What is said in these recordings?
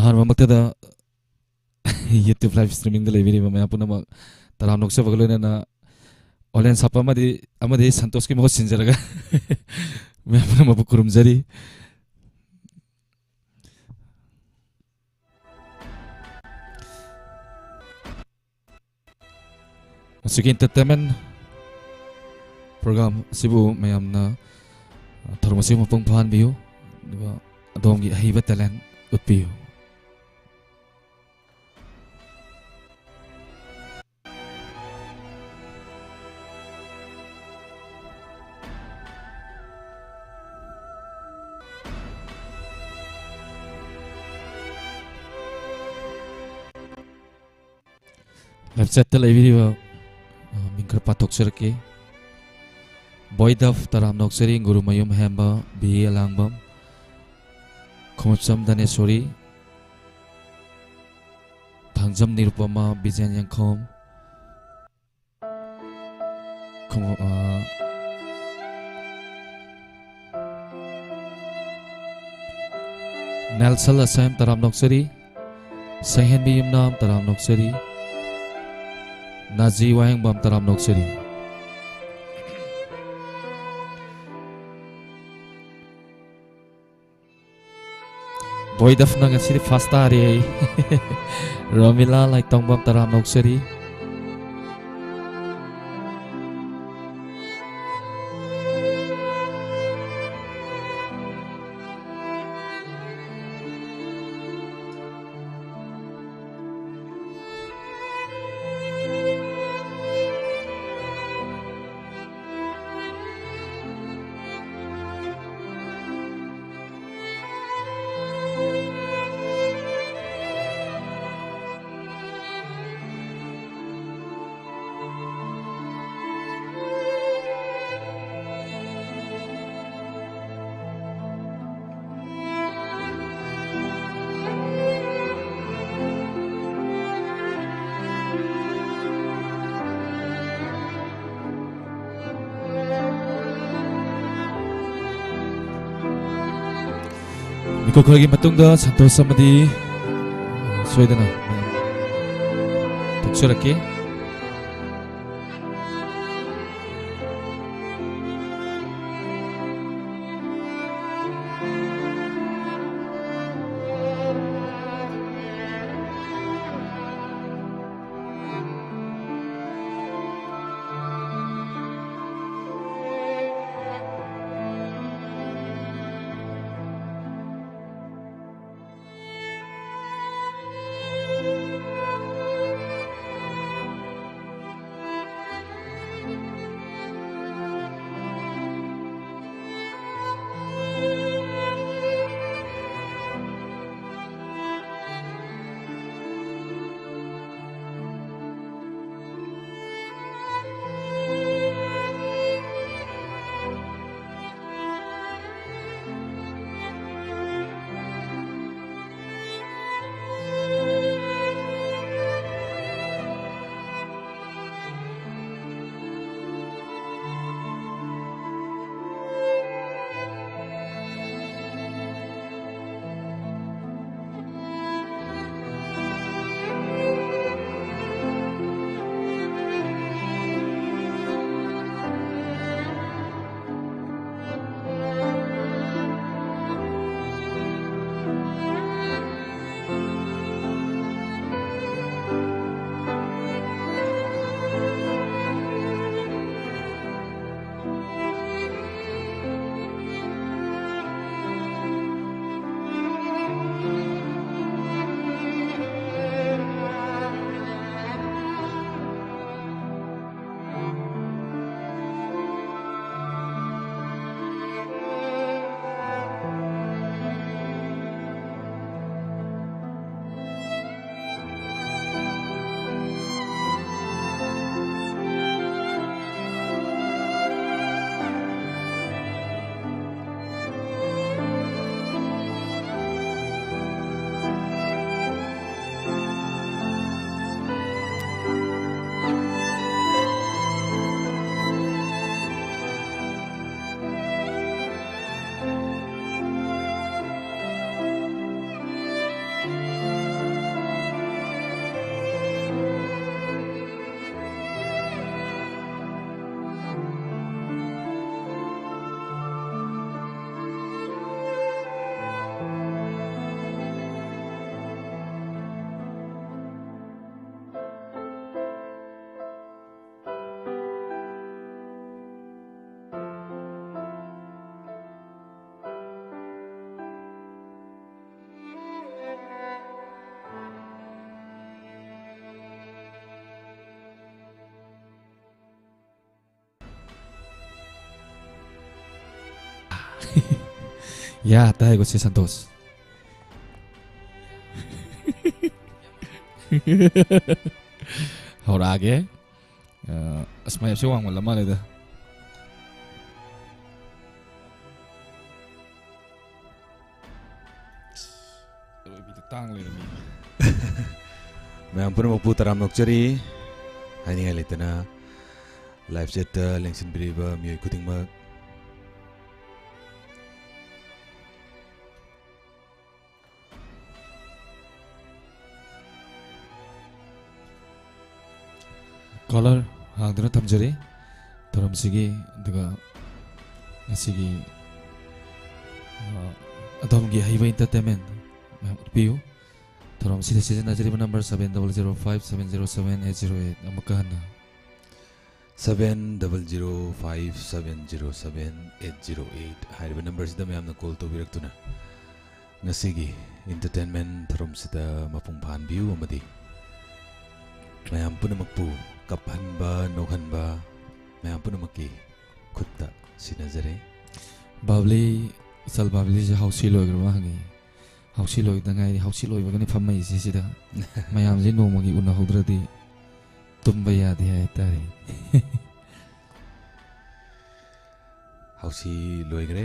ꯑꯍꯥꯟꯕ ꯃꯛꯇꯗ YouTube live streaming da leibiriba mayam punamak taram noksa bagloina online sapa amadi santos ki mohot sinjaraga mayam punamak bukurumjari masuk entertainment program sibu mayam na thormasi mapung phan biu adom gi hiba talent utpiu website ta leibiriba mingkar patok serke boydaf taram noksari guru mayum hemba bi alangbam khomcham danesori thangjam nirupama bijan yangkhom khomo Nelsal Asam taram noksari Sahen biyum nam taram noksari Nazi wahang bam taram noksari Boy daf na ngasiri fasta hari Romila like tong bam taram noksari Miko kagi matungda santos samadi soidana tuksurake या आता है गुस्से संतोष हौरागे asmaya si wang malaman ida tang le mi mayam puno magputaram nokchari hani halitana live chat lengsin biriba miyoy kuting mag color hangdana tamjari taram sigi daga asigi adamgi haiba entertainment piu taram sida season najari number 7005707808 amakahana 7005707808 hariba number sida mayamna call to biraktuna ngasigi entertainment taram sida mapung phan view amadi mayam puno magpu kaphanba nokhanba mayam puno makki khutta sinajare babli sal babli je hausi loigrama hangi hausi loi dangai hausi loi bagani phamai si sida mayam je nomagi una hodradi tumba yadi hai tari hausi loigre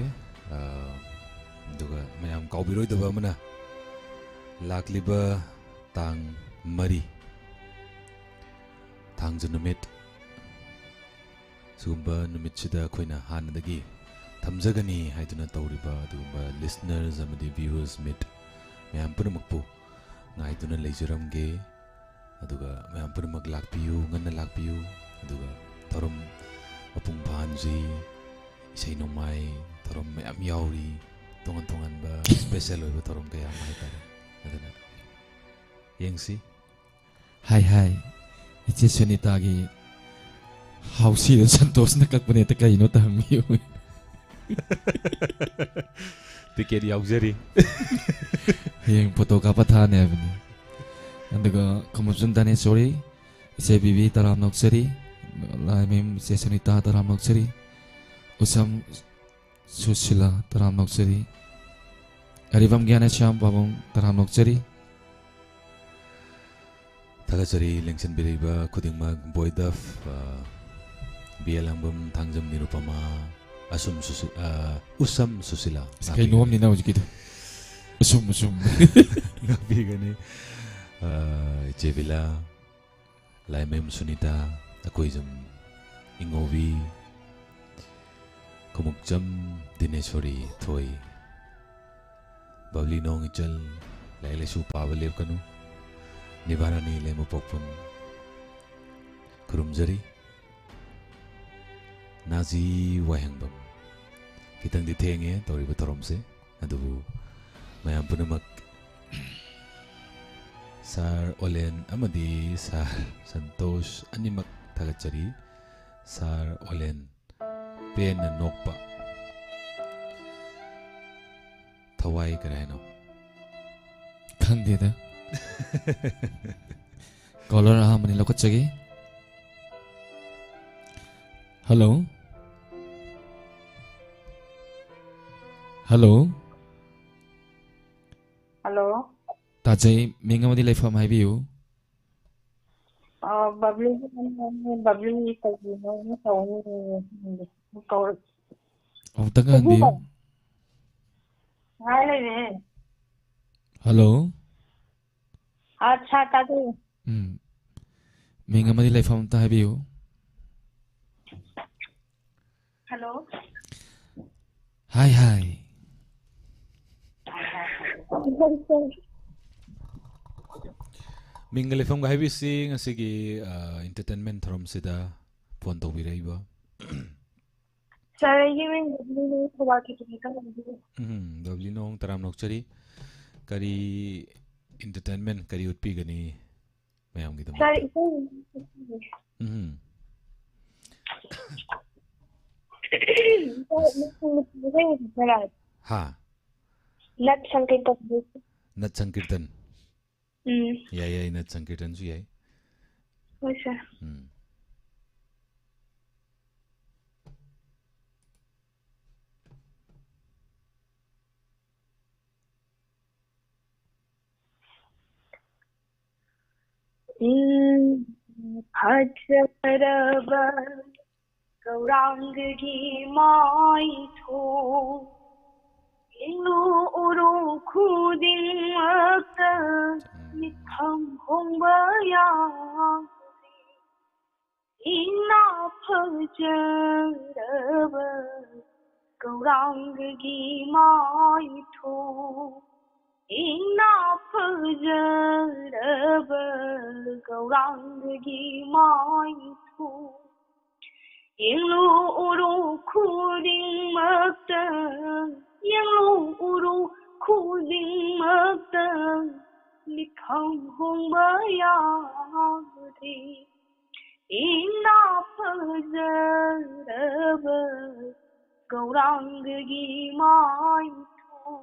duga mayam kaubiroi daba mana lakliba tang mari thangju numit sugumba numit sida khoina hanadagi thamjagani haiduna tawriba dugumba listeners amadi viewers mit mayam punamakpu ngaiduna leijuramge aduga mayam punamak lakpiyu nganna lakpiyu aduga thorum apung phanji isai nomai thorum mayam yauri tongan tongan ba special oiba thorum kaya mai tare aduna yengsi hai hai ichi sunita gi hausi don santos na kakpane ta kaino ta hamiyo ticket yaujari heng photo ka pathane abni andaga kamusun dane sorry ise bibi taram noksari laimim se sunita taram noksari usam susila taram noksari aribam gyana syam babam taram noksari thagachari lengsen biriba khudingma boydaf bialambam thangjam nirupama usam susila kai nom ni na ujikido usum ngapi gani jevila laimem sunita akoijam ingovi komukjam dineshwari thoi babli nong ichal lailesu pawalev kanu nibarani lemo pokpun kurumjari nazi wahengbam kitang di thenge toriba toromse adubu mayam punamak sar olen amadi sar santosh animak thagachari sar olen pen nokpa thawai karayano khangdeda caller ahamani lokachagi hello hello hello tajai mingamadi laifam haibiu babli awtaga anbiu hello acha tadu mingamadi laifam ta haibiu hello hi hi mingalefam ga habisi ngasigi entertainment thorom sida phone to biraiba sir giving khawar ki ka lovely nong taram nokchari kari entertainment kari utpi gani mayam gi sir ha nat sankirtan nat sankirtan ya nat sankirtan su yai sir फजरबा गौरांगी माइथो Inu uru khuding makta mitham hongbaya Ina phajaraba gauranggi maitho Ina phajaraba gauranggi maitho Inu uru khuding makta Yang uru khuding makta likham hongbaya Ina phajaraba gauranggi maitho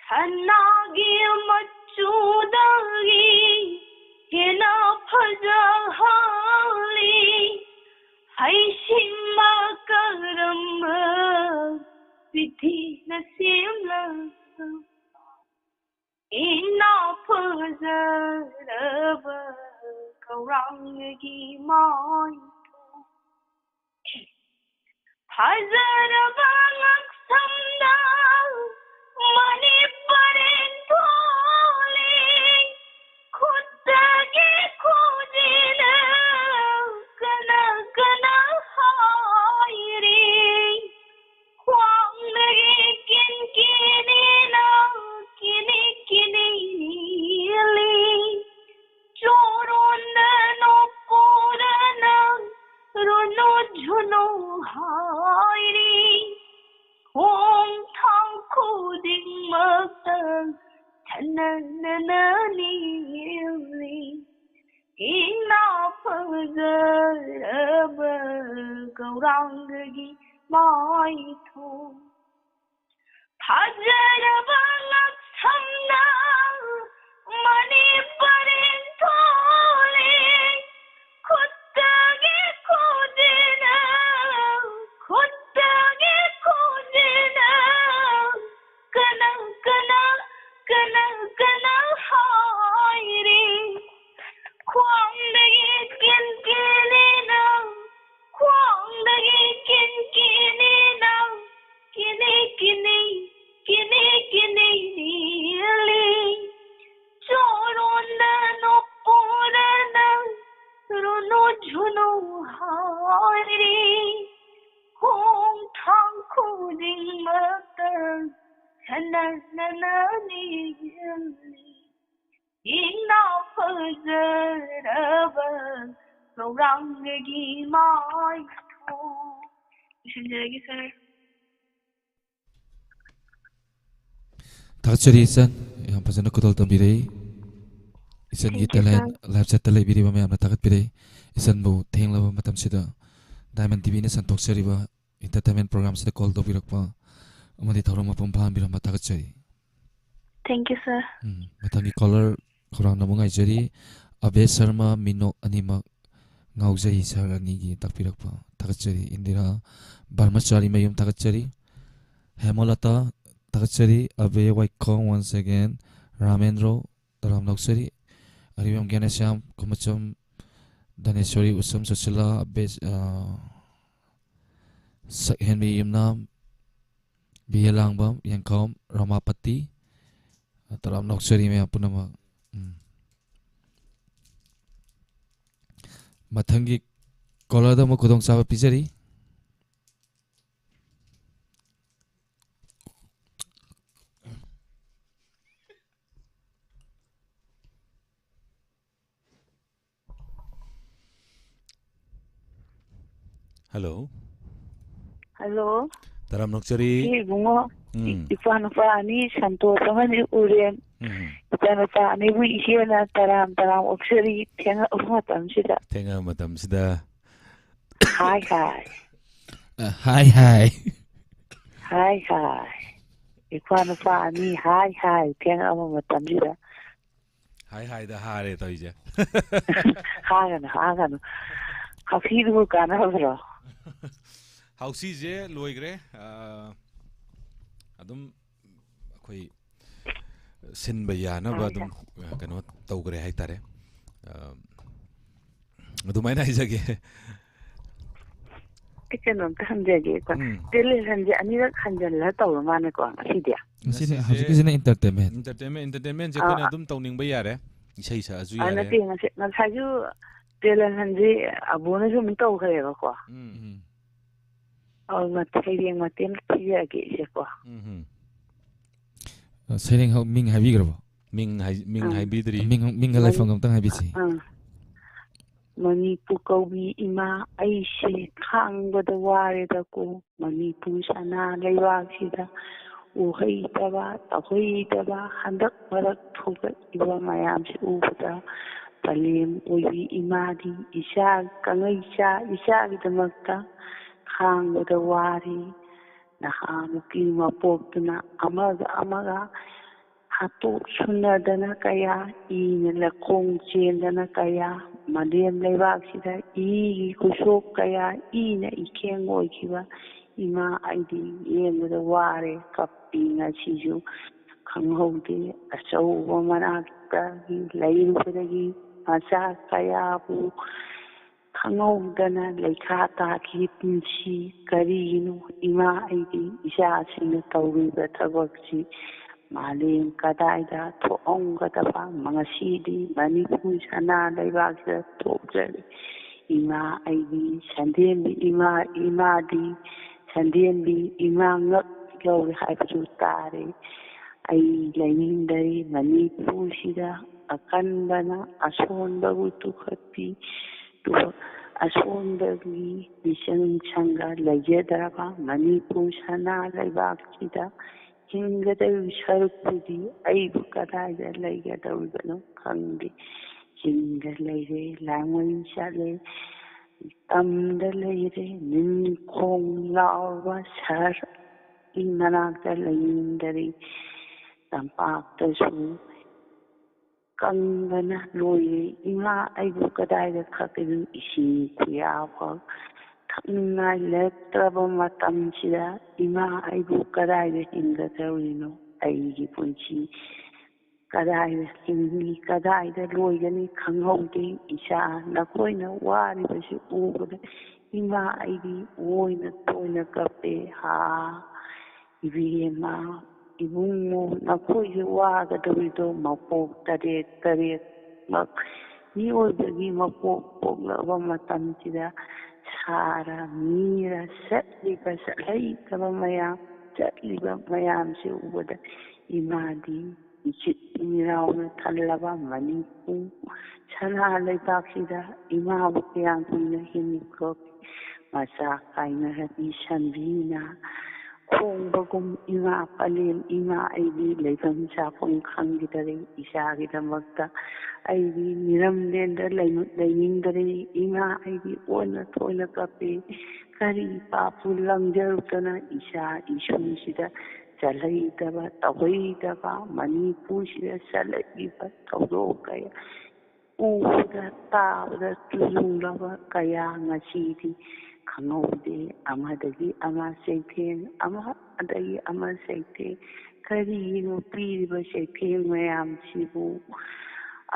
Sanagi machudagi hena phajahali Haishima karamba vidhi nasimla Ina phajaraba gaurangi maitho Hajaraba laksamda mani paren thole Khudagi khujina kana kana haire Khwangdagi kin kinina kini kini nili Chorona no porana rono jhuno haire Hong thang khuding makta chanana nili Ina phajaraba gaurangi maitho Hajaraba laksamna mani paren thole Khudagi khujina kana kana kana kana haire Khwangdagi kin kinina Khwangdagi kin kinina kini kini kini kini nili Chorona no porana rono jhuno haire Hong thang khuding makta chanana nili Ina phajaraba gaurangi maitho Isinjagi sir Thakchari isan yang pasana kudol tambirei isan Thank gi you, talent sir. live chat talai biri ba mayamna tagatpirei isan bu thenglaba matam sida Diamond TV ne santoksari ba entertainment program sida call to birakpa amadi thorong mapum phan birama tagatchari Thank you, sir. matangi caller khurang namungai jari Abe Sharma Mino animak ngaujai sarani gi takpirakpa tagatchari Indira Barmachari mayum tagatchari Hemalata tagatchari Abe Waikong once again Ramendro Taram Noksari Ariyam Gyanesham Kumacham Daneshwari Usam Susila Abe Henry Yumnam Biyalangbam Yankom Ramapati Taram Noksari me apunama Matangi caller mo kudong sawa pizari Hello. Hello. Taram Nokchari. Bungo. Ipanupa ani Santosh amani uren. Ipanupa ani bu ihena taram oksari thenga matam sida. Thenga matam sida. Hi hi. Hi hi. Hi hi. Ipanupa ani hi hi thenga matam sida. Hi hi da hare toije. Hagan. Hafi du kana bro. Hausi je loigre adum akhoi ꯁꯤꯟꯕ ꯌꯥꯅꯕ ꯑꯗꯨꯝ ꯀꯩꯅꯣ ꯇꯧꯈ꯭ꯔꯦ ꯍꯥꯏꯇꯥꯔꯦ ꯑꯗꯨꯃꯥꯏꯅ ꯍꯥꯏꯖꯒꯦ ꯀꯩꯅꯣꯝꯇ ꯍꯪꯖꯒꯦꯀꯣ ꯇꯦꯂꯦꯟꯁꯟꯁꯦ ꯑꯅꯤꯔꯛ ꯍꯟꯖꯤꯜꯂ ꯇꯧꯔ ꯃꯥꯅꯦꯀꯣ ꯉꯁꯤꯗꯤ ꯍꯧꯖꯤꯛꯀꯤꯁꯤꯅ ꯏꯟꯇꯔꯇꯦꯟꯃꯦꯟꯁꯦ ꯑꯩꯈꯣꯏꯅ ꯑꯗꯨꯝ ꯇꯧꯅꯤꯡꯕ ꯌꯥꯔꯦ ꯏꯁꯩ ꯁꯛꯑꯁꯨ ꯌꯥꯔꯦ ꯅꯠꯇꯦ ꯉꯁꯥꯏꯁꯨ ꯇꯦꯂꯦꯟꯁꯟꯁꯦ ꯑꯕꯣꯅꯁꯨ ꯑꯃꯨꯛ ꯇꯧꯈ꯭ꯔꯦꯕꯀꯣ ꯁꯩꯔꯦꯡ ꯃꯇꯦꯛ ꯊꯤꯖꯔꯒꯦ ꯏꯁꯦꯀꯣ ꯁꯩꯔꯦꯡ ꯃꯤꯡ ꯍꯥꯏꯕꯤꯈ꯭ꯔꯕꯣ ꯃꯤꯡ ꯍꯥꯏꯕꯤꯗ꯭ꯔꯤ ꯃꯤꯡꯒ ꯂꯩꯐꯝ ꯑꯝꯇꯪ ꯍꯥꯏꯕꯤꯁꯤ ꯃꯅꯤꯄꯨꯔ ꯀꯧꯕꯤ ꯏꯃꯥ ꯑꯩꯁꯦ ꯈꯥꯡꯕꯗ ꯋꯥꯔꯦꯗꯀꯣ ꯃꯅꯤꯄꯨꯔ ꯁꯅꯥ ꯂꯩꯕꯥꯛꯁꯤꯗ ꯎꯍꯩꯇꯕ ꯇꯧꯍꯩꯇꯕ ꯍꯟꯗꯛ ꯃꯔꯛ ꯊꯣꯛꯂꯛꯏꯕ ꯃꯌꯥꯝꯁꯤ ꯎꯕꯗ ꯄꯂꯦꯝ ꯑꯣꯏꯕꯤ ꯏꯃꯥꯗꯤ ꯏꯆꯥ ꯀꯪꯂꯩꯆꯥ ꯏꯆꯥꯒꯤꯗꯃꯛꯇ ꯈꯥꯡꯕꯗ ꯋꯥꯔꯤ ꯅꯍꯥꯃꯨꯛꯀꯤ ꯃꯄꯣꯛꯇꯨꯅ ꯑꯃꯒ ꯑꯃꯒ ꯍꯥꯠꯇꯣꯛ ꯁꯨꯅꯗꯅ ꯀꯌꯥ ꯏꯅ ꯂꯩꯈꯣꯡ ꯆꯦꯟꯗꯅ ꯀꯌꯥ ꯃꯂꯦꯝ ꯂꯩꯕꯥꯛꯁꯤꯗ ꯏꯒꯤ ꯈꯨꯠꯁꯣꯛ ꯀꯌꯥ ꯏꯅ ꯏꯈꯦꯡ ꯑꯣꯏꯈꯤꯕ ꯏꯃꯥ ꯑꯩꯗꯤ ꯌꯦꯡꯕꯗ ꯋꯥꯔꯦ ꯀꯞꯄꯤ ꯉꯁꯤꯁꯨ ꯈꯪꯍꯧꯗꯦ ꯑꯆꯧꯕ ꯃꯅꯥꯛꯇꯒꯤ ꯂꯩꯔꯨꯕꯗꯒꯤ ꯃꯆꯥ ꯀꯌꯥꯕꯨ ꯈꯪꯍꯧꯗꯅ ꯂꯩꯈꯥ ꯇꯥꯈꯤ ꯄꯨꯟꯁꯤ ꯀꯔꯤꯒꯤꯅꯣ ꯏꯃꯥ ꯑꯩꯗꯤ ꯏꯆꯥꯁꯤꯡꯅ ꯇꯧꯔꯤꯕ ꯊꯕꯛꯁꯤ ꯃꯥꯂꯦꯝ ꯀꯗꯥꯏꯗ ꯊꯣꯛꯑꯝꯒꯗꯕ ꯉꯁꯤꯗꯤ ꯃꯅꯤꯄꯨꯔ ꯁꯅꯥ ꯂꯩꯕꯥꯛꯁꯤꯗ ꯊꯣꯛꯆꯔꯤ ꯏꯃꯥ ꯑꯩꯗꯤ ꯁꯟꯗꯦꯟꯕꯤ ꯏꯃꯥꯗꯤ ꯁꯟꯗꯦꯟꯕꯤ ꯏꯃꯥ ꯉꯛ ꯌꯧꯔꯦ ꯍꯥꯏꯕꯁꯨ ꯇꯥꯔꯦ ꯑꯩ ꯂꯩꯅꯤꯡꯗꯔꯤ ꯃꯅꯤꯄꯨꯔꯁꯤꯗ ꯑꯀꯟꯕꯅ ꯑꯁꯣꯟꯕꯕꯨ ꯇꯨꯈꯠꯄꯤ ꯑꯁꯣꯟꯕꯒꯤ ꯃꯤꯆꯪ ꯁꯪꯒ ꯂꯩꯖꯗ꯭ꯔꯕ ꯃꯅꯤꯄꯨꯔ ꯁꯅꯥ ꯂꯩꯕꯥꯛꯁꯤꯗ ꯍꯤꯡꯒꯗꯧꯔꯤ ꯁꯔꯨꯛꯄꯨꯗꯤ ꯑꯩꯕꯨ ꯀꯗꯥꯏꯗ ꯂꯩꯒꯗꯧꯔꯤꯕꯅꯣ ꯈꯪꯗꯦ ꯆꯤꯡꯗ ꯂꯩꯔꯦ ꯂꯥꯡꯃꯩ ꯆꯠꯂꯦ ꯇꯝꯗ ꯂꯩꯔꯦ ꯅꯤꯡꯈꯣꯡ ꯂꯥꯎꯕ ꯁꯍꯔꯒꯤ ꯃꯅꯥꯛꯇ ꯂꯩꯅꯤꯡꯗꯔꯤ ꯇꯝꯄꯥꯛꯇꯁꯨ ꯀꯪꯕꯅ ꯂꯣꯏꯔꯦ ꯏꯃꯥ ꯑꯩꯕꯨ ꯀꯗꯥꯏꯗ ꯈꯛꯀꯅꯤ ꯏꯁꯤꯡ ꯈꯨꯌꯥꯐꯥꯎ ꯊꯛꯅꯤꯡꯉꯥꯏ ꯂꯩꯔꯛꯇ꯭ꯔꯕ ꯃꯇꯝꯁꯤꯗ ꯏꯃꯥ ꯑꯩꯕꯨ ꯀꯗꯥꯏꯗ ꯍꯤꯡꯒꯗꯧꯔꯤꯅꯣ ꯑꯩꯒꯤ ꯄꯨꯟꯁꯤ ꯀꯗꯥꯏꯗ ꯍꯤꯡꯒꯅꯤ ꯀꯗꯥꯏꯗ ꯂꯣꯏꯒꯅꯤ ꯈꯪꯍꯧꯗꯦ ꯏꯆꯥ ꯅꯈꯣꯏꯅ ꯋꯥꯔꯤꯕꯁꯤ ꯎꯕꯗ ꯏꯃꯥ ꯑꯩꯗꯤ ꯑꯣꯏꯅ ꯇꯣꯏꯅ ꯀꯞꯄꯦ ꯏꯕꯦꯝꯃ ꯏꯕꯨꯡꯉꯣ ꯅꯈꯣꯏꯁꯨ ꯋꯥꯒꯗꯧꯔꯤꯗꯣ ꯃꯄꯣꯛ ꯇꯔꯦꯠꯃꯛ ꯃꯤꯑꯣꯏꯕꯒꯤ ꯃꯄꯣꯛ ꯄꯣꯛꯂꯕ ꯃꯇꯝꯁꯤꯗ ꯁꯥꯔ ꯃꯤꯔ ꯆꯠꯂꯤꯕ ꯃꯌꯥꯝꯁꯦ ꯎꯕꯗ ꯏꯃꯥꯗꯤ ꯏꯆꯤꯠ ꯏꯔꯥꯎꯅ ꯊꯜꯂꯕ ꯃꯅꯤꯄꯨꯔ ꯁꯅꯥ ꯂꯩꯕꯥꯛꯁꯤꯗ ꯏꯃꯥꯕꯨ ꯀꯌꯥꯝ ꯀꯨꯏꯅ ꯍꯤꯡꯈ꯭ꯔꯣ ꯃꯆꯥ ꯀꯥꯏꯅꯔꯕꯤ ꯁꯟꯕꯤꯅ ꯈꯣꯡꯕꯒꯨꯝ ꯏꯃꯥ ꯄꯂꯦꯝ ꯏꯃꯥ ꯑꯩꯗꯤ ꯂꯩꯐꯝ ꯆꯥꯐꯝ ꯈꯪꯈꯤꯗꯔꯦ ꯏꯆꯥꯒꯤꯗꯃꯛꯇ ꯑꯩꯗꯤ ꯃꯤꯔꯝꯂꯦꯟꯗ ꯂꯩꯅꯤꯡꯗꯔꯦ ꯏꯃꯥ ꯑꯩꯗꯤ ꯑꯣꯟꯅ ꯊꯣꯏꯅ ꯀꯞꯄꯦ ꯀꯔꯤ ꯄꯥꯞꯄꯨ ꯂꯪꯖꯔꯨꯗꯅ ꯏꯆꯥ ꯏꯁꯨꯁꯤꯗ ꯆꯠꯍꯩꯗꯕ ꯇꯧꯍꯩꯗꯕ ꯃꯅꯤꯄꯨꯔꯁꯤꯗ ꯆꯠꯂꯛꯏꯕ ꯊꯧꯗꯣꯛꯀꯌꯥ ꯎꯕꯗ ꯇꯥꯕꯗ ꯇꯨꯖꯨꯡꯂꯕ ꯀꯌా ꯉꯁꯤꯗꯤ ꯈꯪꯍꯧꯗꯦ ꯑꯃꯗꯒꯤ ꯑꯃ ꯆꯩꯊꯦꯡ ꯑꯃꯗꯒꯤ ꯑꯃ ꯆꯩꯊꯦꯡ ꯀꯔꯤꯒꯤꯅꯣ ꯄꯤꯔꯤꯕ ꯆꯩꯊꯦꯡ ꯃꯌꯥꯝꯁꯤꯕꯨ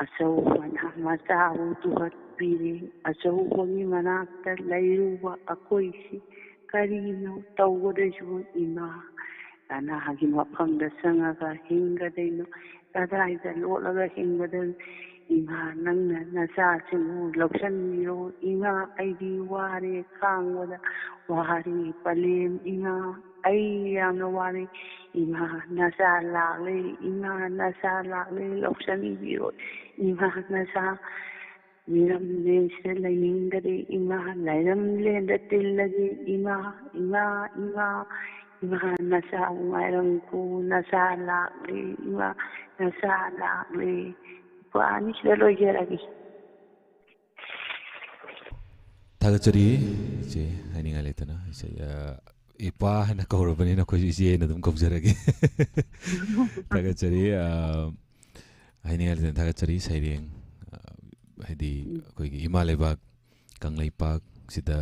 ꯑꯆꯧꯕꯅ ꯃꯆꯥꯕꯨ ꯇꯨꯍꯠꯄꯤꯔꯤ ꯑꯆꯧꯕꯒꯤ ꯃꯅꯥꯛꯇ ꯂꯩꯔꯨꯕ ꯑꯩꯈꯣꯏꯁꯤ ꯀꯔꯤꯅꯣ ꯇꯧꯒꯗꯣꯏꯁꯤꯕꯨ ꯏꯃꯥ ꯀꯅꯥꯒꯤ ꯃꯐꯝꯗ ꯆꯪꯉꯒ ꯍꯤꯡꯒꯗꯣꯏꯅꯣ ꯀꯗꯥꯏꯗ ꯂꯣꯠꯂꯒ ꯍꯤꯡꯒꯗꯣꯏꯅꯣ ꯏꯃꯥ ꯅꯪꯅ ꯅꯆꯥꯁꯤꯡꯕꯨ ꯂꯧꯁꯤꯟꯕꯤꯔꯣ ꯏꯃꯥ ꯑꯩꯗꯤ ꯋꯥꯔꯦ ꯈꯥꯡꯕꯗ ꯋꯥꯔꯦ ꯄꯂꯦꯝ ꯏꯃꯥ ꯑꯩ ꯌꯥꯝꯅ ꯋꯥꯔꯦ ꯏꯃꯥ ꯅꯆꯥ ꯂꯥꯛꯂꯦ ꯏꯃꯥ ꯅꯆꯥ ꯂꯥꯛꯂꯦ ꯂꯧꯁꯤꯟꯕꯤꯔꯣ ꯏꯃꯥ ꯅꯆꯥ ꯃꯤꯔꯝꯂꯦꯟꯁꯤꯗ ꯂꯩꯅꯤꯡꯗꯔꯦ ꯏꯃꯥ ꯂꯩꯔꯝꯂꯦꯟꯗ ꯇꯤꯜꯂꯒꯦ ꯏꯃꯥ ꯅꯆꯥꯕꯨ ꯉꯥꯏꯔꯝꯀꯣ ꯅꯆꯥ ꯂꯥꯛꯂꯦ ꯏꯃꯥ ꯅꯆꯥ ꯂꯥꯛꯂꯦ ꯋꯥꯅꯤ ꯁꯤꯗ ꯂꯣꯏꯖꯔꯒꯦ ꯊꯥꯒꯠꯆꯔꯤ ꯏꯆꯦ ꯍꯥꯏꯅꯤꯡꯉꯥꯏ ꯂꯩꯇꯅ ꯏꯄꯥ ꯍꯥꯏꯅ ꯀꯧꯔꯕꯅꯤꯅ ꯑꯩꯈꯣꯏꯁꯨ ꯏꯆꯦꯅ ꯑꯗꯨꯝ ꯀꯧꯖꯔꯒꯦ ꯊꯥꯒꯠꯆꯔꯤ ꯍꯥꯏꯅꯤꯡꯉꯥꯏ ꯂꯩꯇꯅ ꯊꯥꯒꯠꯆꯔꯤ ꯁꯩꯔꯦꯡ ꯍꯥꯏꯗꯤ ꯑꯩꯈꯣꯏꯒꯤ ꯏꯃꯥ ꯂꯩꯕꯥꯛ ꯀꯪꯂꯩꯄꯥꯛꯁꯤꯗ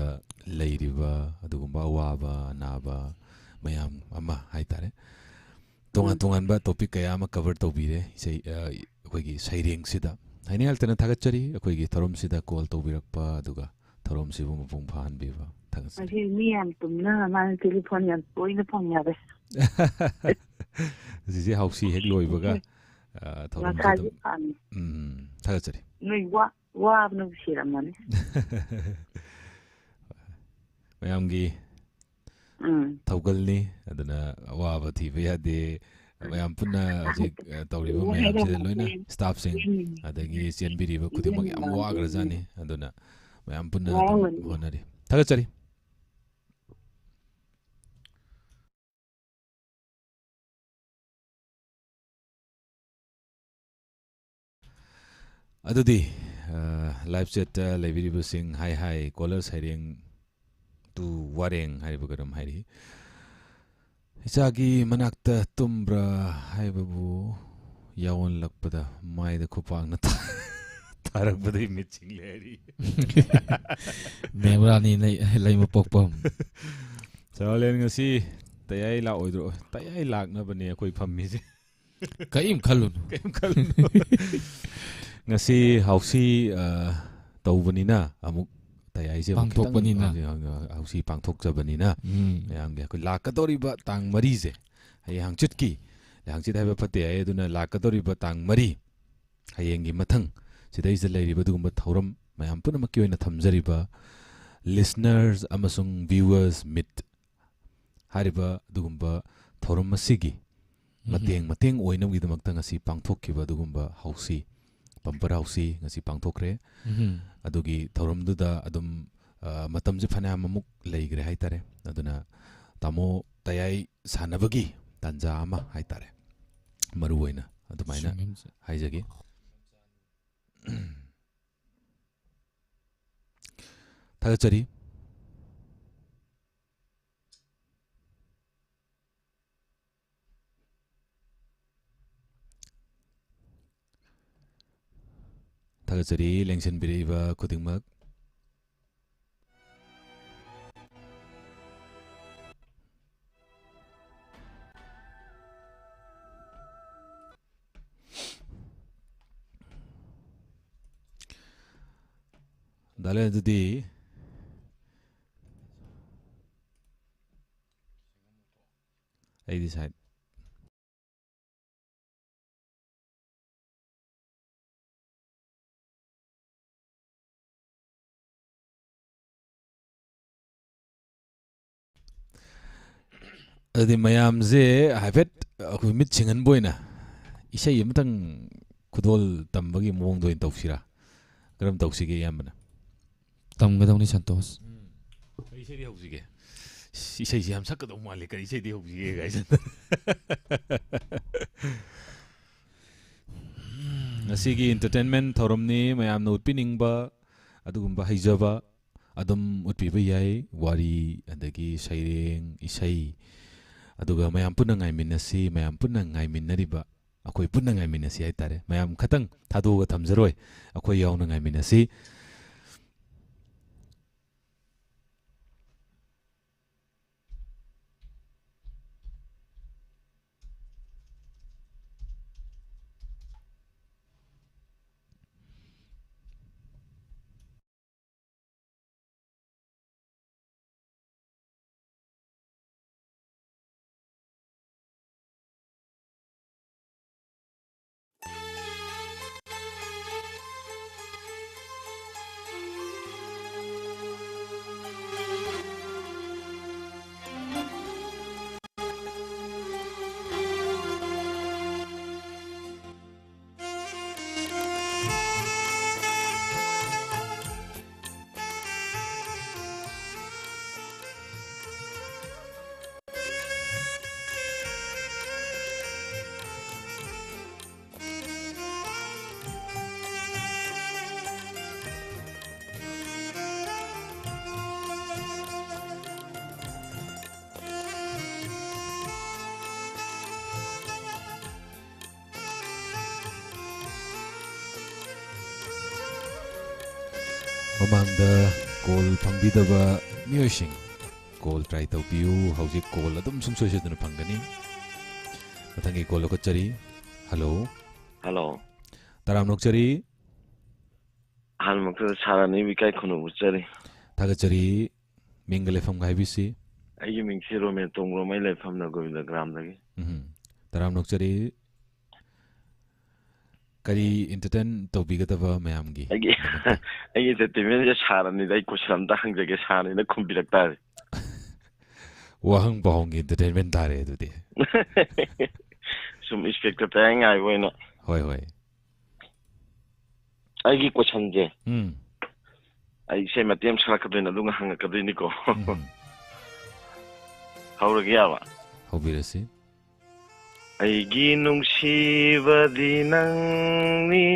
ꯂꯩꯔꯤꯕ ꯑꯗꯨꯒꯨꯝꯕ ꯑꯋꯥꯕ ꯑꯅꯥꯕ ꯃꯌꯥꯝ ꯑꯃ ꯍꯥꯏꯇꯥꯔꯦ tongan tongan ba topic kaya ama cover tawbire isai akoigi saireng sida haini altana thagachari akoigi thorom sida call tawbirakpa aduga thorom sibu mapung phan biba thagachari Asi mi yam tumna man telephone yam toina phangyabe. sisi hausi hek loibaga thorom Kaji sida pani. thagachari Noi wa nu siramani. mayamgi thaugalni aduna awaba thiba yade mayam punna ajik tawriba mayam sida loina staff sing adagi chenbiriba khudimag yam wagrajani aduna mayam punna honari thagachari adudi live chat laibiriba sing hi caller siring tu wareng hariba garam hari isagi manakta tumbra haibabu yawon lakpada maida khupang na tarak badai mitching leri Membrani lay mapokpam. chalen ngasi tayai la oidro tayai lakna bani akoi phammi je Kaim khalun. kem kalun ngasi hausi tawbanina amuk tayai je Pangthokpanina. hausi pangthok jabanina mayamge akoi lakadoriba tang mari je hayang chutki hangchit haiba phate ai aduna lakadoriba tang mari hayengi mathang sidai je leiriba dugumba thoram mayam punamakki oina thamjariba listeners amasung viewers mit hariba dugumba thoram masigi mateng oina gidamakta ngasi pangthokkiba dugumba hausi bumper hausi ngasi pangthokre adugi thoramduda adum matamje phana amuk leigre haitare aduna tamo tayai sanabagi tanja ama haitare maru oina adumaina haijagi thagachari thagachari lengsen biriba khudingmak dale dudi I decide adi mayam ze haifet aku mit chingan boina isai amtang khudol tambagi mong doin tawsira karam tawsige yamna Tamgadawni Santos. isai di hawsige isai jam sakado male ka isai di hawsige guys ngasigi entertainment thoramni mayam no piningba adugumba haijaba adum utpiba yai wari adagi saireng isai aduga mayam punna ngai minasi mayam punna ngai minnariba akoi punna ngai minasi haitare mayam khatang thaduga thamjaroi akoi yauna ngai minasi mamangda call phangbidaba miyosing call try tawpiu hauji call adum sungsoi seduna phangani ꯃꯊꯪꯒꯤ call ꯂꯧꯈꯠꯆꯔꯤ hello hello ꯇꯔꯥꯝ ꯅꯣꯛꯆꯔꯤ ꯑꯍꯥꯟꯕꯃꯛꯇꯗ ꯁꯥꯔꯅꯤ ꯏꯀꯥꯏ ꯈꯨꯅꯧ ꯎꯠꯆꯔꯤ ꯊꯥꯒꯠꯆꯔꯤ ꯃꯤꯡꯒ ꯂꯩꯐꯝꯒ ꯍꯥꯏꯕꯤꯁꯤ ꯑꯩꯒꯤ ꯃꯤꯡꯁꯤ Roman ꯇꯣꯡꯕ꯭ꯔꯣꯃꯩ ꯂꯩꯐꯝꯅ Govinda ꯒ꯭ꯔꯥꯝꯗꯒꯤ ꯇꯔꯥꯝ ꯅꯣꯛꯆꯔꯤ ꯀꯔꯤ entertain ꯇꯧꯕꯤꯒꯗꯕ ꯃꯌꯥꯝꯒꯤ ꯑꯩꯒꯤ ꯑꯦꯟꯇꯔꯇꯦꯟꯃꯦꯟꯁꯦ ꯁꯥꯔꯅꯤꯗ ꯑꯩ ꯀꯣꯏꯁꯟ ꯑꯝꯇ ꯍꯪꯖꯒꯦ ꯁꯥꯔꯅꯤꯅ ꯈꯨꯝꯕꯤꯔꯛ ꯇꯥꯔꯦ ꯋꯥꯍꯪ ꯄꯥꯎꯍꯪꯒꯤ ꯏꯟꯇꯔꯇꯦꯟꯃꯦꯟ ꯇꯥꯔꯦ ꯑꯗꯨꯗꯤ ꯁꯨꯝ ꯏꯟꯁꯄꯦꯛꯇꯔ ꯇꯌꯥꯏ ꯉꯥꯏꯕ ꯑꯣꯏꯅ ꯍꯣꯏ ꯍꯣꯏ ꯑꯩꯒꯤ ꯀꯣꯏꯁꯟꯁꯦ ꯎꯝ ꯑꯩ ꯏꯁꯩ ꯃꯇꯦꯛ ꯑꯃ ꯁꯛꯂꯛꯀꯗꯣꯏꯅꯤ ꯑꯗꯨꯒ ꯍꯪꯉꯛꯀꯗꯣꯏꯅꯤꯀꯣ ꯍꯧꯔꯒꯦ ꯌꯥꯕ ꯍꯧꯕꯤꯔꯁꯤ ꯑꯩꯒꯤ ꯅꯨꯡꯁꯤꯕꯗꯤ ꯅꯪꯅꯤ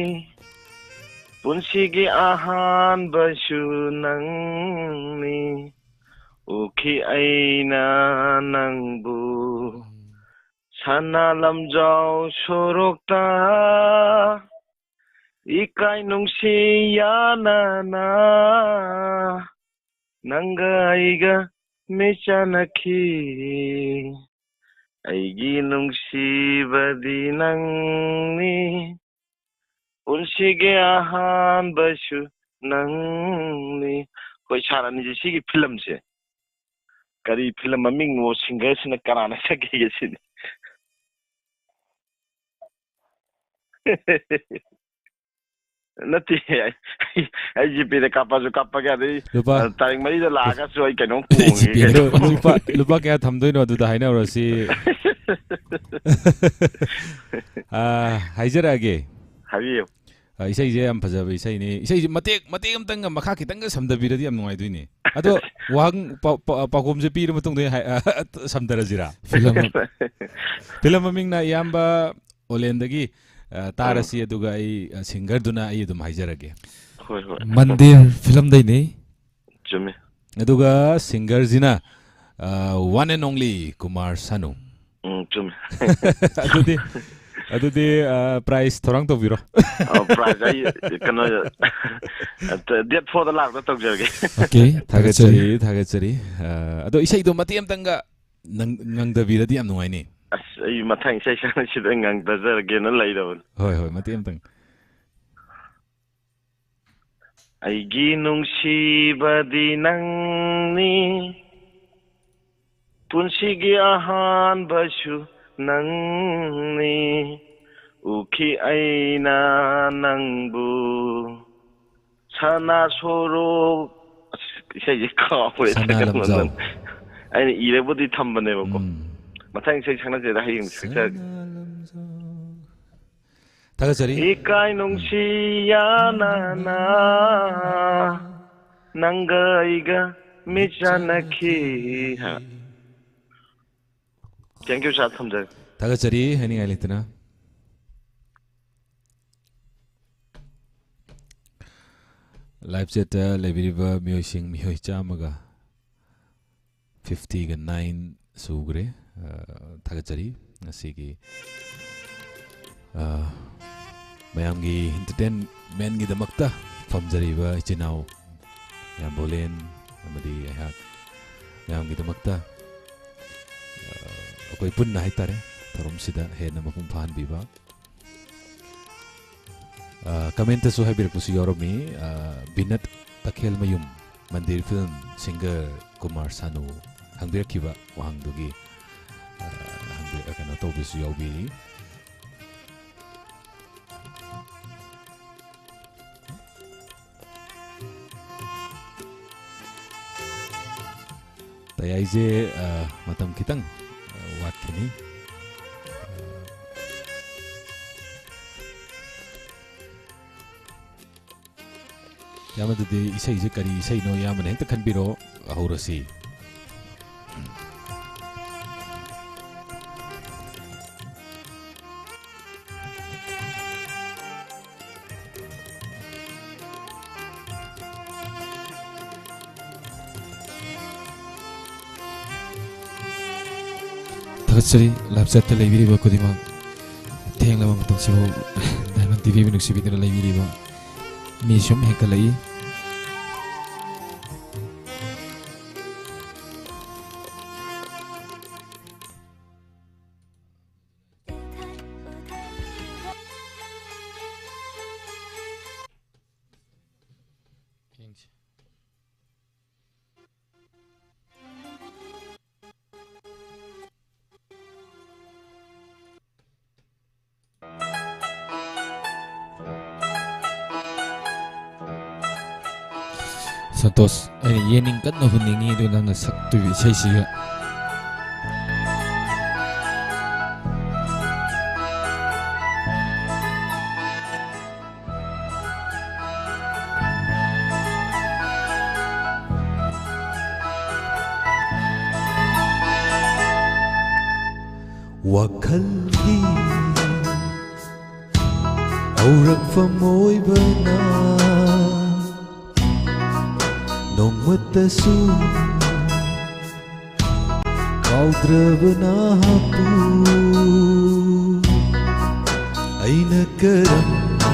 ꯄꯨꯟꯁꯤꯒꯤ ꯑꯍꯥꯟꯕꯁꯨ ꯅꯪꯅꯤ ꯎꯈꯤ ꯑꯩꯅ ꯅꯪꯕꯨ ꯁꯅꯥ ꯂꯝꯖꯥꯎ ꯁꯣꯔꯣꯛꯇ 이까이 농시 야나나 난가 아이가 미자나키 아이기 농시바디 낭니 운시게 아한 바슈 낭니 거의 잘하는지 시기 필름지 까리 필름 밍 뭐 싱거스나 까라나 사기겠지 नती आई जीपे दे कापा जो कापा क्या दे तारीख मरी जो लागा सो आई कनो लुपा क्या थमदोइ नो दुदा हाइना रसी हाइजरागे हाबियो इसाई जे हम फजब इसाई ने इसाई मतेक अमतंग मखा खितंग समदबिरदि हम नुंगाइ दुइने अदो वांग पाकोम जे पीर मतुंग दे समदरजिरा फिल्म ममिंगना याम्बा ओलेंदगी तारसी अदुगा आई सिंगर दुना आई दुम हाइजरगे होय होय मंदिर फिल्म दैने चुमे अदुगा सिंगर जिना one and only Kumar Sanu चुमे अदुदि प्राइस थोरांग तोबिरो प्राइस आई कनो डेट फॉर द लाख तौजरगे ओके थागचरी अदो इसाई दो मते अमतंगा नंगदबिरदि याम नुंगाइने ꯑꯩ ꯃꯊꯪ ꯏꯁꯩ ꯁꯛꯄꯁꯤꯗ ꯉꯪꯊꯖꯔꯒꯦꯅ ꯂꯩꯔꯕꯅꯤ ꯍꯣꯏ ꯍꯣꯏ ꯃꯇꯦꯛ ꯑꯃꯇꯪ ꯑꯩꯒꯤ ꯅꯨꯡꯁꯤꯕꯗꯤ ꯅꯪꯅꯤ ꯄꯨꯟꯁꯤꯒꯤ ꯑꯍꯥꯟꯕꯁꯨ ꯅꯪꯅꯤ ꯎꯈꯤ ꯑꯩꯅ ꯅꯪꯕꯨ ꯁꯅꯥ ꯁꯣꯔꯣꯛ ꯏꯁꯩꯁꯦ ꯀꯥꯎꯔꯦ ꯑꯩꯅ ꯏꯔꯕꯨꯗꯤ ꯊꯝꯕꯅꯦꯕꯀꯣ मथांग से छना जे राही सक्सर थागचरी इकाई नुंगसी यानाना नंगाइगा मिचानखी हा थैंक यू साथ समझ थागचरी हनी आइलितना लाइव चैट लेबिरिबा म्यूजिक मिहोइ चामगा 50 गा 9 सुग्रे थागचरी नसीगी मयामगी एंटरटेनमेंट गी दमक्ता फमजरीबा इचिनाव याम्बोलेन अमदी अहाक मयामगी दमक्ता अकोइ पुन्ना हाइतारे थरोमसिदा हेना मपुम फाहनबिबा कमेंट सु हाइबिरकुसु यौरमी बिनत तखेल मयुम मंदिर फिल्म सिंगर कुमार सानु हंगबिरखिबा वहांगदुगी कनो तौबिसु यौबिरी तयाइजे मतम खितंग वाटखिनी यामदुदि इसाइजे करी इसाइ नो यामने हेक्ता खनबिरो हौरसी थागचरी लाइव लेबिरिबा कुदिमा थेंगलाबा मतंसिबो डायमंड टीवी मिनुक्सिबिदना लेबिरिबा मिसुम हेकलई Santos ay yening kat na huningi doon ang nasakto isay siya. ꯋꯥꯈꯜꯒꯤ ꯍꯧꯔꯛꯐꯝ ꯑꯣꯏꯕꯅ ꯅꯣꯡꯃꯇꯁꯨ ꯀꯥꯎꯗ꯭ꯔꯕ ꯅꯍꯥꯛꯄꯨ ꯑꯩꯅ ꯀꯔꯝꯅ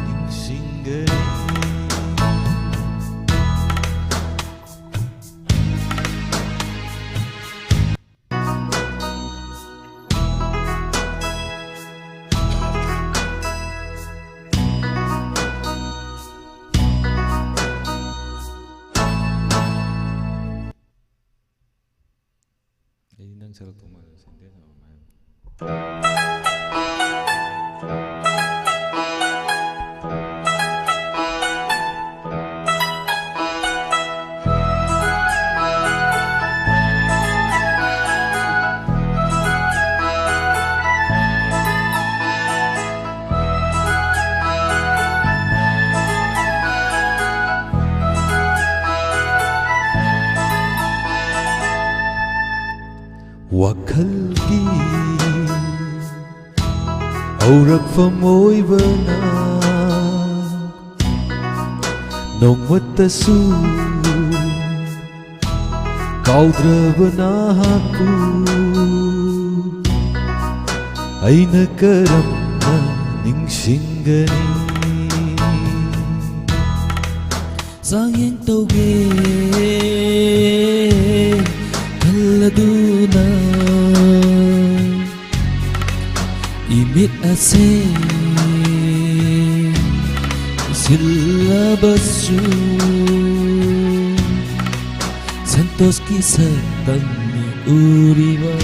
ꯅꯤꯡꯁꯤꯡꯒꯅꯤ Nang sarap tumalas, hindi na umayan. ꯋꯥꯈꯜꯒꯤ ꯍꯧꯔꯛꯐꯝ ꯑꯣꯏꯕꯅ ꯅꯣꯡꯃꯇꯁꯨ ꯀꯥꯎꯗ꯭ꯔꯕ ꯅꯍꯥꯛꯄꯨ ꯑꯩꯅ ꯀꯔꯝꯅ ꯅꯤꯡꯁꯤꯡꯒꯅꯤ ꯆꯥꯡꯌꯦꯡ ꯇꯧꯒꯦ khꯜꯂꯗꯨꯅ imit ase silabasu Santos ki saktam ni uriba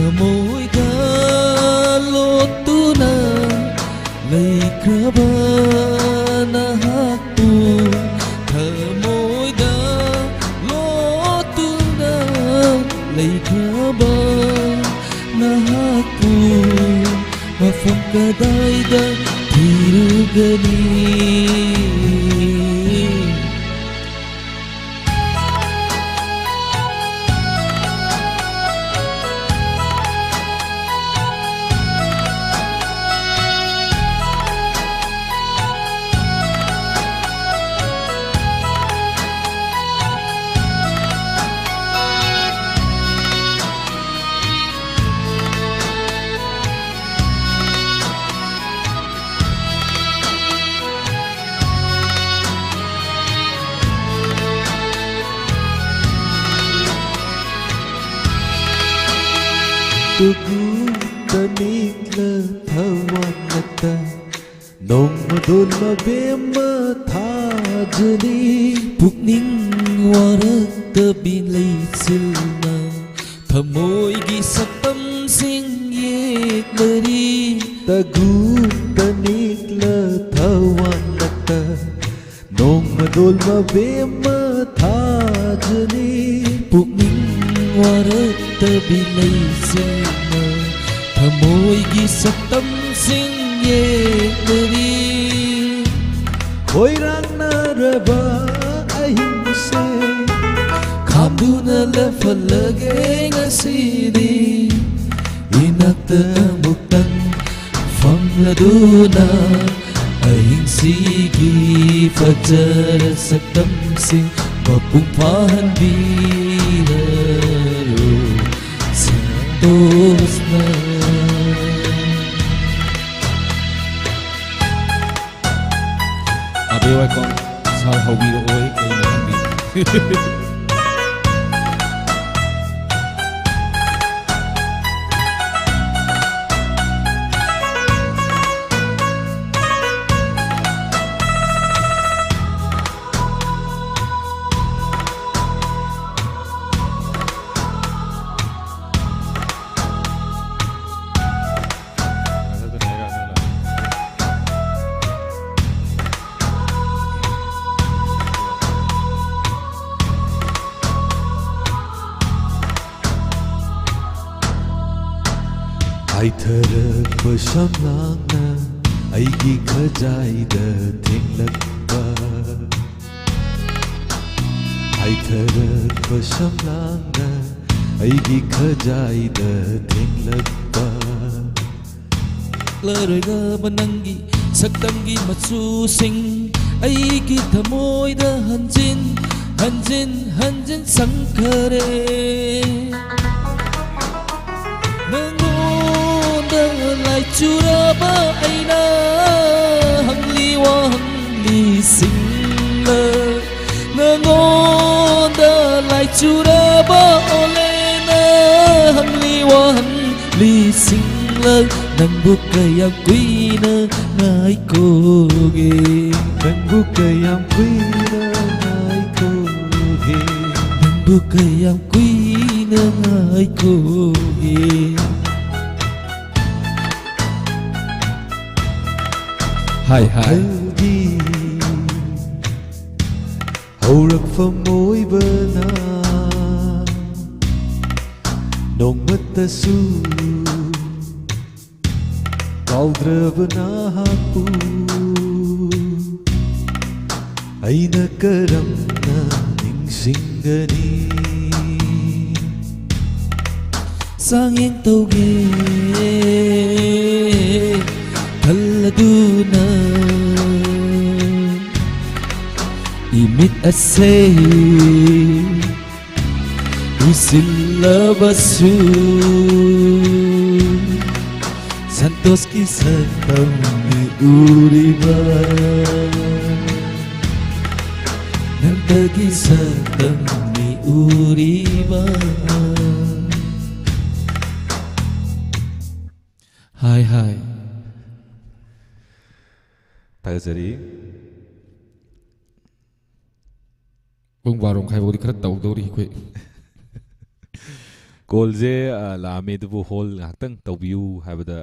Amoy ka lotuna laikraba nahakpu Amoy ka lotuna laikraba nahakpu Mafam kadayda tirugani Tugu tanikla thawanata Nongmadol mabema thajani Pukning warakta bilay silna Thamoygi saktam sing yeklari Tagu tanikla thawanata Nongmadol mabema thajani Pukning warakta bilay silna Thamoygi saktam sing yeklari Khoirang naraba ahimse Khamduna lafalage ngasidi Inakta muktang famladuna Ahing sige fajar saktam sing Mapungpahan binaro Santos na Abewa kong sa hawiro oy ay nakambi ꯍꯥꯏꯊꯔꯛꯄ ꯁꯝꯂꯥꯡꯅ ꯑꯩꯒꯤ ꯈꯖꯥꯏꯗ ꯊꯦꯡꯂꯛꯄ ꯍꯥꯏꯊꯔꯛꯄ ꯁꯝꯂꯥꯡꯅ ꯑꯩꯒꯤ ꯈꯖꯥꯏꯗ ꯊꯦꯡꯂꯛꯄ ꯂꯔꯣꯏꯔꯕ ꯅꯪꯒꯤ ꯁꯛꯇꯝꯒꯤ ꯃꯆꯨꯁꯤꯡ ꯑꯩꯒꯤ ꯊꯃꯣꯏꯗ ꯍꯟꯖꯤꯟ ꯍꯟꯖꯤꯟ ꯍꯟꯖꯤꯟ ꯁꯪꯈꯔꯦ ꯅꯪꯉꯣꯟꯗ ꯂꯥꯏꯆꯨꯔꯕ ꯑꯩꯅ ꯍꯪꯂꯤ ꯋꯥꯍꯪꯂꯤꯁꯤꯡꯅ ꯅꯪꯉꯣꯟꯗ ꯂꯥꯏꯆꯨꯔꯕ ꯑꯣꯂꯦꯅ ꯍꯪꯂꯤ ꯋꯥꯍꯪꯂꯤꯁꯤꯡꯅ ꯅꯪꯕꯨ ꯀꯌꯥꯝ ꯀꯨꯏꯅ ꯉꯥꯏꯈꯣꯒꯦ ꯅꯪꯕꯨ ꯀꯌꯥꯝ ꯀꯨꯏꯅ ꯉꯥꯏꯈꯣꯒꯦ ꯅꯪꯕꯨ ꯀꯌꯥꯝ ꯀꯨꯏꯅ ꯉꯥꯏꯈꯣꯒꯦ ꯍꯥꯏ ꯍꯥꯏ ꯋꯥꯈꯜꯒꯤ ꯍꯧꯔꯛꯐꯝ ꯑꯣꯏꯕꯅ ꯅꯣꯡꯃꯇꯁꯨ ꯀꯥꯎꯗ꯭ꯔꯕ ꯅꯍꯥꯛꯄꯨ ꯑꯩꯅ ꯀꯔꯝꯅ ꯅꯤꯡꯁꯤꯡꯒꯅꯤ ꯆꯥꯡꯌꯦꯡ ꯇꯧꯒꯦ ꯈꯜꯂꯗꯨꯅ 이밋 ꯑꯁꯦ 우슬러버수 산토스키 사탕이 우리만 남다기 사탕이 우리만 하이 하이 타그자리 ꯄꯨꯡ ꯈꯥꯏꯕꯧꯗꯤ ꯈꯔ ꯇꯧꯗꯧꯔꯤ ꯑꯩꯈꯣꯏ ꯀꯣꯜꯁꯦ ꯂꯥꯛꯑꯝꯃꯦ ꯑꯗꯨꯕꯨ ꯍꯣꯜ ꯉꯥꯏꯍꯥꯛꯇꯪ ꯇꯧꯕꯤꯌꯨ ꯍꯥꯏꯕꯗ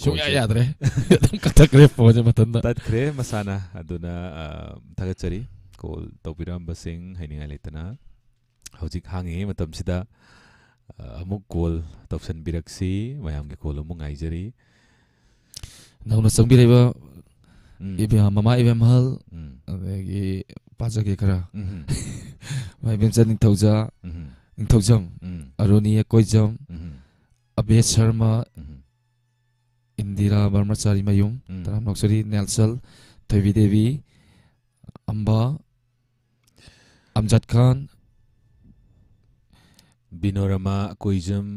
ꯁꯨꯡꯌꯥ ꯌꯥꯗ꯭ꯔꯦ ꯑꯗꯨꯝ ꯀꯠꯊꯈ꯭ꯔꯦ ꯐꯣꯟꯁꯦ ꯃꯊꯟꯇ ꯇꯠꯈ꯭ꯔꯦ ꯃꯁꯥꯅ ꯑꯗꯨꯅ ꯊꯥꯒꯠꯆꯔꯤ ꯀꯣꯜ ꯇꯧꯕꯤꯔꯝꯕꯁꯤꯡ ꯍꯥꯏꯅꯤꯡꯉꯥꯏ ꯂꯩꯇꯅ ꯍꯧꯖꯤꯛ ꯍꯥꯡꯉꯤꯉꯩ ꯃꯇꯝꯁꯤꯗ ꯑꯃꯨꯛ ꯀꯣꯜ ꯇꯧꯁꯟꯕꯤꯔꯛꯁꯤ ꯃꯌꯥꯝꯒꯤ ꯀꯣꯜ ꯑꯃꯨꯛ ꯉꯥꯏꯖꯔꯤ ꯅꯧꯅ ꯆꯪꯕꯤꯔꯛꯏꯕ ꯃꯃꯥ ꯏꯕꯦꯝꯍꯜ ꯑꯗꯒꯤ ꯄꯥꯖꯒꯦ ꯈꯔ ꯃꯥꯏ ꯏꯕꯦꯝꯆꯥ ꯅꯤꯡꯊꯧꯖꯝ ꯑꯔꯨꯅꯤ ꯀꯣꯏꯖꯝ ꯑꯕꯦꯁ ꯁꯔꯃ ꯏꯟꯗꯤꯔꯥ ꯕꯔꯃꯆꯥꯔꯤ ꯃꯌꯨꯝ ꯇꯔꯥꯝꯅꯧꯁꯔꯤ ꯅꯦꯜꯁꯜ ꯊꯣꯏꯕꯤ ꯗꯦꯕꯤ ꯑꯝꯕꯥ ꯑꯝꯖꯗ ꯈꯥꯟ ꯕꯤꯅꯣꯔꯃꯥ ꯀꯣꯏꯖꯝ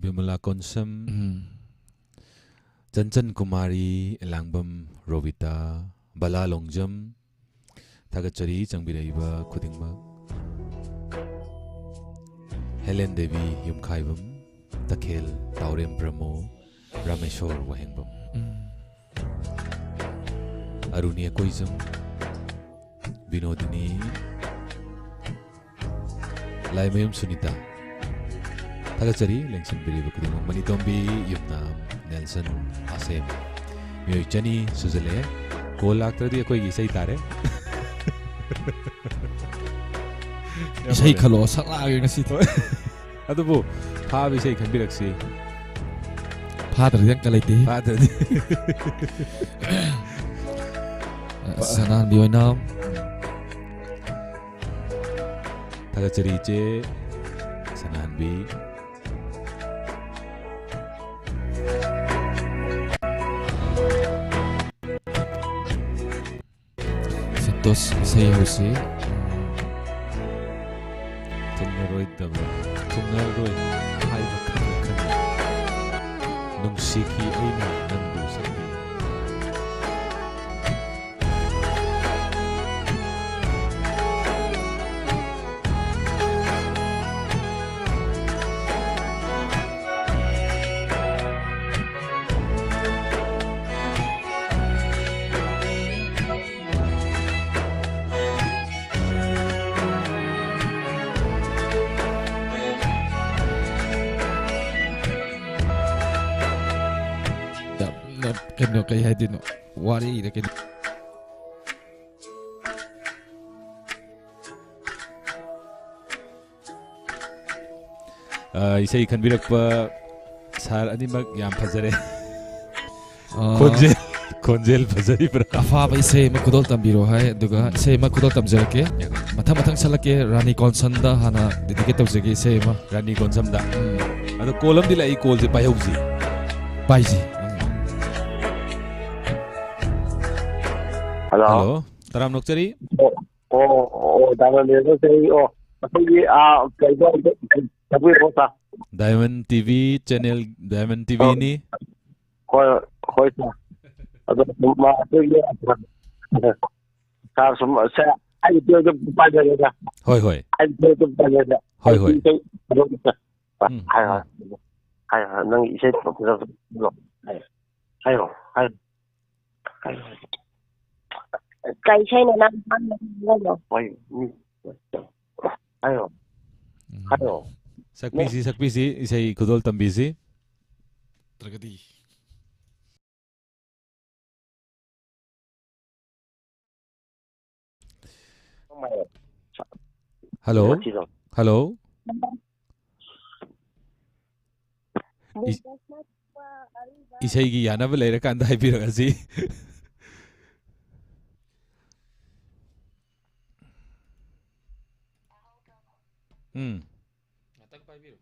ꯕꯤꯃꯂꯥ ꯀꯣꯟꯁꯝ ꯆꯟꯆꯟ ꯀꯨꯃꯥꯔꯤ ꯂꯥꯡꯕꯝ ꯔꯣꯕꯤꯇꯥ ꯕꯂꯥ ꯂꯣꯡꯖꯝ ꯊꯥꯒꯠꯆꯔꯤ ꯆꯪꯕꯤꯔꯛꯏꯕ ꯈꯨꯗꯤꯡꯃꯛ ꯍꯦꯂꯦꯟ ꯗꯦꯕꯤ ꯌꯨꯝꯈꯥꯏꯕꯝ ꯇꯈꯦꯜ ꯇꯥꯎꯔꯦꯝ ꯕ꯭ꯔꯍꯃꯣ ꯔꯥꯃꯦಶ್ꯋꯔ ꯋꯥꯍꯦꯡꯕꯝ ꯑꯔꯨꯅꯤ ꯀꯣꯏꯖꯝ ꯕꯤꯅꯣꯗꯤꯅꯤ ꯂꯥꯏꯃꯌꯨꯝ ꯁꯨꯅꯤꯇꯥ ꯊꯥꯒꯠꯆꯔꯤ ꯂꯦꯡꯁꯤꯟꯕꯤꯔꯤꯕ ꯈꯨꯗꯤꯡꯃꯛ ꯃꯅꯤꯇꯣꯝꯕꯤ ꯌꯨꯝꯅꯥꯝ ꯅꯦꯜꯁꯟ ꯑꯁꯦꯝ ꯃꯤꯑꯣꯏ ꯆꯅꯤ ꯁꯨꯖꯜꯂꯛꯑꯦ ꯀꯣꯜ ꯂꯥꯛꯇ꯭ꯔꯗꯤ ꯑꯩꯈꯣꯏꯒꯤ ꯏꯁꯩ ꯇꯥꯔꯦ ꯏꯁꯩ ꯈꯜꯂꯣ ꯁꯛꯂꯛꯑꯒꯦ ꯉꯁꯤꯗꯤ ꯑꯗꯨꯕꯨ ꯐꯥꯕ ꯏꯁꯩ ꯈꯟꯕꯤꯔꯛꯁꯤ ꯐꯥꯗ꯭ꯔꯗꯤ ꯑꯪꯀ ꯂꯩꯇꯦ ꯐꯥꯗ꯭ꯔꯗꯤ ꯁꯅꯥꯟꯕꯤ ꯑꯣꯏꯅꯥꯝ ꯊꯥꯒꯠꯆꯔꯤ ꯏꯆꯦ ꯁꯅꯥꯟꯕꯤ ꯁꯟꯇꯣꯁ ꯏꯁꯩ ꯍꯧꯁꯤ ꯊꯨꯡꯅꯔꯣꯏꯗꯕ ꯊꯨꯡꯅꯔꯣꯏ ꯍꯥꯏꯕ ꯈꯪꯅ ꯈꯪꯅ ꯅꯨꯡꯁꯤꯈꯤ ꯑꯩꯅ ꯅꯪꯕꯨ ꯁꯛꯄꯤ ꯀꯩꯅꯣ ꯀꯩ ꯍꯥꯏꯗꯣꯏꯅꯣ ꯋꯥꯔꯤꯗ ꯀꯩꯅꯣ ꯏꯁꯩ ꯈꯟꯕꯤꯔꯛꯄ ꯁꯥꯔ ꯑꯅꯤꯃꯛ ꯌꯥꯝ ꯐꯖꯔꯦ 아, ꯈꯣꯟꯖꯦꯜ ꯐꯖꯔꯤꯕ꯭ꯔꯥ ꯑꯐꯥꯕ ꯏꯁꯩ ꯑꯃ ꯈꯨꯗꯣꯜ ꯇꯝꯕꯤꯔꯣ ꯍꯥꯏ ꯑꯗꯨꯒ ꯏꯁꯩ ꯑꯃ ꯈꯨꯗꯣꯜ ꯇꯝꯖꯔꯛꯀꯦ ꯃꯊꯪ ꯁꯜꯂꯛꯀꯦ ꯔꯥꯅꯤ ꯀꯣꯟꯁꯟꯗ ꯍꯥꯟꯅ ꯗꯦꯗꯤꯀꯦꯠ ꯇꯧꯖꯒꯦ ꯏꯁꯩ ꯑꯃ ꯔꯥꯅꯤ ꯀꯣꯟꯁꯝꯗ ꯑꯗꯣ ꯀꯣꯜ ꯑꯃꯗꯤ ꯂꯥꯛꯏ ꯀꯣꯜꯁꯦ ꯄꯥꯏꯍꯧꯁꯤ ꯄꯥꯏꯁꯤ ꯍꯜꯂꯣ ꯇꯔꯥꯝ ꯅꯣꯛꯆꯔꯤ ꯗꯥꯏꯃꯟꯗ ꯆꯍꯤ ꯑꯩꯈꯣꯏꯒꯤ ꯀꯩꯅꯣ ꯇꯧꯕꯤꯔꯣ ꯁꯥꯔ ꯗꯥꯏꯃꯟ ꯇꯤꯚꯤ ꯆꯦꯅꯦꯜ ꯗꯥꯏꯃꯟ ꯇꯤꯚꯤꯅꯤ ꯍꯣꯏ ꯍꯣꯏ ꯁꯥꯔ ꯑꯗꯣ ꯑꯩꯈꯣꯏꯒꯤ ꯁꯥꯔ ꯁꯨꯝ ꯑꯩꯒꯤ ꯄꯤꯔꯒ ꯄꯥꯏꯖꯒꯦꯗ ꯍꯣꯏ ꯍꯣꯏ ꯑꯩꯒꯤ ꯄꯤꯔꯒ ꯄꯥꯏꯖꯒꯦꯗ ꯍꯣꯏ ꯍꯣꯏ ꯍꯥꯏꯌꯣ ꯅꯪꯒꯤ ꯏꯁꯩ ꯐꯖꯕ ꯍꯥꯏꯌꯣ ꯀꯩ ꯏꯁꯩꯅꯣ ꯅꯪ ꯍꯥꯏꯌꯣ ꯁꯛꯄꯤꯁꯤ ꯏꯁꯩ ꯈꯨꯗꯣꯜ ꯇꯝꯕꯤꯁꯤ ꯅꯠꯇ꯭ꯔꯒꯗꯤ ꯍꯜꯂꯣ ꯍꯜꯂꯣ ꯏꯁꯩꯒꯤ ꯌꯥꯅꯕ ꯂꯩꯔꯀꯥꯟꯗ ꯍꯥꯏꯕꯤꯔꯛꯑꯁꯤ ꯉꯥꯛꯇꯪ ꯄꯥꯏꯕꯤꯔꯣ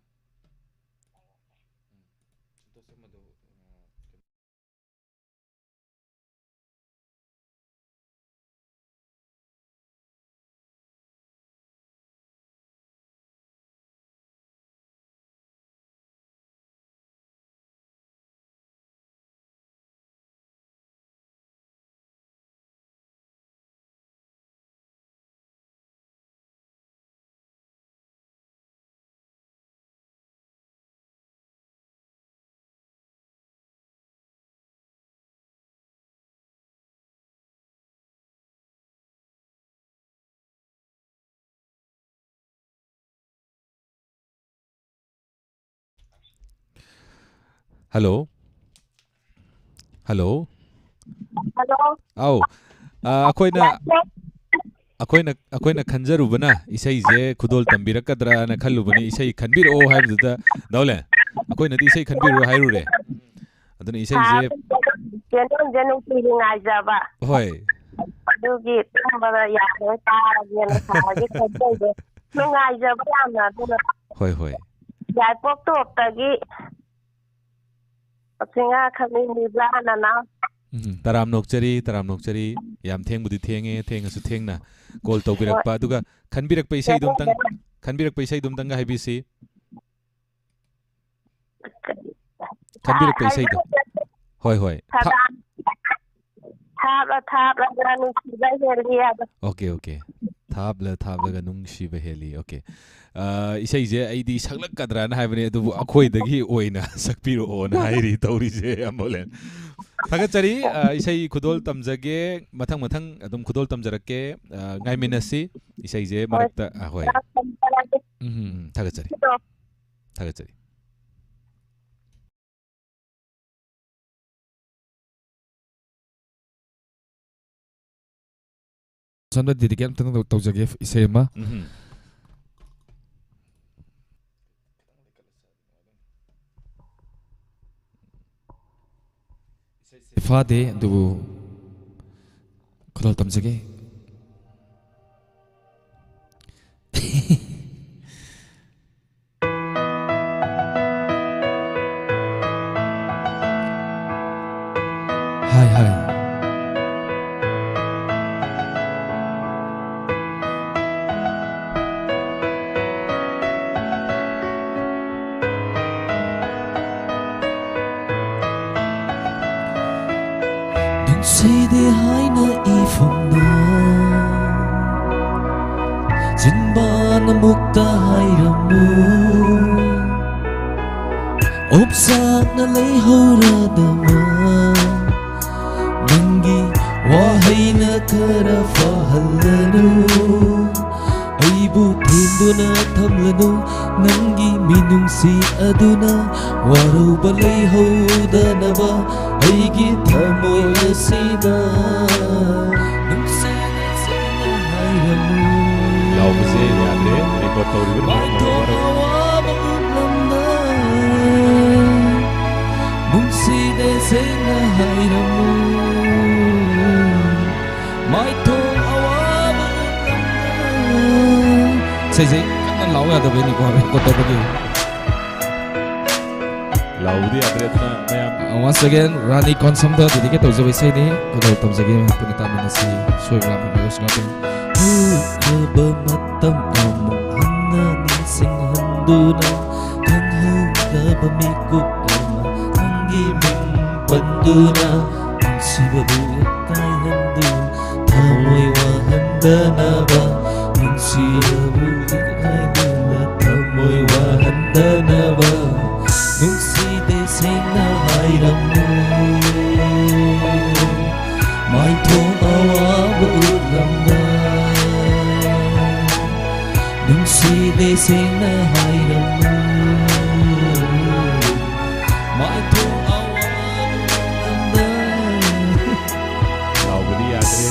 ꯍꯜꯂꯣ ꯍꯜꯂꯣ ꯑꯧ ꯑꯩꯈꯣꯏꯅ ꯈꯟꯖꯔꯨꯕꯅ ꯏꯁꯩꯁꯦ ꯈꯨꯗꯣꯜ ꯇꯝꯕꯤꯔꯛꯀꯗ꯭ꯔꯥꯅ ꯈꯜꯂꯨꯕꯅꯤ ꯏꯁꯩ ꯈꯟꯕꯤꯔꯛꯑꯣ ꯍꯥꯏꯕꯗꯨꯗ ꯗꯥꯎꯂꯦꯟ ꯑꯩꯈꯣꯏꯅꯗꯤ ꯏꯁꯩ ꯈꯟꯕꯤꯔꯛꯑꯣ ꯍꯥꯏꯔꯨꯔꯦ ꯑꯗꯨꯅ ꯏꯁꯩꯁꯦ ꯀꯩꯅꯣꯝꯁꯦ ꯅꯨꯡꯇꯤꯒꯤ ꯉꯥꯏꯖꯕ ꯍꯣꯏ ꯑꯗꯨꯒꯤ ꯇꯝꯕꯗ ꯌꯥꯔꯦ ꯇꯥꯔꯒꯦꯅ ꯁꯥꯔꯒꯤ ꯈꯟꯖꯩꯁꯦ ꯅꯨꯡꯉꯥꯏꯖꯕ ꯌꯥꯝꯅ ꯑꯗꯨꯅ ꯍꯣꯏ ꯍꯣꯏ ꯌꯥꯏꯄꯣꯛ ꯇꯣꯞꯇꯒꯤ ꯁꯤꯡꯍꯥ ꯈꯪꯅꯤꯡꯂꯤꯕ꯭ꯔꯥ ꯅꯅꯥꯎ ꯇꯔꯥꯝ ꯅꯣꯛꯆꯔꯤ ꯌꯥꯝ ꯊꯦꯡꯕꯨꯗꯤ ꯊꯦꯡꯉꯁꯨ ꯊꯦꯡꯅ ꯀꯣꯜ ꯇꯧꯕꯤꯔꯛꯄ ꯑꯗꯨꯒ ꯈꯟꯕꯤꯔꯛꯄ ꯏꯁꯩꯗꯨꯝꯇꯪꯒ ꯍꯥꯏꯕꯤꯁꯤ ꯈꯟꯕꯤꯔꯛꯄ ꯏꯁꯩꯗꯣ ꯍꯣꯏ ꯍꯣꯏ ꯊꯥꯞꯂꯒ ꯅꯨꯡꯁꯤꯕ ꯍꯦꯜꯂꯤ ꯍꯥꯏꯕ ꯑꯣꯀꯦ ꯊꯥꯞꯂꯒ ꯅꯨꯡꯁꯤꯕ ꯍꯦꯜꯂꯤ ꯑꯣꯀꯦ ꯏꯁꯩꯁꯦ ꯑꯩꯗꯤ ꯁꯛꯂꯛꯀꯗ꯭ꯔꯥꯅ ꯍꯥꯏꯕꯅꯦ ꯑꯗꯨꯕꯨ ꯑꯩꯈꯣꯏꯗꯒꯤ ꯑꯣꯏꯅ ꯁꯛꯄꯤꯔꯛꯑꯣꯅ ꯍꯥꯏꯔꯤ ꯇꯧꯔꯤꯁꯦ ꯑꯃꯣꯂꯦꯟ ꯊꯥꯒꯠꯆꯔꯤ ꯏꯁꯩ ꯈꯨꯗꯣꯜ ꯇꯝꯖꯒꯦ ꯃꯊꯪ ꯑꯗꯨꯝ ꯈꯨꯗꯣꯜ ꯇꯝꯖꯔꯛꯀꯦ ꯉꯥꯏꯃꯤꯟꯅꯁꯤ ꯏꯁꯩꯁꯦ ꯃꯔꯛꯇ ꯍꯣꯏ ꯊꯥꯒꯠꯆꯔꯤ ꯁꯣꯝꯗ ꯗꯦꯗꯤꯀꯦꯠ ꯑꯝꯇꯪ ꯇꯧꯖꯒꯦ ꯏꯁꯩ ꯑꯃ ꯐꯥꯗꯦ ꯑꯗꯨꯕꯨ ꯈꯨꯗꯣꯜ ꯇꯝꯖꯒꯦ ꯍꯥꯏ ꯅꯨꯡꯁꯤꯗꯦ ꯍꯥꯏꯅ ꯏꯐꯝꯅ ꯆꯤꯟꯕꯥꯅ ꯑꯃꯨꯛꯇ ꯍꯥꯏꯔꯝꯃꯨ ꯑꯣꯞꯆꯥꯛꯅ ꯂꯩꯍꯧꯔꯗꯕ ꯅꯪꯒꯤ ꯋꯥꯍꯩꯅ ꯈꯔ ꯐꯍꯜꯂꯅꯨ ꯑꯩꯕꯨ ꯊꯦꯝꯗꯨꯅ ꯊꯝꯂꯅꯨ ꯅꯪꯒꯤ ꯃꯤꯅꯨꯡꯁꯤ ꯑꯗꯨꯅ ꯋꯥꯔꯧꯕ ꯂꯩꯍꯧꯗꯅꯕ ꯑꯩꯒꯤ ꯊꯃꯣꯏ ꯑꯁꯤꯗ ꯅꯨꯡꯁꯤꯅ ꯁꯦꯡꯅ ꯍꯥꯏꯔꯝꯃꯨ ꯂꯥꯎꯕꯁꯦ ꯌꯥꯗ꯭ꯔꯦ ꯔꯦꯀꯣꯔꯗ ꯇꯧꯔꯤꯕꯅ ꯋꯥꯊꯣꯛ ꯑꯋꯥꯕ ꯄꯨꯝꯅꯃꯛ isai kan lau ya da beni ko ko to bagi Laudi adretna mayam once again Rani Konsam da dedicate to zoi sai ni ko da tam jagi punita minasi soi ram ko snapin khaba matam among hanna nising handuna kan haba mikut ama hangi min panduna sibabu kai handun thamoi wa handana ba sibabu kai handuna thamoi wa handana ba nungsi de sena hairamu mai thong awa bu lamna nungsi de sena hairamu mai thong awa lamna Laudi adre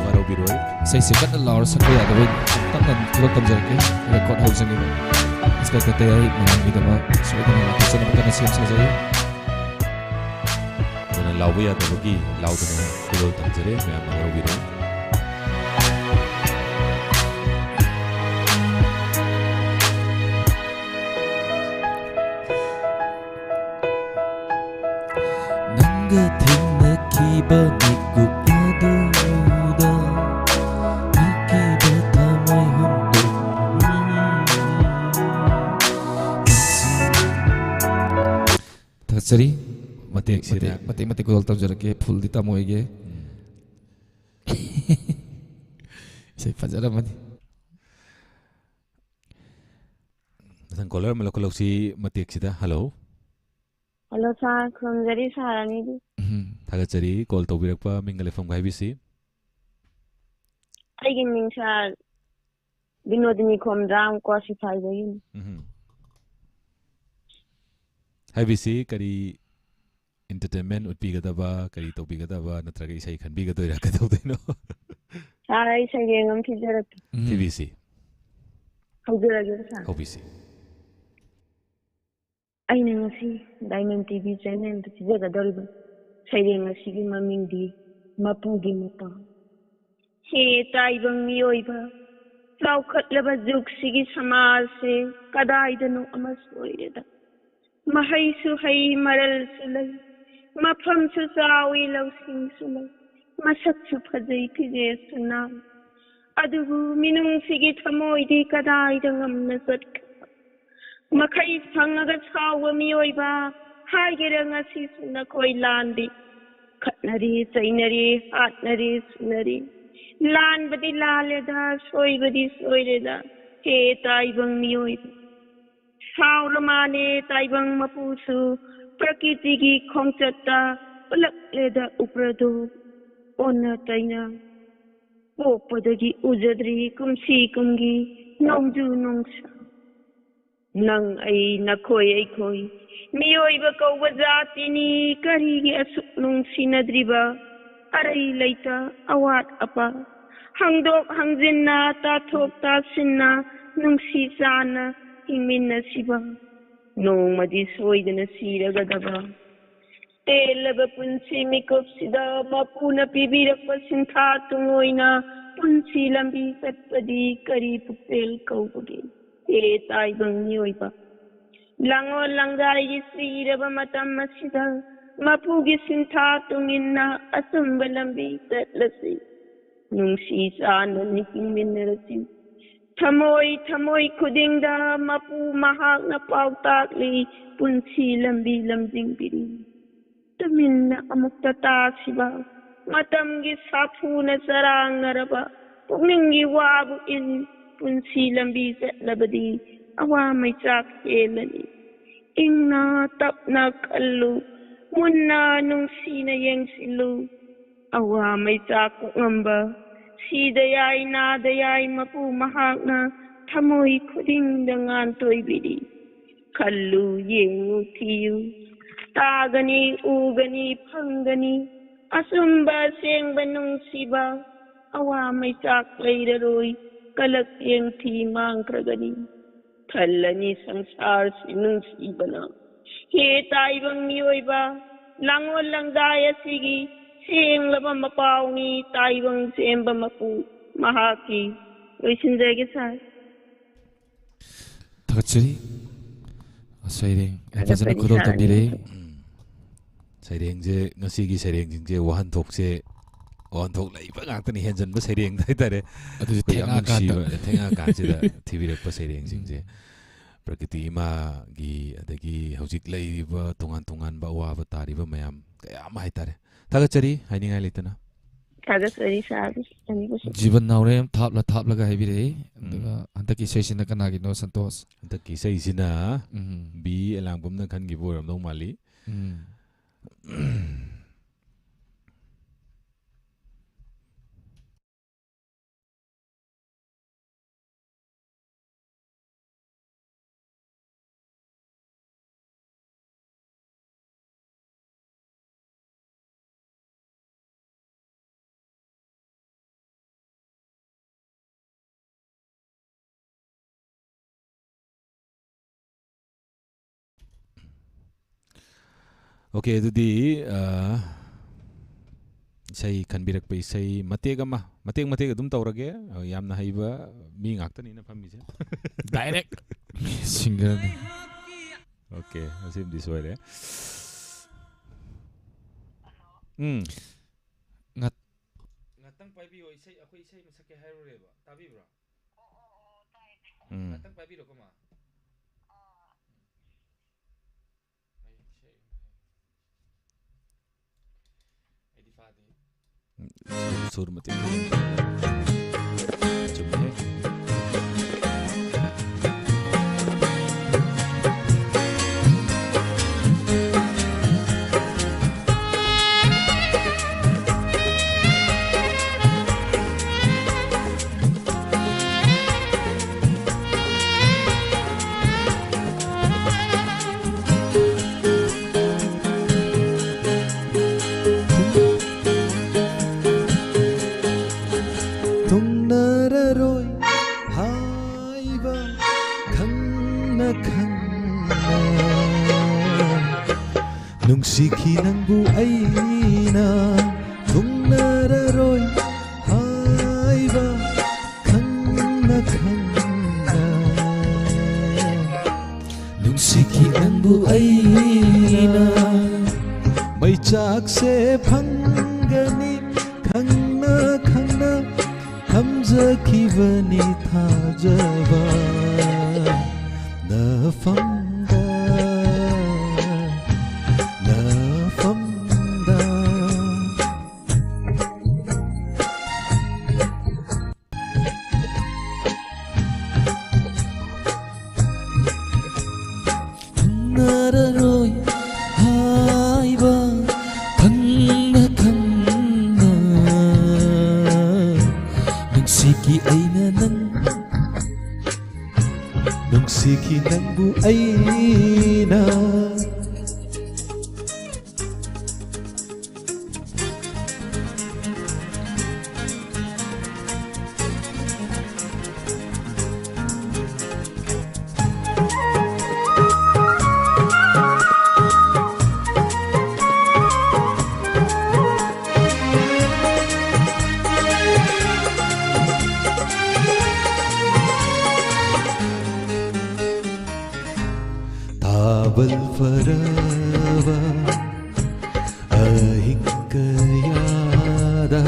waro biroi sai se kan lau sak ya da beni tak kan ko tam jagi record house ni iska kate ai manang ni dama soi da na sana kan sim sa jai dana laudi adagi laudana ko tamjare mayam waro biroi nanga thina kiba mikup aduda mikiba thamai hundu thachari matek sida mate ko tam jara ke full dita moi ge sai fajara mani Masang caller malakoloksi matek sida hello Hello, sir. Khurumjari sarani di. Thagachari call tawbirakpa mingal fm ga ibc Aigin ming sir Binodini Khomram Kwasify Bayin. ibc kari entertainment utpigadaba kari tawbigadaba natraga isai khanbigadoira kadawdino Sir, I say Gangam Kijarat. tvc How do I get sir? obc Aina ngasi Diamond TV channel da chijaga doriba. Saireng asigi maming di mapugi mata. He taibang miyoiba. Laukhatlaba jugsigi samaj se kadaidano amas oireda. Mahaisu hai maral sulai. Mafamsu sawi lausing sulai. Masaksu phajai phije sunam. Adugu minung sigi thamoidi kadaidang amnasat. Makai sangaga sawa miyoiba. Haigera ngasi suna koi landi. Khatnari, chainari, hatnari, sunari. Lan badi laleda, soy badi soyreda. He taibang miyoiba. Saulamane taibang mapusu. Prakiti gi khongchata. Ulak leda uprado. Ona taina. Popadagi ujadri kumsi kumgi. Nongju nongsa. Nang ay nakoy ay koy. Miyoiba kauba zatini karigi asuk nung sinadriba. Aray layta awat apa. Hangdok hangjin na tathok tasin na nung sisana hingmin na siba. Nung madisoy na siragadaba. Telaba punsi mikop sida mapuna pibirak pasinta tungoy na punsi lambi katpadi kari pupel kaupagi. Taibang miyoiba. Lango langgay isiraba matam masida. Mapugi sinta tungin na asamba lambi tatlasi. Nung sisana niking minarasi. Tamoy kudingda mapu mahak na pautakli. Punsi lambi lambing biri. Tamin na amuktata siba. Matam gi sapu na sarang naraba. Pugningi wabu in. Punsi lambi labadi awa may sak helani ingna tapna kallu munna nung sinayeng silu awa may sak ngamba sidayay nadayay mapu mahak na tamoy kuding dangan toy bidi kallu yengu tiyu tagani ugani phangani asumba sengba nung siba awa may sak laydaroy kalak yang thi mang kragani thalani sangsar sinung sibana he taibang miyoiba langol langdaya sigi seng laba mapawngi taibang semba mapu mahaki loisinjage sa ꯊꯥꯒꯠꯆꯔꯤ ꯁꯩꯔꯦꯡ ꯐꯖꯅ ꯈꯨꯗꯣꯜ ꯇꯝꯕꯤꯔꯛꯏ ꯁꯩꯔꯦꯡꯁꯦ ꯉꯁꯤꯒꯤ ꯁꯩꯔꯦꯡꯁꯤꯡꯁꯦ ꯋꯥꯍꯟꯊꯣꯛꯁꯦ ꯋꯥꯍꯟꯊꯣꯛ ꯂꯩꯕ ꯉꯥꯛꯇꯅꯤ ꯍꯦꯟꯖꯟꯕ ꯁꯩꯔꯦꯡ ꯍꯥꯏꯇꯥꯔꯦ ꯑꯗꯨꯗꯤ ꯑꯩꯈꯣꯏ ꯌꯥꯝ ꯅꯨꯡꯁꯤꯕ ꯊꯦꯡꯉꯛꯑꯀꯥꯟꯗ ꯊꯦꯡꯉꯛꯑꯀꯥꯟꯁꯤꯗ ꯊꯤꯕꯤꯔꯛꯄ ꯁꯩꯔꯦꯡꯁꯤꯡꯁꯦ ꯄ꯭ꯔꯀꯤꯇꯤ ꯏꯃꯥꯒꯤ ꯑꯗꯒꯤ ꯍꯧꯖꯤꯛ ꯂꯩꯔꯤꯕ ꯇꯣꯉꯥꯟ ꯇꯣꯉꯥꯟꯕ ꯑꯋꯥꯕ ꯇꯥꯔꯤꯕ ꯃꯌꯥꯝ ꯀꯌా ꯑꯃ ꯍꯥꯏꯇꯥꯔꯦ ꯊꯥꯒꯠꯆꯔꯤ ꯍꯥꯏꯅꯤꯡꯉꯥꯏ ꯂꯩꯇꯅ ꯊꯥꯒꯠꯆꯔꯤ ꯁꯥꯔꯕꯤ ꯑꯅꯤꯕꯨꯁꯨ ꯖꯤꯕꯟ ꯅꯥꯎꯔꯦꯝ ꯊꯥꯞꯂꯒ ꯍꯥꯏꯕꯤꯔꯛꯏ ꯑꯗꯨꯒ ꯍꯟꯗꯛꯀꯤ ꯏꯁꯩꯁꯤꯅ ꯀꯅꯥꯒꯤꯅꯣ ꯁꯟꯇꯣꯁ ꯍꯟꯗꯛꯀꯤ ꯏꯁꯩꯁꯤꯅ ꯎꯝ ꯕꯤ ꯑꯦꯂꯥꯡꯕꯝꯅ ꯈꯟꯈꯤꯕ ꯑꯣꯏꯔꯝꯗꯧ ꯃꯥꯜꯂꯤ ꯎꯝ ꯑꯣꯀꯦ ꯑꯗꯨꯗꯤ ꯏꯁꯩ ꯈꯟꯕꯤꯔꯛꯄ ꯏꯁꯩ ꯃꯇꯦꯛ ꯑꯗꯨꯝ ꯇꯧꯔꯒꯦ ꯌꯥꯝꯅ ꯍꯩꯕ ꯃꯤ ꯉꯥꯛꯇꯅꯤꯅ ꯐꯝꯃꯤꯁꯦ ꯗꯥꯏꯔꯦꯛ ꯁꯤꯡꯒꯔꯅꯤ ꯑꯣꯀꯦ ꯑꯁꯤꯃꯗꯤ ꯁꯣꯏꯔꯦ ꯉꯥꯛꯇꯪ ꯄꯥꯏꯕꯤꯌꯣ ꯏꯁꯩ ꯑꯩꯈꯣꯏ ꯏꯁꯩ ꯑꯃ ꯁꯛꯀꯦ ꯍꯥꯏꯔꯨꯔꯦꯕ ꯇꯥꯕꯤꯕ꯭ꯔꯣ ꯉꯥꯛꯇꯪ ꯄꯥꯏꯕꯤꯔꯣꯀꯣ ꯃꯥ ꯑꯩꯗꯤ ꯐꯥꯗꯦ ꯁꯨꯔ ꯃꯇꯦꯛ ꯆꯨꯝꯃꯦ ꯅꯨꯡꯁꯤꯈꯤ ꯅꯪꯕꯨ ꯑꯩꯅ ꯊꯨꯡꯅꯔꯔꯣꯏ ꯍꯥꯏꯕ ꯈꯪꯅ ꯈꯪꯅ ꯅꯨꯡꯁꯤꯈꯤ ꯅꯪꯕꯨ ꯑꯩꯅ ꯃꯩꯆꯥꯛꯁꯦ ꯐꯪꯒꯅꯤ ꯈꯪꯅ ꯈꯪꯅ ꯊꯝꯖꯈꯤꯕꯅꯤ ꯊꯥꯖꯕ ꯅꯐꯝꯗ ꯊꯨꯡꯅꯔꯔꯣꯏ ꯍꯥꯏꯕ ꯈꯪꯅ ꯈꯪꯅ ꯅꯨꯡꯁꯤꯈꯤ ꯑꯩꯅ ꯅꯪ ꯅꯨꯡꯁꯤꯈꯤ ꯅꯪꯕꯨ ꯑꯩꯅ ꯊꯥꯕꯜ ꯐꯔꯕ ꯑꯍꯤꯡ ꯀꯌꯥꯗ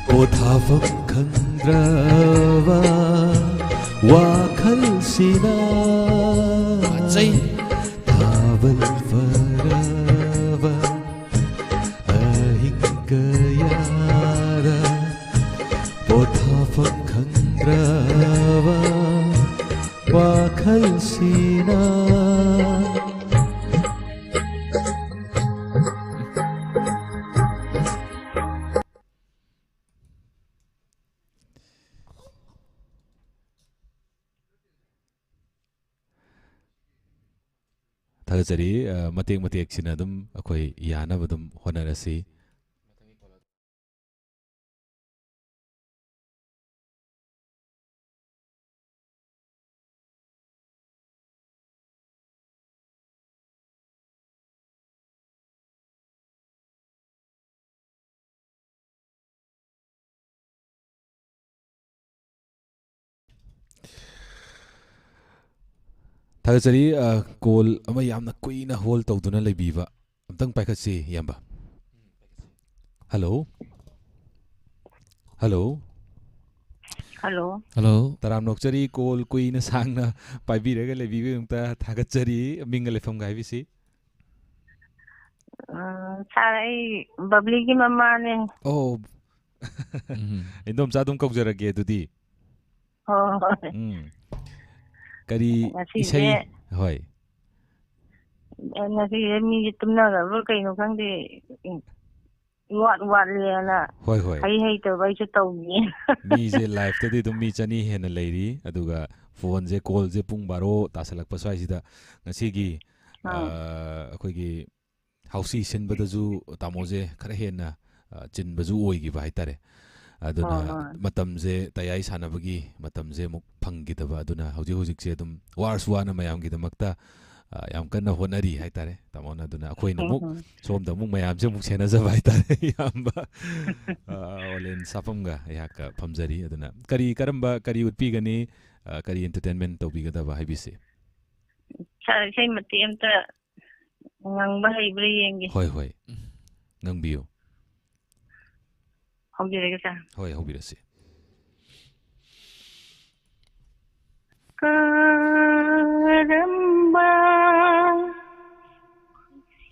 ꯄꯣꯊꯥꯐꯝ ꯈꯪꯗ꯭ꯔꯕ ꯋꯥꯈꯜꯁꯤꯅ ꯊꯥꯕꯜ ꯐꯔꯕ ꯑꯍꯤꯡ ꯀꯌꯥꯗ ꯄꯣꯊꯥꯐꯝ ꯈꯪꯗ꯭ꯔꯕ ꯋꯥꯈꯜꯁꯤꯅ ꯊꯥꯒꯠꯆꯔꯤ ꯃꯇꯦꯛꯁꯤꯅ ꯑꯗꯨꯝ ꯑꯩꯈꯣꯏ ꯌꯥꯅꯕ ꯑꯗꯨꯝ ꯍꯣꯠꯅꯔꯁꯤ ꯊꯥꯒꯠꯆꯔꯤ ꯀꯣꯜ ꯑꯃ ꯌꯥꯝꯅ ꯀꯨꯏꯅ ꯍꯣꯜ ꯇꯧꯗꯨꯅ ꯂꯩꯕꯤꯕ ꯑꯝꯇꯪ ꯄꯥꯏꯈꯠꯁꯤ ꯏꯌꯥꯝꯕ ꯍꯜꯂꯣ ꯍꯜꯂꯣ ꯍꯜꯂꯣ ꯍꯜꯂꯣ ꯇꯔꯥꯝ ꯅꯣꯛꯆꯔꯤ ꯀꯣꯜ ꯀꯨꯏꯅ ꯁꯥꯡꯅ ꯄꯥꯏꯕꯤꯔꯒ ꯂꯩꯕꯤꯕꯒꯤꯗꯃꯛꯇ ꯊꯥꯒꯠꯆꯔꯤ ꯃꯤꯡꯒ ꯂꯩꯐꯝꯒ ꯍꯥꯏꯕꯤꯁꯤ ꯁꯥꯔ ꯑꯩ ꯕꯕ꯭ꯂꯤꯒꯤ ꯃꯃꯥꯅꯦ ꯑꯣ ꯎꯝ ꯏꯟꯗꯣꯝꯆꯥ ꯑꯗꯨꯝ ꯀꯧꯖꯔꯒꯦ ꯑꯗꯨꯗꯤ ꯍꯣꯏ ꯀꯔꯤ ꯉꯁꯤꯁꯦ ꯏꯁꯩ ꯍꯣꯏ ꯉꯁꯤꯁꯦ ꯃꯤꯁꯦ ꯇꯨꯝꯅꯈ꯭ꯔꯕ ꯀꯩꯅꯣ ꯈꯪꯗꯦ ꯋꯥꯠꯂꯦꯅ ꯍꯣꯏ ꯍꯣꯏ ꯍꯩꯇꯕ ꯑꯩꯁꯨ ꯇꯧꯅꯤꯌꯦ ꯃꯤꯁꯦ ꯂꯥꯏꯐꯇꯗꯤ ꯑꯗꯨꯝ ꯃꯤ 200 ꯍꯦꯟꯅ ꯂꯩꯔꯤ ꯑꯗꯨꯒ ꯐꯣꯟꯁꯦ ꯀꯣꯜꯁꯦ ꯄꯨꯡ 12 ꯇꯥꯁꯜꯂꯛꯄ ꯁ꯭ꯋꯥꯏꯁꯤꯗ ꯉꯁꯤꯒꯤ ꯑꯩꯈꯣꯏꯒꯤ ꯍꯥꯎꯁꯤ ꯁꯤꯟꯕꯗꯁꯨ ꯇꯥꯃꯣꯁꯦ ꯈꯔ ꯍꯦꯟꯅ ꯆꯤꯟꯕꯁꯨ ꯑꯣꯏꯈꯤꯕ ꯍꯥꯏꯇꯥꯔꯦ ꯑꯗꯨꯅ ꯍꯣꯏ ꯍꯣꯏ ꯃꯇꯝꯁꯦ ꯇꯌꯥꯏ ꯁꯥꯟꯅꯕꯒꯤ ꯃꯇꯝꯁꯦ ꯑꯃꯨꯛ ꯐꯪꯈꯤꯗꯕ ꯑꯗꯨꯅ ꯍꯧꯖꯤꯛꯁꯦ ꯑꯗꯨꯝ ꯋꯥꯔꯁꯨ ꯋꯥꯅ ꯃꯌꯥꯝꯒꯤꯗꯃꯛꯇ ꯌꯥꯝ ꯀꯟꯅ ꯍꯣꯠꯅꯔꯤ ꯍꯥꯏꯇꯥꯔꯦ ꯇꯥꯃꯣꯅ ꯑꯗꯨꯅ ꯑꯩꯈꯣꯏꯅ ꯑꯃꯨꯛ ꯁꯣꯝꯗ ꯑꯃꯨꯛ ꯃꯌꯥꯝꯁꯦ ꯑꯃꯨꯛ ꯁꯦꯟꯅꯖꯕ ꯍꯥꯏꯇꯥꯔꯦ ꯏꯌꯥꯝꯕ ꯑꯣꯂꯦꯟ ꯁꯥꯐꯝꯒ ꯑꯩꯍꯥꯛꯀ ꯐꯝꯖꯔꯤ ꯑꯗꯨꯅ ꯀꯔꯝꯕ ꯀꯔꯤ ꯎꯠꯄꯤꯒꯅꯤ ꯀꯔꯤ ꯑꯦꯟꯇꯔꯇꯦꯟꯃꯦꯟ ꯇꯧꯕꯤꯒꯗꯕ ꯍꯥꯏꯕꯤꯁꯤ ꯁꯥꯔ ꯏꯁꯩ ꯃꯇꯦꯛ ꯑꯃꯇ ꯉꯪꯕ ꯍꯩꯕ꯭ꯔꯥ ꯌꯦꯡꯒꯦ ꯍꯣꯏ ꯍꯣꯏ ꯉꯪꯕꯤꯌꯨ ꯍꯧꯖꯔꯒꯦ ꯁꯥꯔ ꯍꯣꯏ ꯍꯧꯕꯤꯔꯁꯤ ꯀꯔꯝꯕ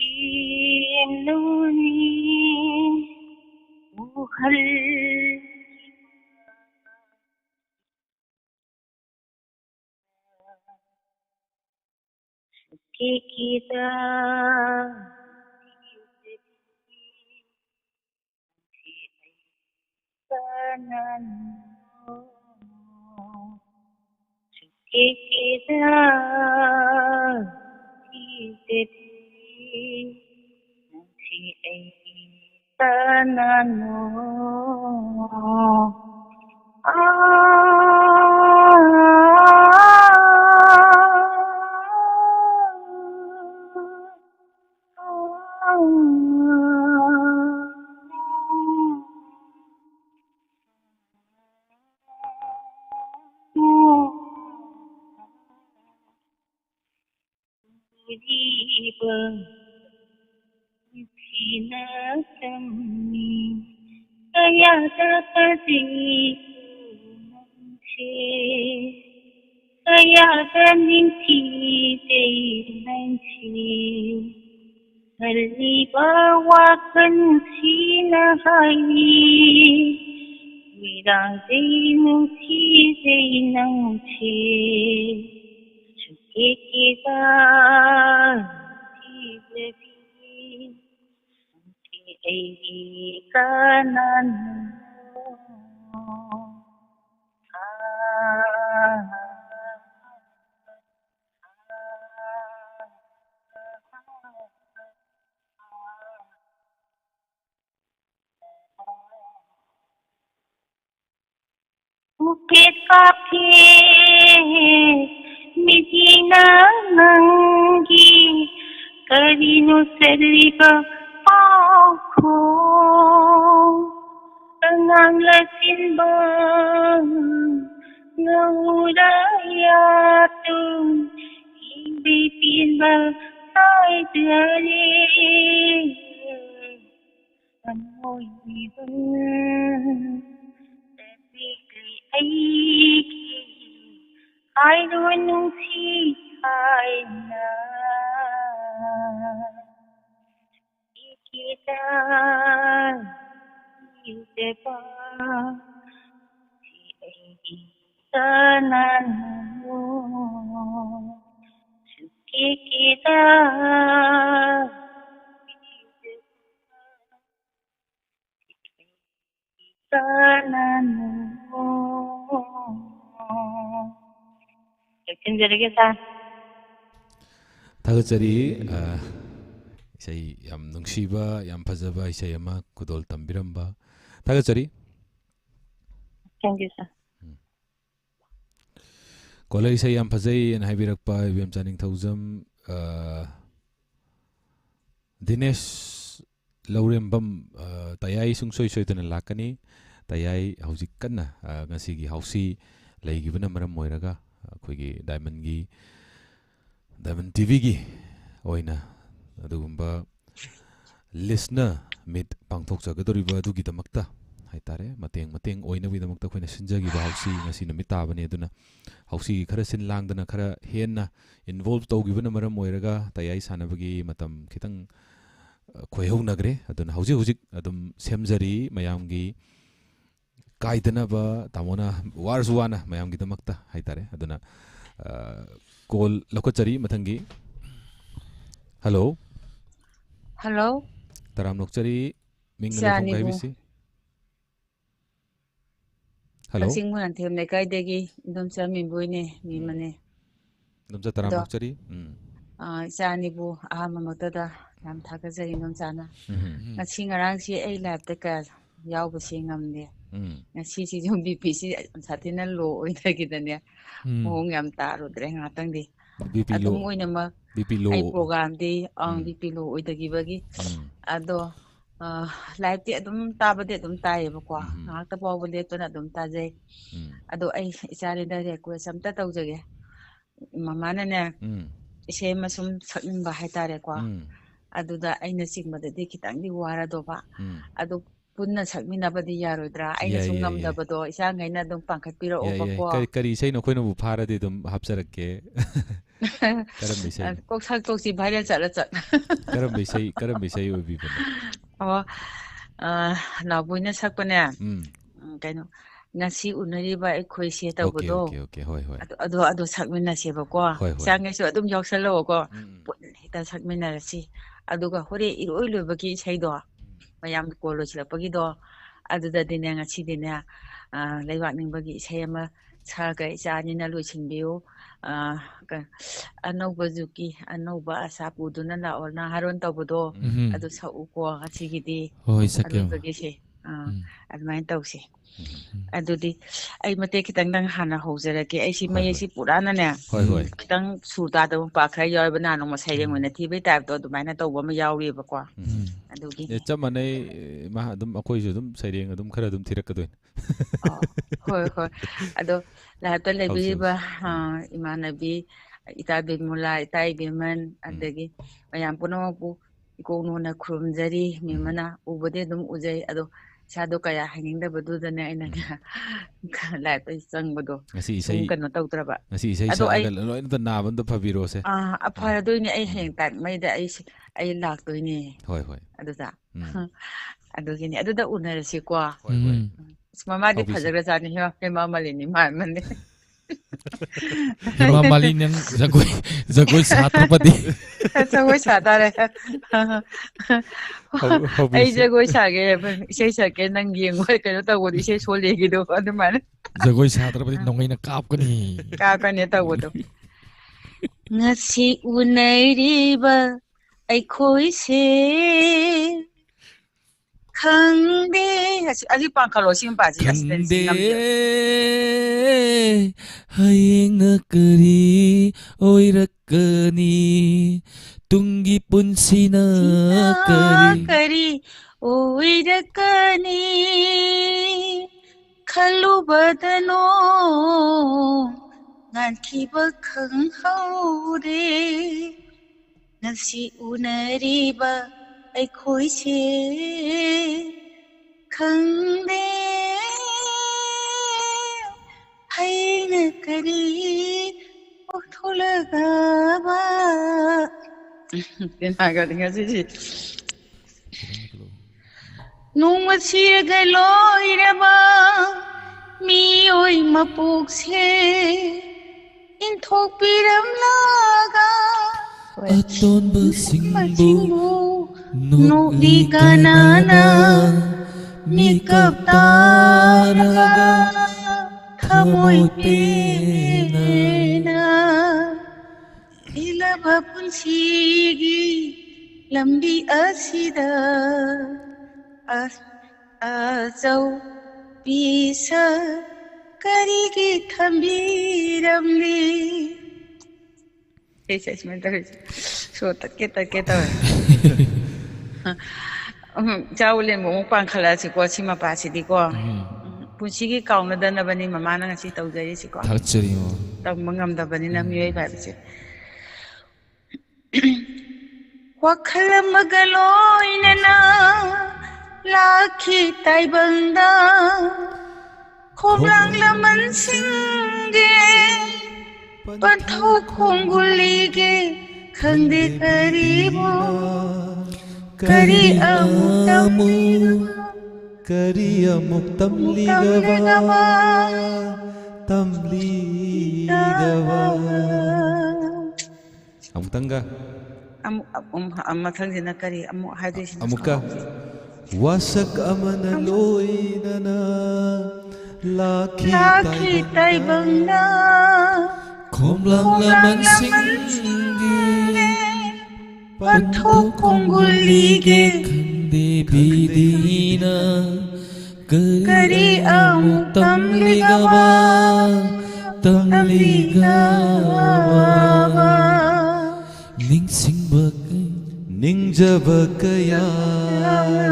ꯈꯨꯠꯁꯦꯝꯅꯣꯅꯤ ꯎꯍꯜ ꯀꯦꯀꯦꯗ kekeda ideti nanti ai tanano kaya dapat kaya ganinti nanti halibawakan sinahai wirang nanti nanti kita kanan Bukit Kapi Medina Nanggi Karino Seliba Pako Tenang Lasimbang Ngaurayatun Ibi Pila Saidari Amoy Ibang I don't know kita isepa tanano kita tanano ꯂꯣꯏꯁꯤꯟꯖꯔꯒꯦ ꯁꯥꯔ ꯊꯥꯒꯠꯆꯔꯤ ꯏꯁꯩ ꯌꯥꯝ ꯅꯨꯡꯁꯤꯕ ꯌꯥꯝ ꯐꯖꯕ ꯏꯁꯩ ꯑꯃ ꯈꯨꯗꯣꯜ ꯇꯝꯕꯤꯔꯝꯕ ꯊꯥꯒꯠꯆꯔꯤ ꯊꯦꯡꯛ ꯌꯨ ꯁꯥꯔ ꯀꯣꯂꯔ ꯏꯁꯩ ꯌꯥꯝ ꯐꯖꯩꯅ ꯍꯥꯏꯕꯤꯔꯛꯄ ꯏꯕꯦꯝꯆꯥ ꯅꯤꯡꯊꯧꯖꯝ ꯗꯤꯅꯦꯁ ꯂꯧꯔꯦꯝꯕꯝ ꯇꯌꯥꯏ ꯁꯨꯡꯁꯣꯏ ꯁꯣꯏꯗꯅ ꯂꯥꯛꯀꯅꯤ ꯇꯌꯥꯏ ꯍꯧꯖꯤꯛ ꯀꯟꯅ ꯉꯁꯤꯒꯤ ꯍꯥꯎꯁꯤ ꯂꯩꯈꯤꯕꯅ ꯃꯔꯝ ꯑꯣꯏꯔꯒ ꯑꯩꯈꯣꯏꯒꯤ ꯗꯥꯏꯃꯟꯒꯤ Diamond TV-gi oina adugumba listener mit pangthokjagadoriba adugidamakta haitare mateng oina bidamakta khoina sinjagiba hausi ngasi namit tabane aduna hausi khara sin langdana khara henna involve tawgibana maram oiraga tayai sanabagi matam khitang khoihonagre aduna hauji adum semjari mayamgi kaidanaba tamona warzuana mayamgidamakta haitare aduna call lokachari mathangi hello taram lokchari mingna phongai bisi hello singman them ne kai degi dom cha mi boine mi mane dom cha taram lokchari chani bu ahama matada yam thaga jai dom chana ngasi ngarang si ai lab ta ka yaw ba singamne ngasi si jom bp si sathina lo oi thagidane mong yam taru dre ngatang di bp low adum oina ma bp low ai program di bp low oi dagi bagi ado live ti adum tabade adum taye ba kwa ngakta pawbale to na adum tajai ado ai isari da request amta tawjage mamana ne ise masum sakninba haitare kwa aduda aina sigmadadi khitangdi wara doba adu punna sakminabadi yarodra aina sungamdabado isa ngaina dum pangkhatpira obako kari sei no khoina bu pharadi dum hapsarakke karam bisai kok sak toksi viral chala chat karam bisai obi bana na buina sakpane kaino ngasi unariba ekhoi se tabdo okay hoi ado sakmina seba ko sangai su adum yoksalo ko hita sakmina rasi aduga hore iroi lobaki saido mayam kolo chilapagi do aduda dine ngasi dine laiwak ningbagi sema saga jani na loichinbiu anauba zuki anauba asapuduna la orna haron tabdo adu sau ko asigidi hoi sakem adugise admain tawsi adudi ai mate kitang dang hana hojarake ai si mai si purana ne hoi kitang surta da pa khai yoy bana no ma sai reng na thi bai type to dumaina tawba ma yawi ba ko adugi chamanai ma adum akoi ju dum saireng adum khara dum thirakkadoin hoi ado la to le bi ba imanabi ita be mula ita beman adagi mayam puno bu ko no na khurumjari mimana ubode dum ujai ado sado kaya hanging da badu da ne ina la to sangbodo ngasi isai kano tawtraba ngasi isai sa loin da naban da phabiro se afara do ni ai heng tat mai da ai lak to ni hoi adu da adu gini adu da unar si kwa hoi mama di phajagra jani he mama malini ma mane Hema Malin yang jagoi Chhatrapati jagoi Chhatare ai jagoi sage isai sake nang yengoi kano tawodi isai solegi do adumana jagoi Chhatrapati nongai na kapkani tawdo ngasi unairiba aikhoi se khangde aji pangkhalo simpa ji khangde hayeng na kari oirakani tunggi punsina kari oirakani khalu badano ngankiba khanghaure ngasi unariba aikhoi se khangde hayna kari otholagaba kenaga dinga ji nungmasirga loiraba mi oi mapukse inthokpiramlaga atonba singbu nokdi kanana mikap taraga thamoi pena ilaba punsigi lambi asida azau bisa karigi thambiramli so take jawle mo pangkhala si ko sima pa si di ko punsigi kauna dana bani mama na ngasi tawjari si ko thakchari mo tang mangam da bani na mioi ba si wakhal magaloi lakhi taibangda khoblang laman singge pathau khongulige khangde karibo kari amuk tamligawa Amutanga mathangina kari amu hydration amuka wasak amanaloy na lakhi taibangda khomlang laman singge pathau khongulige khande bidina kari amuk tamligawa ningjaba kaya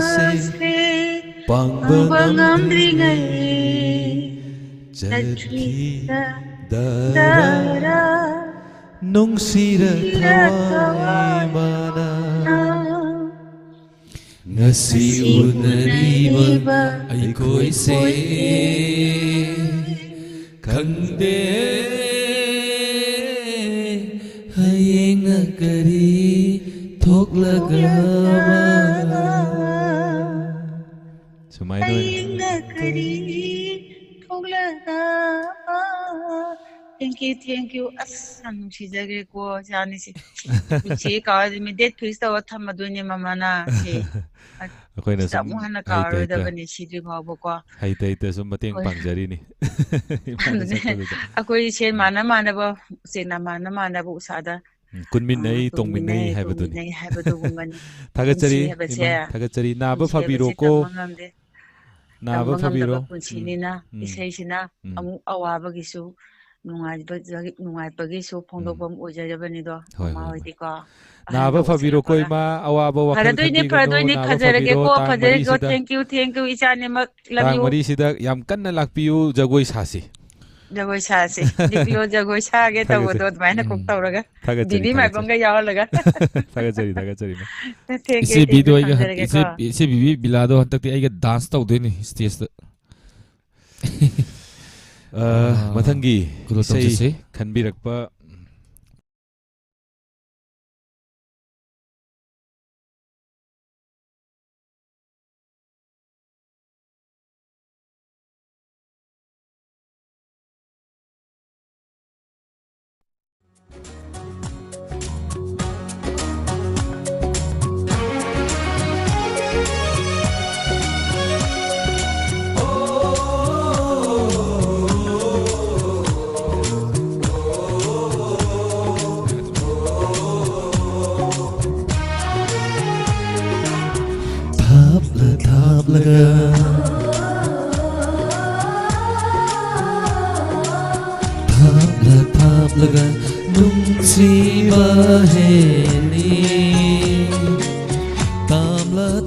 se pangbangam jadki dara nung sira thawai mana ngasi unariba aikoi se khangde hayeng kari thoklagaba sumai noi thank you asan si jage ko jani si si ka mi date fix ta tham maduni mamana si akhoi na samu hana ka da bani si ri bhaw ko hai tai ta sum mateng pangjari ni akoi se mana ba se na mana ba usada kunmin nei tongmin nei haibaduni thagachari naba fabiro ko naba fabiro punsinina isaisina amu awaba gisu nungai pagisu phongdopam ojajabani do ma hoidi ko naba fabiro ko ima awaba wakal Paradoi khajarage ko thank you ichane mak love you mari sida yam kanna lakpiu jagoi sasi jagoi sasi diklo jagoi sage tawo do maina kok tawraga didi mai banga yawalaga thagachari ise video ise bibi bilado hantakti aiga dance tawdeni stage da mathangi sei khanbirakpa laga nungsi baheni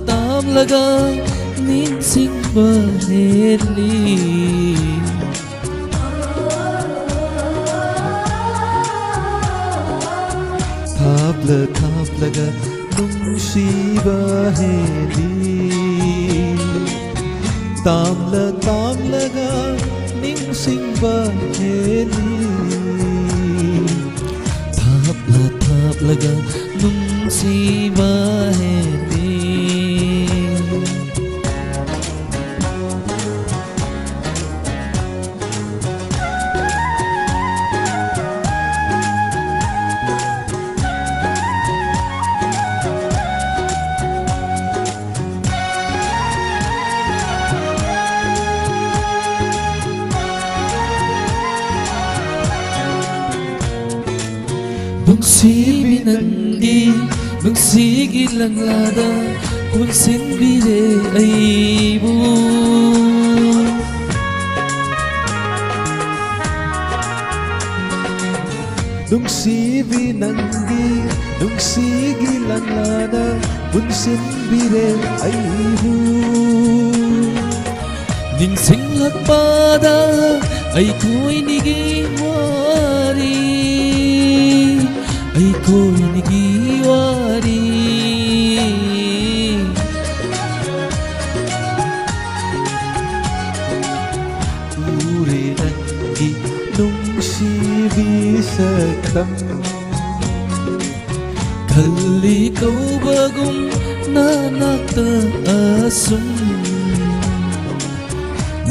tam laga ningsing baheni thap laga nungsi baheni tam laga ningsing baheni thap laga nungsi baheni Nungsi nungsigi langlada kunsinbire aibu nungsigi langlada kunsinbire aibu ningsinglakpada aikoinigi wari aikoinigi ꯅꯨꯡꯁꯤꯕꯤ ꯁꯛꯇꯝ ꯈꯜꯂꯤ ꯀꯧꯕꯒꯨꯝ ꯅꯅꯥꯛꯇ ꯑꯁꯨꯝ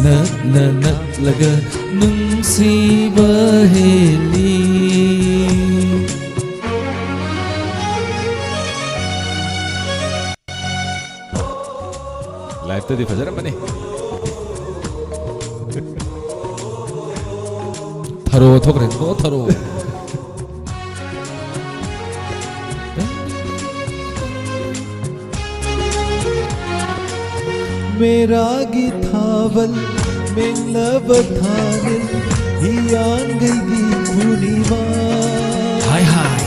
ꯅꯛꯅ ꯅꯛꯂꯒ ꯅꯨꯡꯁꯤꯕ ꯍꯦꯜꯂꯤ ꯂꯥꯏꯐꯇꯗꯤ ꯐꯖꯔꯝꯕꯅꯤ 타로 토그레고 타로 मेरा गीतावल मेंगलब थाने हियान गई पूर्णिमा हाय हाय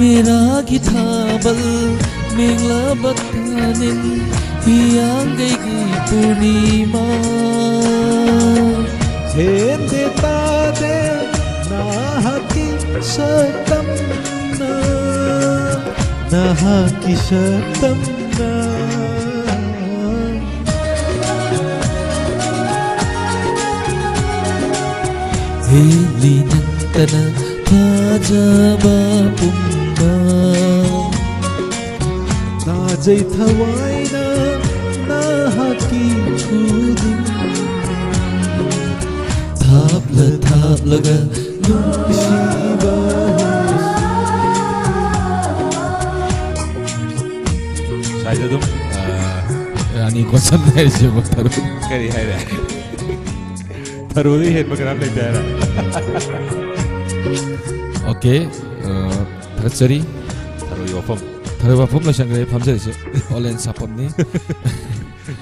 मेरा गीतावल मेंगलब थाने हियान गई पूर्णिमा हेंदे तादे नाहकी सतम नाहकी सतम हेली नंतना थाजबा पुंगा ताजै थवाइना नाहकी खुदु थाप्लगा नुंसिबा शायद तुम 아니 고쳤네 뭐 타로 करी है रे थरोदी हेड मगराम लेते हैं 오케이 다같이 थरो योफम 타로바 폼로 샹그레 밤새지 얼렌 사범니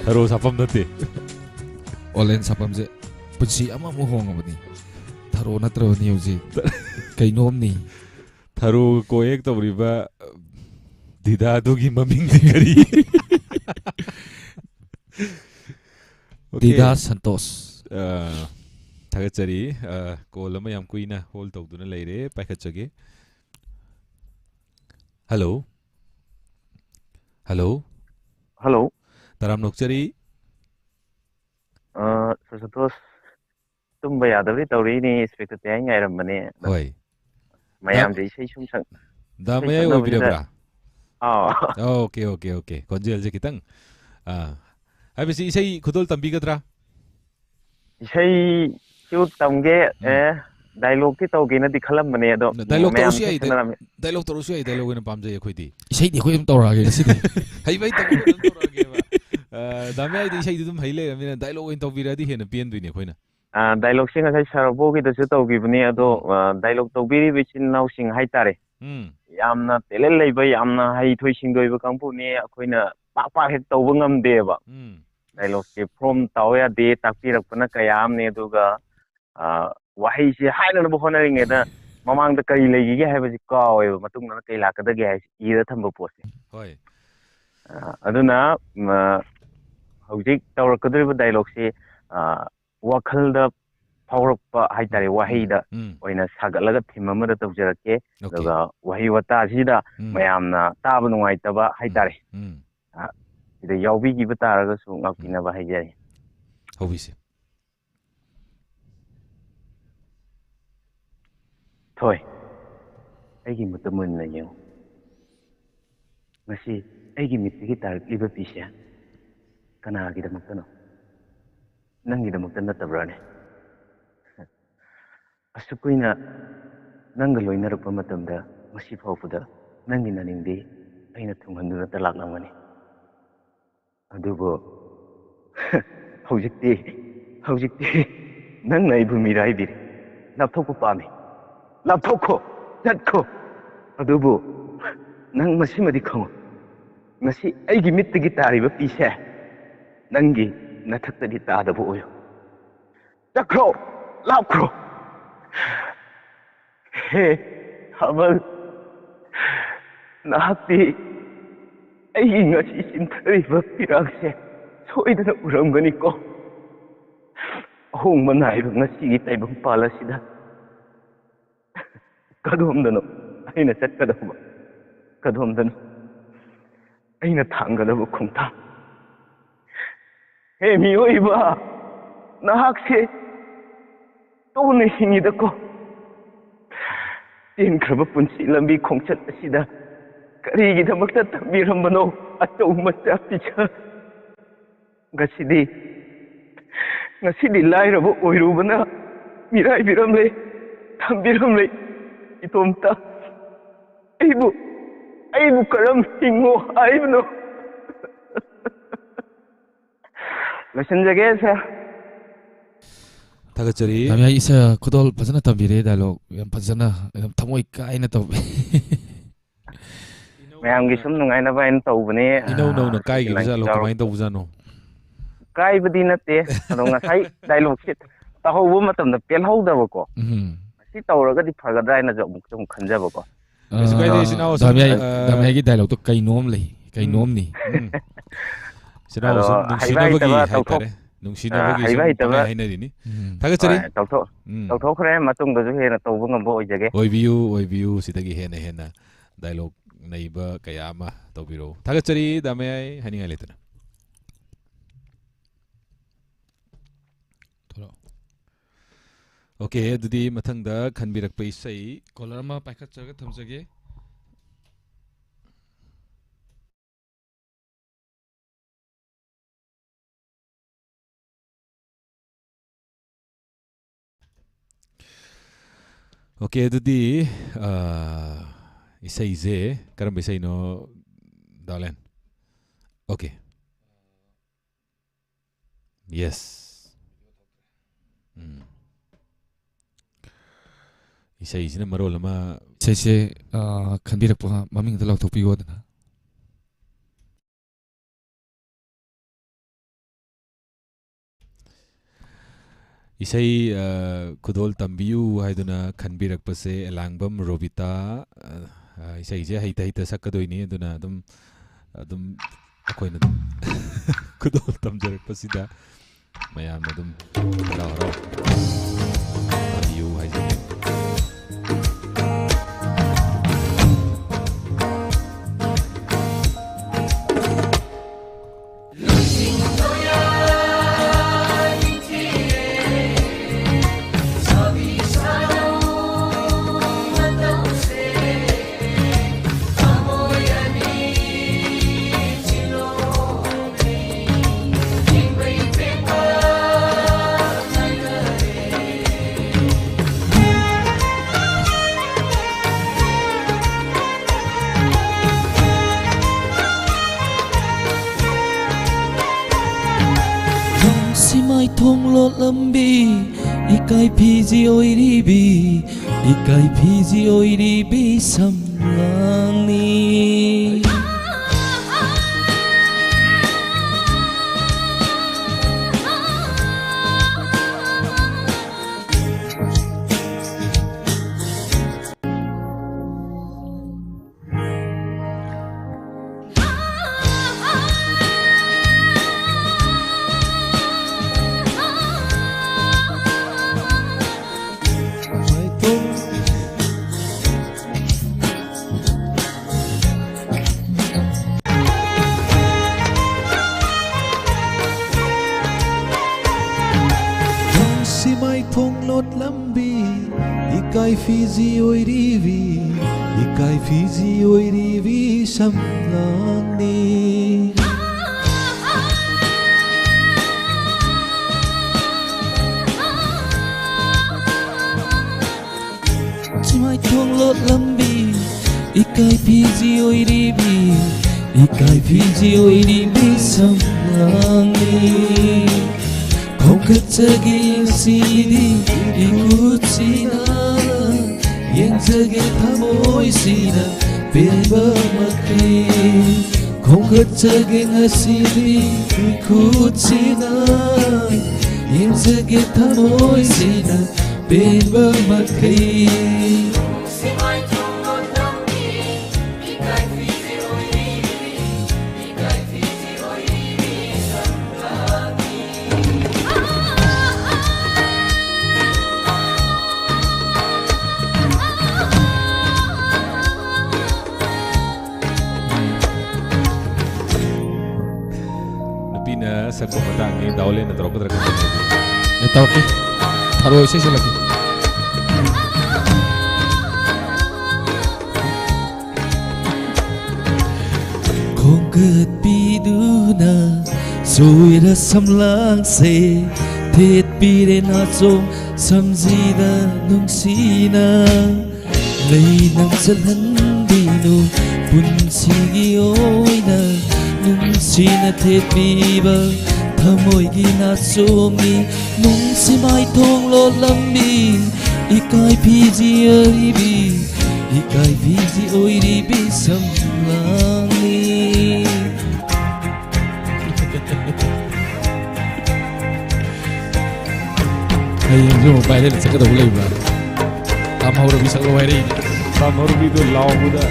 थरो साफम नते 얼렌 사범제 ꯄꯨꯟꯁꯤ ꯑꯃ ꯑꯃꯨꯛ ꯍꯣꯡꯉꯕꯅꯤ ꯊꯥꯔꯣ ꯅꯠꯇ꯭ꯔꯕꯅꯤ ꯍꯧꯖꯤꯛ ꯀꯩꯅꯣꯝꯅꯤ थरो को एक तौरीबा दिदादुगी ममिंगदि करी ꯗꯤꯗꯥ ꯁꯟꯇꯣꯁ थागतचरी कॉल अमा याम कुइना होल्ड तौदुना लेरे पाइखतचगे हेलो हेलो हेलो तराम नोकचरी सतोष तुम्बा यादवरी तौरीनी स्पेक्ट त्याई ngairamane होय mayam de isai sum sang दा मय ओबिरबरा ओके ओके ओके कोंजेल जे कितंग हाबिसि इसै खुदोल तंबिगद्रा isai chu tamge dialogue ki tawge na dikhalam bane ado dialogue तोरसि आई डायलॉग तोरसि आई डायलॉग ने पामजे अखोइदि ꯏꯁꯩꯗꯤ ꯑꯩꯈꯣꯏ ꯑꯗꯨꯝ ꯇꯧꯔꯛꯑꯒꯦ ꯉꯁꯤꯗꯤ हई भाई तब तोरगे दामे आई इसै दुम हईले मिना डायलॉग इन तौबिरादि हेन पेनदुइने खोइना dialogue sing asai sarabo gi da chu tawgibani ado dialogue tawbiri bichin now sing hai tare yamna telel leiba yamna hai thoi sing doi ba kangpu ni akoina pak pak hek tawba ngam de ba dialogue ke from tawya de takpirak pana kayam ne duga wahi si haina na bhona ring da mamang da kai legi ge hai ba ji ka oi matung na kai la ka da ge hai ira thamba pose होय aduna hojik tawrakadriba dialogue si wakhal da phawrakpa hai tare wahi da oina sagatlaga thim amada tawjarake daga wahi wata sida mayamna taba nungai taba hai tare ida yawbi gi bataraga su ngakina ba hai jari होबिसे thoi aigi mutamun na yau ngasi aigi mitigi tarikliba pisya kanagi da mutano nangi da mutana tabrane asukuina nanga loinarapa matamda ngasi fawpuda nangi naningdi aina thunghanduna talaklamani adugo hojikti nangna ibu mirai biri lapthokko pami lapthokko jatko adubu nang masimadi khango ngasi aigi mittagi tariba pise nangi nathakta di tadabu oyo chakro lapkro he hamal nahakti aigi ngasi sintariba pirakse soidana uramgani ko ahong manaiba ngasi gi taibang pala sida kadhomdano aina chatkadaba kadhomdano aina thanggadaba khungthang ꯍꯦ ꯃꯤꯑꯣꯏꯕ ꯅꯍꯥꯛꯁꯦ ꯇꯧꯅ ꯍꯤꯡꯉꯤꯗꯀꯣ ꯇꯦꯟꯈ꯭ꯔꯕ ꯄꯨꯟꯁꯤ ꯂꯝꯕꯤ ꯈꯣꯡꯆꯠ ꯑꯁꯤꯗ ꯀꯔꯤꯒꯤꯗꯃꯛꯇ ꯊꯝꯕꯤꯔꯝꯕꯅꯣ ꯑꯆꯧ ꯃꯆꯥ ꯄꯤꯖ ꯉꯁꯤꯗꯤ ꯂꯥꯏꯔꯕ ꯑꯣꯏꯔꯨꯕꯅ ꯃꯤꯔꯥꯏꯕꯤꯔꯝꯂꯦ ꯊꯝꯕꯤꯔꯝꯂꯦ ꯏꯇꯣꯝꯇ ꯑꯩꯕु ꯀꯔꯝ ꯍꯤꯡꯉꯣ ꯍꯥꯏꯕꯅꯣ ꯂꯣꯏꯁꯤꯟꯖꯒꯦ ꯁꯥꯔ ꯊꯥꯒꯠꯆꯔꯤ ꯗꯥꯃꯤꯌꯥ ꯏꯁꯥ ꯈꯨꯗꯣꯜ ꯐꯖꯅ ꯇꯝꯕꯤꯔꯦ ꯗꯥꯏꯂꯣꯛ ꯌꯥꯝ ꯐꯖꯅ ꯌꯥꯝ ꯊꯃꯣꯏ ꯀꯥꯏꯅ ꯇꯧꯕꯤ ꯃꯌꯥꯝꯒꯤ ꯁꯨꯝ ꯅꯨꯡꯉꯥꯏꯅꯕ ꯑꯩꯅ ꯇꯧꯕꯅꯦ ꯏꯅꯧ ꯅꯧꯅ ꯁꯤꯒꯤ ꯂꯥꯏꯟꯁꯤ ꯀꯥꯏꯈꯤꯕꯖꯥꯠꯂꯣ ꯀꯃꯥꯏꯅ ꯇꯧꯕꯖꯥꯠꯅꯣ ꯀꯥꯏꯕꯗꯤ ꯅꯠꯇꯦ ꯑꯗꯣ ꯉꯁꯥꯏ ꯗꯥꯏꯂꯣꯛꯁꯦ ꯇꯥꯍꯧꯕ ꯃꯇꯝꯗ ꯄꯦꯜꯍꯧꯗꯕꯀꯣ ꯁꯤ ꯇꯧꯔꯒꯗꯤ ꯐꯒꯗ꯭ꯔꯥ ꯍꯥꯏꯅꯁꯨ ꯑꯃꯨꯛꯁꯨ ꯈꯟꯖꯕꯀꯣ ꯀꯩꯁꯨ ꯀꯥꯏꯗꯦ ꯏꯆꯤꯟꯅꯥꯎ ꯁꯨꯝ ꯗꯥꯃꯤꯌꯥꯒꯤ ꯗꯥꯏꯂꯣꯛꯇꯣ ꯀꯩꯅꯣꯝ ꯂꯩ ꯀꯩꯅꯣꯝꯅꯤ 이친아우 ꯑꯗꯣ ꯁꯨꯝ ꯍꯩꯕ ꯅꯨꯡꯁꯤꯅꯕꯒꯤ ꯍꯩꯇꯕ ꯍꯥꯏꯇꯥꯔꯦ ꯅꯨꯡꯁꯤꯅꯕꯒꯤ ꯍꯩꯕ ꯁꯨꯝ ꯍꯩꯇꯕ ꯄꯪꯍꯥꯏ ꯍꯥꯏꯅꯔꯤꯅꯤ ꯊꯥꯒꯠꯆꯔꯤ ꯇꯧꯊꯣꯛꯈ꯭ꯔꯦ ꯃꯇꯨꯡꯗꯁꯨ ꯍꯦꯟꯅ ꯇꯧꯕ ꯉꯝꯕ ꯑꯣꯏꯖꯒꯦ ꯑꯣꯏꯕꯤꯌꯨ ꯁꯤꯗꯒꯤ ꯍꯦꯟꯅ ꯗꯥꯏꯂꯣꯛ ꯅꯩꯕ ꯀꯌꯥ ꯑꯃ ꯇꯧꯕꯤꯔꯛꯎ ꯊꯥꯒꯠꯆꯔꯤ ꯗꯥꯃꯌꯥꯏ ꯍꯥꯏꯅꯤꯡꯉꯥꯏ ꯂꯩꯇꯅ ओके अदुदी मथंगदा खनबिरकपा इसई कॉलर अमा पाइखतजरगा थमजगे ओके अदुदी इसई जे करम इसई no दालेन okay yes 이사이지는 말로라마 제제 간비락과 마밍들 라우토피고드나 이사이 구돌 담비유 하이드나 간비락버세 엘랑범 로비타 이사이제 하이타 삭가도이니 아두나 좀 아코이나 구돌 담저락버시다 마야나 좀 라라 담비유 하이드나 Simai thong lot lambi ikai phiji oiribi ikai phiji oiribi samlangni Simai thong lot lambi ikai phiji oiribi ikai phiji oiribi samlangni Simai thong lot lambi ikai phiji oiribi ikai phiji oiribi samlangni Kongkatjagi sidi ikutsina Yengjagi thamoi sina Pilba makai Kongkatjagi sidi ikutsina Yengjagi thamoi sina Pilba makai Nupina sa kumatang ni ꯑꯣꯂꯦꯟꯅ ꯇꯧꯔꯛꯀꯗ꯭ꯔꯥ ꯈꯪꯗꯦ ꯇꯧꯔꯛꯀꯦ ꯊꯥꯔꯣꯏ ꯏꯁꯩ ꯁꯛꯂꯛꯀꯦ khongkatpiduna soira samlangse thetpire na chom samjida nungsina leinam chalhandinu punsigi oina nungsina thetpiba thamoigi na chomni nungsimai thonglo lambi ikai phiji aribi ikai phiji oiribi samlangni hayengsu mobile le sakadau leibra tam hawrabi saklo hairei tam hawrabido lawbuda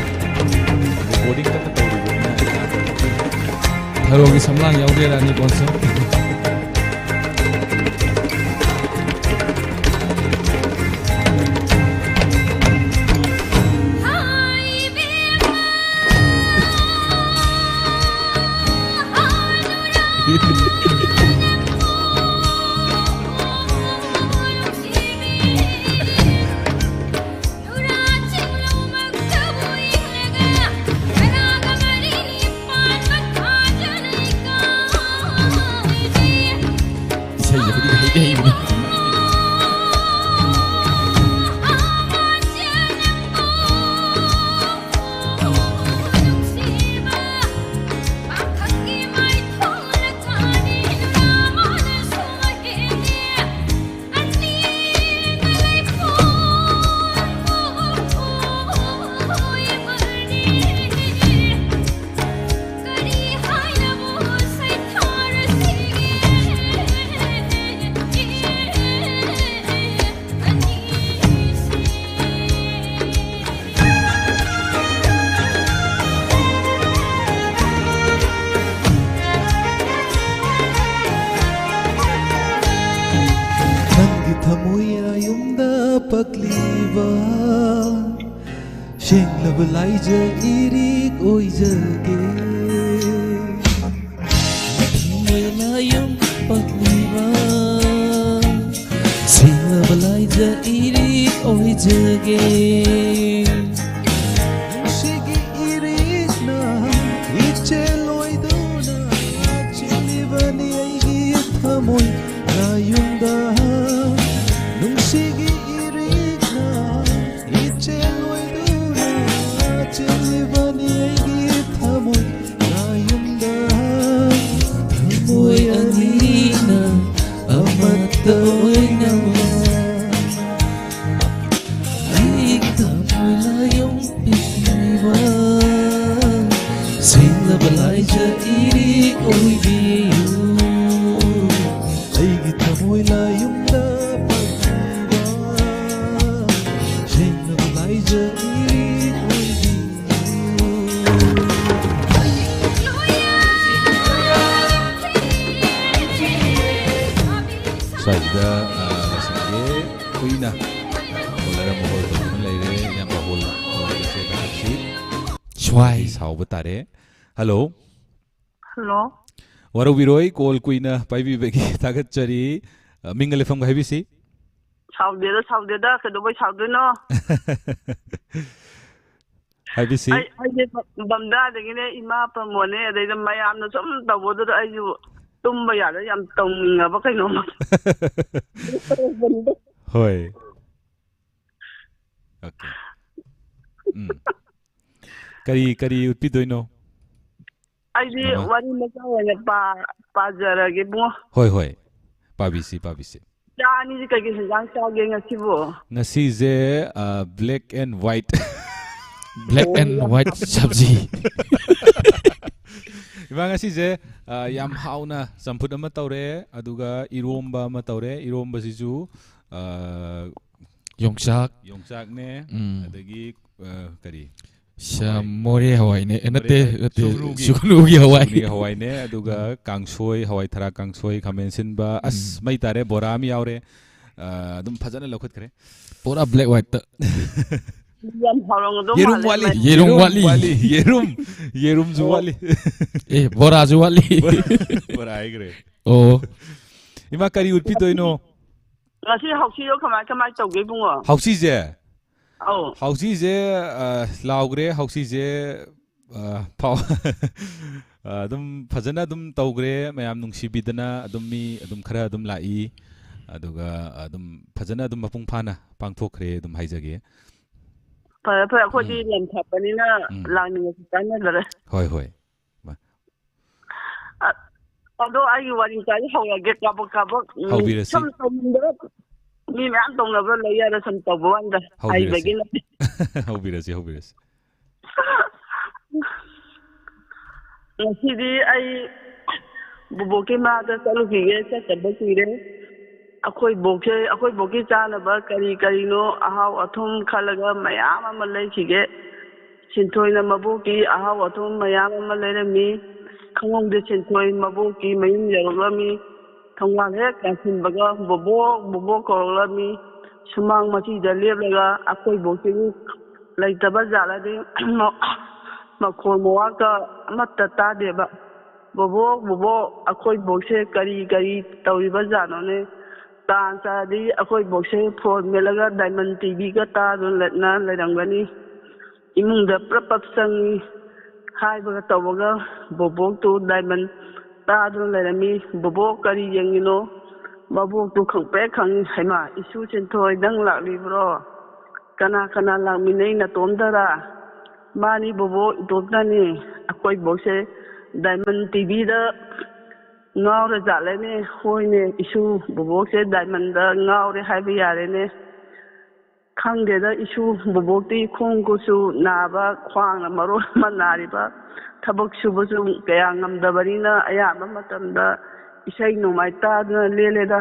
recording kana tawribuna tharogi samlang yaudera ni konso pakliba sheng labalai je irik oi jage layum pakliba sheng labalai je irik oi jage shigi irik na iche loi dona chilibani aigi thamoi layum da nungsigi Hello. Hello. Warubiroi call Queen Paivi Beki Tagachari Mingle from Havisi. Saudi Kadubai Saudino. Havisi. I did Bamda, the Guinea Ima Pamone, they the Mayam, some the water I do Tumbaya, I'm tonguing a volcano. Hoi. Okay. Kari would be doing no. I did one in a Pazara Gibo. Hoi. Pabisi. Johnny getting a civil. Nasize black and white. Black and white sabji. Ibangasize yam hauna samput amataure aduga iromba mataure iromba sizu Yongsak ne adagi kari More Hawaii ne enate Shunugi Hawaii ne aduga kangsoi Hawaii thara kangsoi kamensin ba as mai tare borami aure dum phajana lokhat kare pura black white yerum zuwali bora zuwali bora ai kare oh Ima kari utpidoino. Ngasi hausiyo kamai tawge bungo. Hausije. Oh. Hausije laugre hausije pau adum fajana adum tawgre mayam nungsibidana adum mi adum khara adum lai aduga adum fajana adum mapung phana pangthokre adum haijage. Fare akhodi lam thapanina langni tan lare. Hoi. Ado ai wari kai hawage kabak Hawbirasi. Mi ma'am tongna laya da sam tawanda ai begin. Hawbirasi. Sidi ai buboke ma da salu kiye sa tabba kire akhoi boke chana ba kari no ahaw athum khalaga mayam ama lai kige sintoina maboki ahaw athum mayam ama lairami khangong de sinthoi maboki mayum yarulami thongwang he kansin baga bobo korolami sumang machi da leblaga akhoi boke laitaba jala de makhol mowaka amatta ta deba bobo akhoi bokse kari tawriba jano ne tan sa di akhoi bokse phone melaga diamond tv ga ta don letna lerangani imung da prapap sang hai ba tawaga bobo to diamond ta don lerami bobo kari yengino bobo to khangpe khang haima isu chen thoi dang la libro kana lakminai na tomdara mani bobo idoptani akhoi bokse diamond tv da ngawre jale ne hoine isu bobo se diamond da ngawre haiba yare ne khangde da isu bobo ti khong ko su naba khwang na maro manari ba thabak subu su kaya ngamdabari na aya matam da isai no mai ta na lele da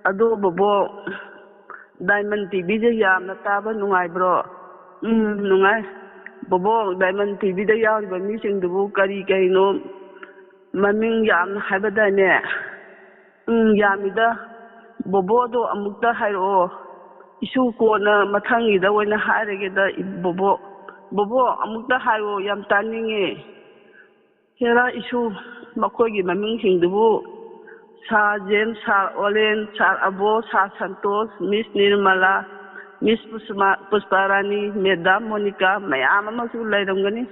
ado bobo diamond tv je yamna taba nungai bro nungai bobo diamond tv da yaw ba mi sing du kari no maming yam haibadane yamida bobo do amukta hairo isu ko na mathangi da oina hairege da bobo amukta hairo yam taninge hera isu makogi maming sing du sa jem sa olen sa abo sa santos miss nirmala Miss Pusparani, Madam Monica, mayam amasu lairangani.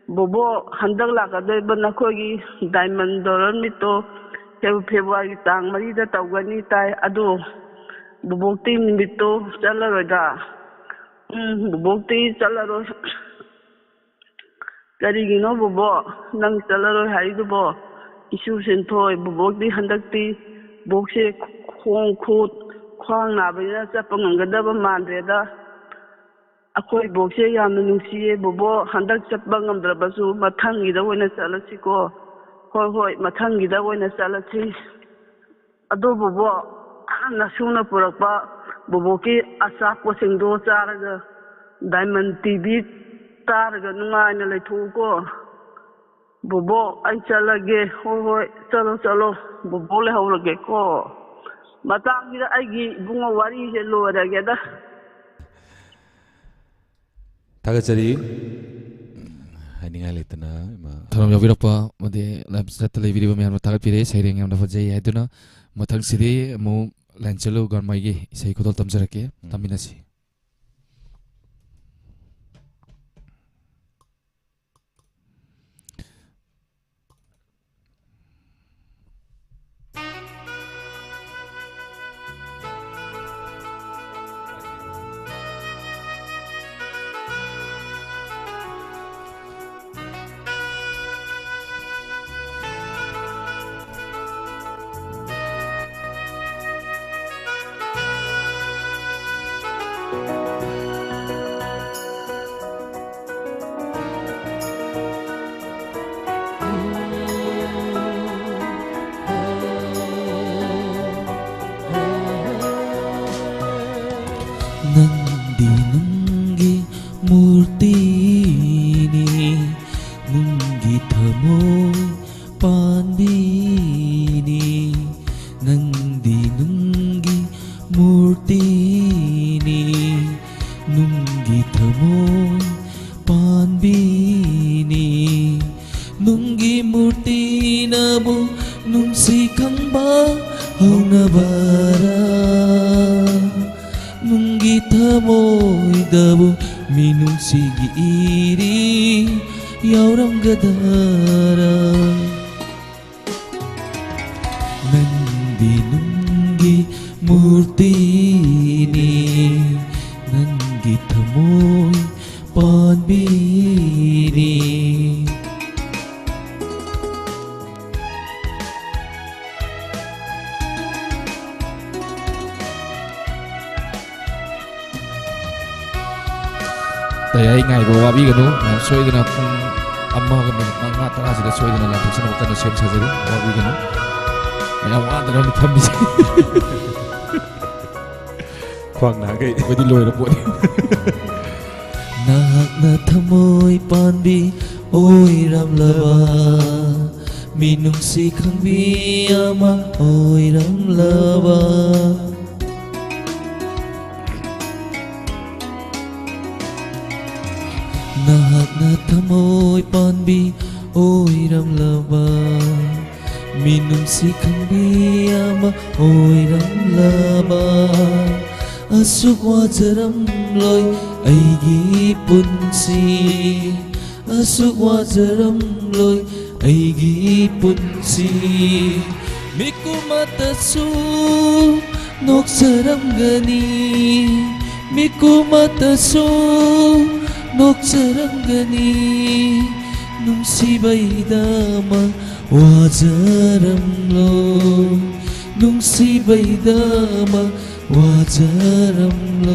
Bobo handak lakadoi banakogi diamond doron mito February tang marida tawgani tai ado bubokti mito chalaroda. Bubokti chalaro. Karigino bobo nang chalaro haidubo isu sentoi bubokti handakti bokse khong khut khwang nabina chapa ngangadaba mandreda akhoi bokse yamna nungsiye bobo handak chapa ngamdrabasu mathangida oina chalasiko hoi mathangida oina chalasi ado bobo nasuna purakpa bobo ki asa posingdo charaga diamond tv taraga nungaina leithuko bobo ai chalage hoi chalo bobo le hawlage ko matangida aigi bunga wari je lorageda Tagachari haninga letana ma Tharam yavirapa made live chat televideo me amna tagal pire saireng amna fajai haiduna mathang sidi mu lanchalo garmai ge isai kodol tamjarake taminasi ꯌꯥꯎꯅꯕꯔꯥ ꯅꯨꯡꯒꯤ ꯊꯃꯣꯏꯗꯕꯨ ꯃꯤꯅꯨꯡꯁꯤꯒꯤ ꯏꯔꯤ ꯌꯥꯎꯔꯝꯒꯗꯔꯥ ꯅꯪꯗꯤ ꯅꯨꯡꯒꯤ ꯃꯨꯔꯇꯤꯅꯤ ꯅꯪꯒꯤ ꯊꯃꯣꯏ ꯄꯥꯟꯕꯤꯅꯤ ꯇꯌꯥꯏ ꯉꯥꯏꯕ ꯋꯥꯕꯤꯒꯅꯨ ꯃꯌꯥꯝ ꯁꯣꯏꯗꯅ ꯄꯨꯡ 1:05 ꯁꯣꯏꯗꯅ ꯂꯥꯟꯊꯣꯛꯆꯅꯕ ꯀꯟꯅ ꯁꯦꯝ ꯁꯥꯖꯔꯤ ꯋꯥꯕꯤꯒꯅꯨ ꯃꯌꯥꯝ ꯋꯥꯗꯅ ꯐꯝꯃꯤꯁꯦ ꯈ꯭ꯋꯥꯡ ꯅꯥꯒꯩ ꯑꯩꯈꯣꯏꯗꯤ ꯂꯣꯏꯔ ꯄꯣꯠꯅꯤ ꯅꯍꯥꯛꯅ ꯊꯃꯣꯏ ꯄꯥꯟꯕꯤ ꯑꯣꯏꯔꯝꯂꯕ ꯃꯤꯅꯨꯡꯁꯤ ꯈꯪꯕꯤ ꯑꯃ ꯑꯣꯏꯔꯝꯂꯕ ꯅꯍꯥꯛꯅ ꯊꯃꯣꯏ ꯄꯥꯟꯕꯤ ꯑꯣꯏꯔꯝꯂꯕ ꯃꯤꯅꯨꯡꯁꯤ ꯈꯪꯕꯤ ꯑꯃ ꯑꯣꯏꯔꯝꯂꯕ ꯑꯁꯨꯛ ꯋꯥꯖꯔꯝꯂꯣꯏ ꯑꯩꯒꯤ ꯄꯨꯟꯁꯤ ꯑꯁꯨꯛ ꯋꯥꯖꯔꯝꯂꯣꯏ ꯑꯩꯒꯤ ꯄꯨꯟꯁꯤ ꯃꯤꯀꯨꯃꯇꯁꯨ ꯅꯣꯛꯆꯔꯝꯒꯅꯤ ꯃꯤꯀꯨꯃꯇꯁꯨ ꯅꯣꯛꯆꯔꯝꯒꯅꯤ ꯅꯨꯡꯁꯤꯕꯩꯗꯃꯛ 와자람로 뭉시바이다마 와자람로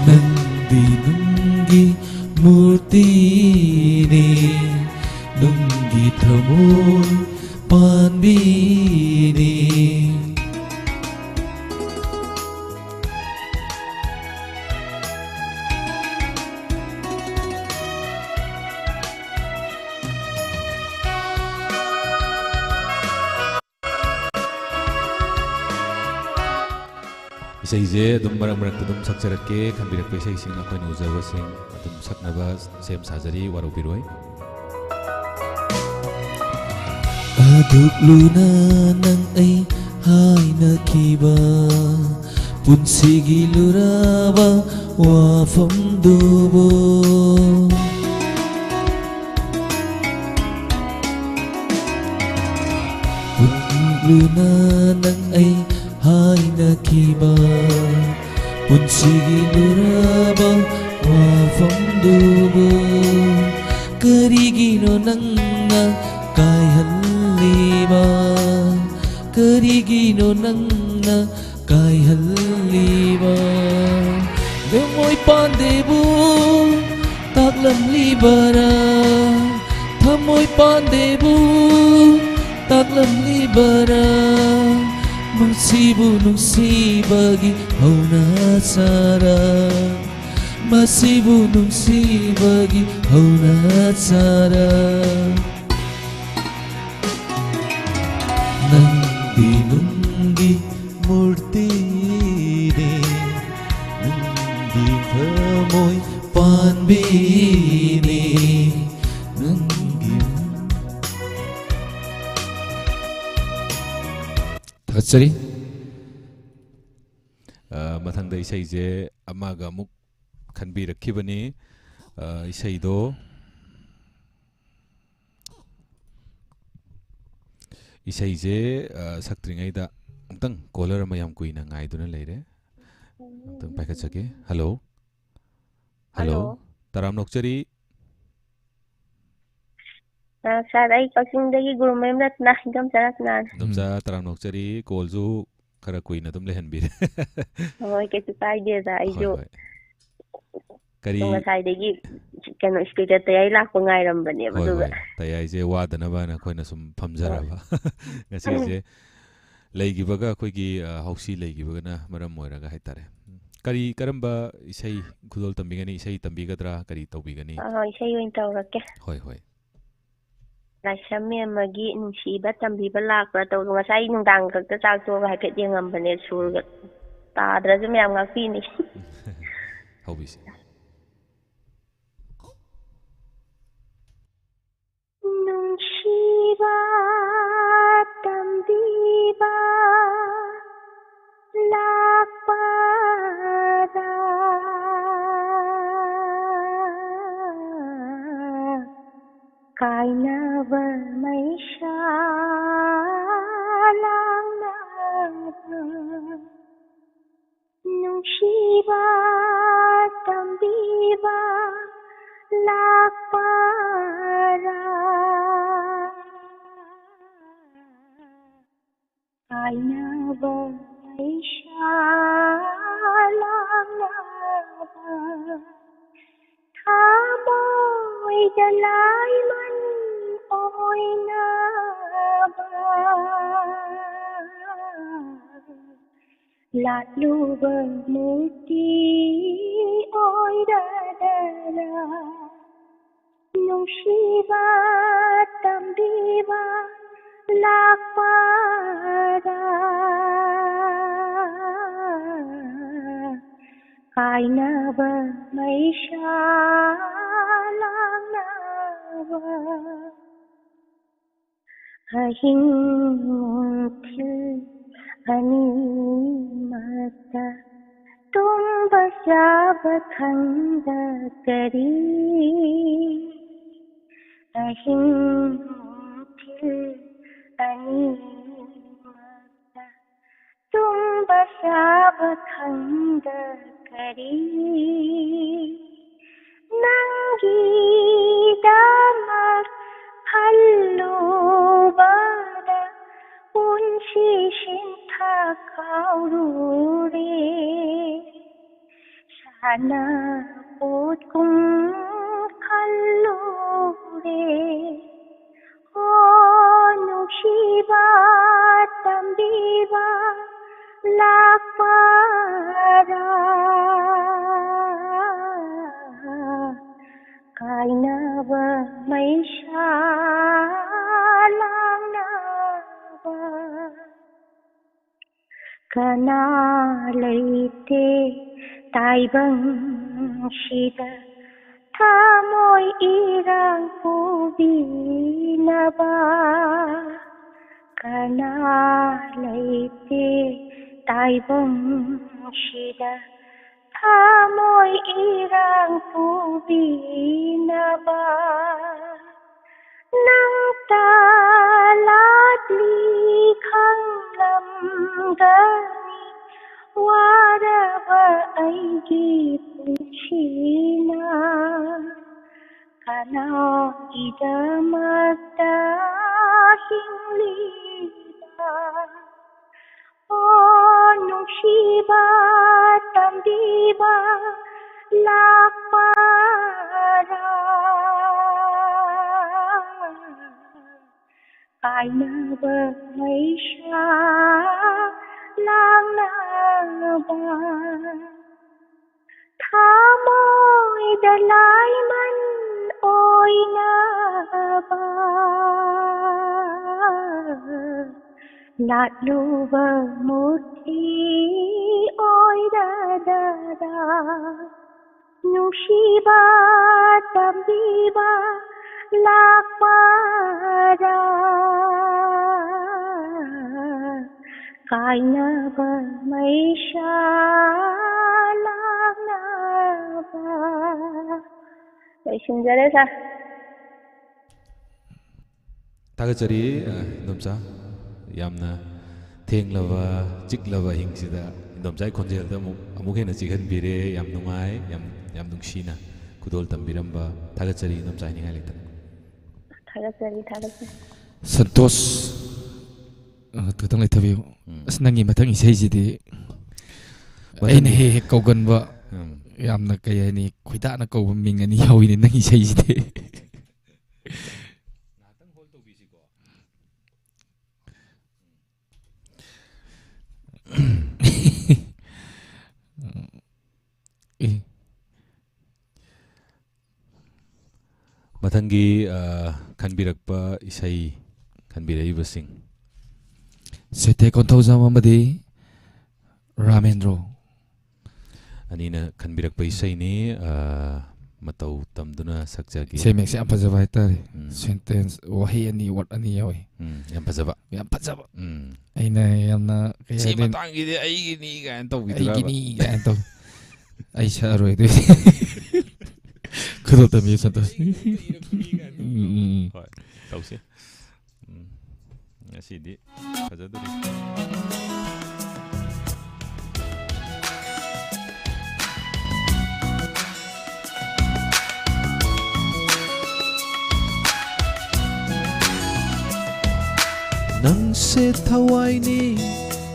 난디 눈기 물티니 눈기 타몰 반비니 이제 좀 마락마락 좀 삭제할게 간비력과 이세이싱 아까는 우자와생 좀 삭나바 셈 사자리 와로비로이 Aduklu나 nang ay hay nakiba Punsigi luraba wafam dubo Adukluna nang ay hay nakiba Punsigi luraba wafam dubo Karigino nang na kay liba karigino nang na kay haliba demoy pandebu taklam libara thamoy pandebu taklam libara masibu nungsibagi hauna sara masibu nungsibagi hauna sara Nungi murti ni Nungi thamoy panbini Nungi 다같이 마탕다 이세이제 아마가 묵 간비르키버니 이세이도 이세이제 삭트링아이다 amtang caller ama yam kuina ngai duna leire amtang paika chake hello hello taram nokchari sarai kasingdagi gurumem natna hingam charakna dumja taram nokchari call ju khara kuina dum lehen bir hoi ke tu tai de da ijo kari ngasai kano speaker tayai lakpa ngairam-bane ba tayai je wadanaba na khoina sum phamjaraba ngasi je leigibaga akhoi hausi leigibagana maram moiraga haitare kari karamba isai khudol tambigani isai tambigadra kari tawbigani isai oin tawrake hoi hoi laisami amagi nungsiba tambiba lakra taw ngasai nungdang kakta chak to haipet yengam-bane surga tadraju mayam ngakpini haubisi nungsi ꯅꯨꯡꯁꯤꯕ ꯇꯝꯕꯤꯕ ꯂꯥꯛꯄꯗ ꯀꯥꯏꯅꯕ ꯃꯩꯁꯥ ꯂꯥꯡꯅꯕ ꯅꯨꯡꯁꯤꯕ ꯇꯝꯕꯤꯕ ꯂꯥꯛꯄꯔꯥ ꯀꯥꯏꯅꯕ ꯃꯩꯁꯥ ꯂꯥꯡꯅꯕ ꯊꯃꯣꯏꯗ ꯂꯥꯏꯃꯟ ꯑꯣꯏꯅꯕ ꯂꯥꯠꯂꯨꯕ ꯃꯨꯔꯇꯤ ꯑꯣꯏꯔꯗꯔꯥ ꯅꯨꯡꯁꯤꯕ ꯇꯝꯕꯤꯕ ꯂꯥꯛꯄꯔꯥ ꯀꯥꯏꯅꯕ ꯃꯩꯁꯥ ꯂꯥꯡꯅꯕ ꯑꯍꯤꯡ ꯅꯨꯡꯊꯤꯜ ꯑꯅꯤꯃꯛꯇ ꯇꯨꯝꯕ ꯆꯥꯕ ꯈꯪꯗꯒꯔꯤ ꯑꯍꯤꯡ ꯅꯨꯡꯊꯤꯜ ꯑꯅꯤꯃꯛꯇ ꯇꯨꯝꯕ ꯆꯥꯕ ꯈꯪꯗꯒꯔꯤ ꯅꯪꯒꯤꯗꯃꯛ ꯈꯜꯂꯨꯕꯗ ꯄꯨꯟꯁꯤ ꯁꯤꯟꯊꯥ ꯀꯥꯎꯔꯨꯔꯦ ꯁꯥꯟꯅꯄꯣꯠꯀꯨꯝ ꯈꯜꯂꯨꯔꯦ ꯅꯨꯡꯁꯤꯕ ꯇꯝꯕꯤꯕ ꯂꯥꯛꯄꯔꯥ ꯀꯥꯏꯅꯕ ꯃꯩꯁꯥ ꯂꯥꯡꯅꯕ ꯀꯅꯥ ꯂꯩꯇꯦ ꯇꯥꯏꯕꯪꯁꯤꯗ ꯊꯃꯣꯏ ꯏꯔꯥꯡ ꯄꯨꯕꯤꯅꯕ ꯀꯅꯥ ꯂꯩꯇꯦ ꯇꯥꯏꯕꯪꯁꯤꯗ ꯊꯃꯣꯏ ꯏꯔꯥꯡ ꯄꯨꯕꯤꯅꯕ ꯅꯪꯇ ꯂꯥꯠꯂꯤ ꯈꯪꯂꯝꯒꯅꯤ ꯋꯥꯔꯕ ꯑꯩꯒꯤ ꯄꯨꯟꯁꯤꯅ ꯀꯅꯥꯒꯤꯗꯃꯛꯇ ꯍꯤꯡꯂꯤꯕ ꯅꯨꯡꯁꯤꯕ ꯇꯝꯕꯤꯕ ꯂꯥꯛꯄꯔꯥ ꯀꯥꯏꯅꯕ ꯃꯩꯁꯥ ꯂꯥꯡꯅꯕ ꯊꯃꯣꯏꯗ ꯂꯥꯏꯃꯟ ꯑꯣꯏꯅꯕ ꯂꯥꯠꯂꯨꯕ ꯃꯨꯔꯇꯤ ꯑꯣꯏꯔꯗꯔꯥ ꯅꯨꯡꯁꯤꯕ ꯇꯝꯕꯤꯕ ꯂꯥꯛꯄꯔꯥ ꯀꯥꯏꯅꯕ ꯃꯩꯁꯥ ꯂꯥꯡꯅꯕ ꯂꯣꯏꯁꯤꯟꯖꯔꯦ ꯁꯥꯔ ꯊꯥꯒꯠꯆꯔꯤ ꯏꯟꯗꯣꯝꯆꯥ ꯌꯥꯝꯅ ꯊꯦꯡꯂꯕ ꯆꯤꯛꯂꯕ ꯑꯍꯤꯡꯁꯤꯗ ꯏꯟꯗꯣꯝꯆꯥꯒꯤ ꯈꯣꯟꯖꯦꯜꯗ ꯑꯃꯨꯛ ꯍꯦꯟꯅ ꯆꯤꯛꯍꯟꯕꯤꯔꯦ ꯌꯥꯝ ꯅꯨꯡꯉꯥꯏ ꯌꯥꯝ ꯅꯨꯡꯁꯤꯅ ꯈꯨꯗꯣꯜ ꯇꯝꯕꯤꯔꯝꯕ ꯊꯥꯒꯠꯆꯔꯤ ꯏꯟꯗꯣꯝꯆꯥ ꯍꯥꯏꯅꯤꯡꯉꯥꯏ ꯂꯩꯇꯅ ꯊꯥꯒꯠꯆꯔꯤ ꯁꯟꯇꯣꯁ ꯈꯤꯇꯪ ꯂꯩꯊꯕꯤꯌꯨ ꯑꯁ ꯅꯪꯒꯤ ꯃꯊꯪ ꯏꯁꯩꯁꯤꯗꯤ ꯑꯩꯅ ꯍꯦꯛ ꯀꯧꯒꯟꯕ ꯌꯥꯝꯅ ꯀꯩ ꯍꯥꯏꯅꯤ ꯈꯣꯏꯗꯥꯅ ꯀꯧꯕ ꯃꯤꯡ ꯑꯅꯤ ꯌꯥꯎꯏꯅꯦ ꯅꯪꯒꯤ ꯏꯁꯩꯁꯤꯗꯤ ꯃꯊꯪꯒꯤ ꯈꯟꯕꯤꯔꯛꯄ ꯏꯁꯩ ꯈꯟꯕꯤꯔꯛꯏꯕꯁꯤꯡ ꯁꯦꯇꯦ ꯀꯣꯟꯊꯧꯖꯝ ꯑꯃꯗꯤ ꯔꯥꯃꯦꯟꯗ꯭ꯔꯣ ꯑꯅꯤꯅ ꯈꯟꯕꯤꯔꯛꯄ ꯏꯁꯩꯅꯤ matau tamduna sakjagi ꯁꯦꯃꯦꯛꯁꯦ ꯌꯥꯝ ꯐꯖꯕ ꯍꯥꯏꯇꯥꯔꯦ ꯁꯦꯟꯇꯦꯟꯁ ꯋꯥꯍꯩ ꯑꯅꯤ ꯋꯥꯔꯗ ꯑꯅꯤ ꯌꯥꯎꯋꯤ ꯌꯥꯝ ꯐꯖꯕ ꯑꯩꯅ ꯌꯥꯝꯅ ꯁꯤ ꯃꯇꯥꯡꯒꯤꯗꯤ ꯑꯩꯒꯤꯅꯤ ꯀꯥꯏꯅ ꯇꯧꯕꯤꯗ꯭ꯔꯕ ꯑꯩꯒꯤꯅꯤ ꯀꯥꯏꯅ ꯇꯧ ꯑꯩ ꯁꯛꯑꯔꯣꯏ ꯑꯗꯨꯏꯗꯤ ꯈꯨꯗꯣꯛꯇ ꯃꯤ ꯁꯟꯇꯣꯁ ꯍꯣꯏ ꯇꯧꯁꯤ ꯉꯁꯤꯗꯤ ꯐꯖꯗꯣꯔꯤ ꯅꯪꯁꯦ ꯊꯋꯥꯏꯅꯤ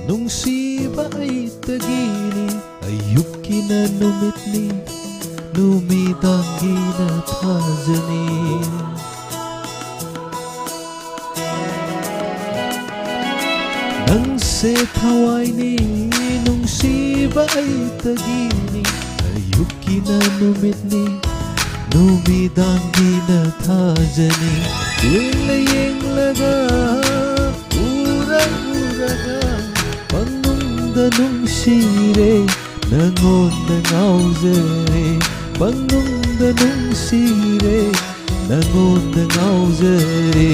ꯅꯨꯡꯁꯤꯕ ꯑꯩꯇꯒꯤꯅꯤ ꯑꯌꯨꯛꯀꯤꯅ ꯅꯨꯃꯤꯠꯅꯤ ꯅꯨꯃꯤꯗꯥꯡꯒꯤꯅ ꯊꯥꯖꯅꯤ ꯅꯪꯁꯦ ꯊꯋꯥꯏꯅꯤ ꯅꯨꯡꯁꯤꯕ ꯑꯩꯇꯒꯤꯅꯤ ꯑꯌꯨꯛꯀꯤꯅ ꯅꯨꯃꯤꯠꯅꯤ ꯅꯨꯃꯤꯗꯥꯡꯒꯤꯅ ꯊꯥꯖꯅꯤ ꯌꯦꯡꯂ ꯌꯦꯡꯂꯒ ꯎꯔꯒ ꯄꯪꯅꯨꯡꯗ ꯅꯨꯡꯁꯤꯔꯦ ꯅꯪꯉꯣꯟꯗ ꯉꯥꯎꯖꯔꯦ ꯄꯪꯅꯨꯡꯗ ꯅꯨꯡꯁꯤꯔꯦ ꯅꯪꯉꯣꯟꯗ ꯉꯥꯎꯖꯔꯦ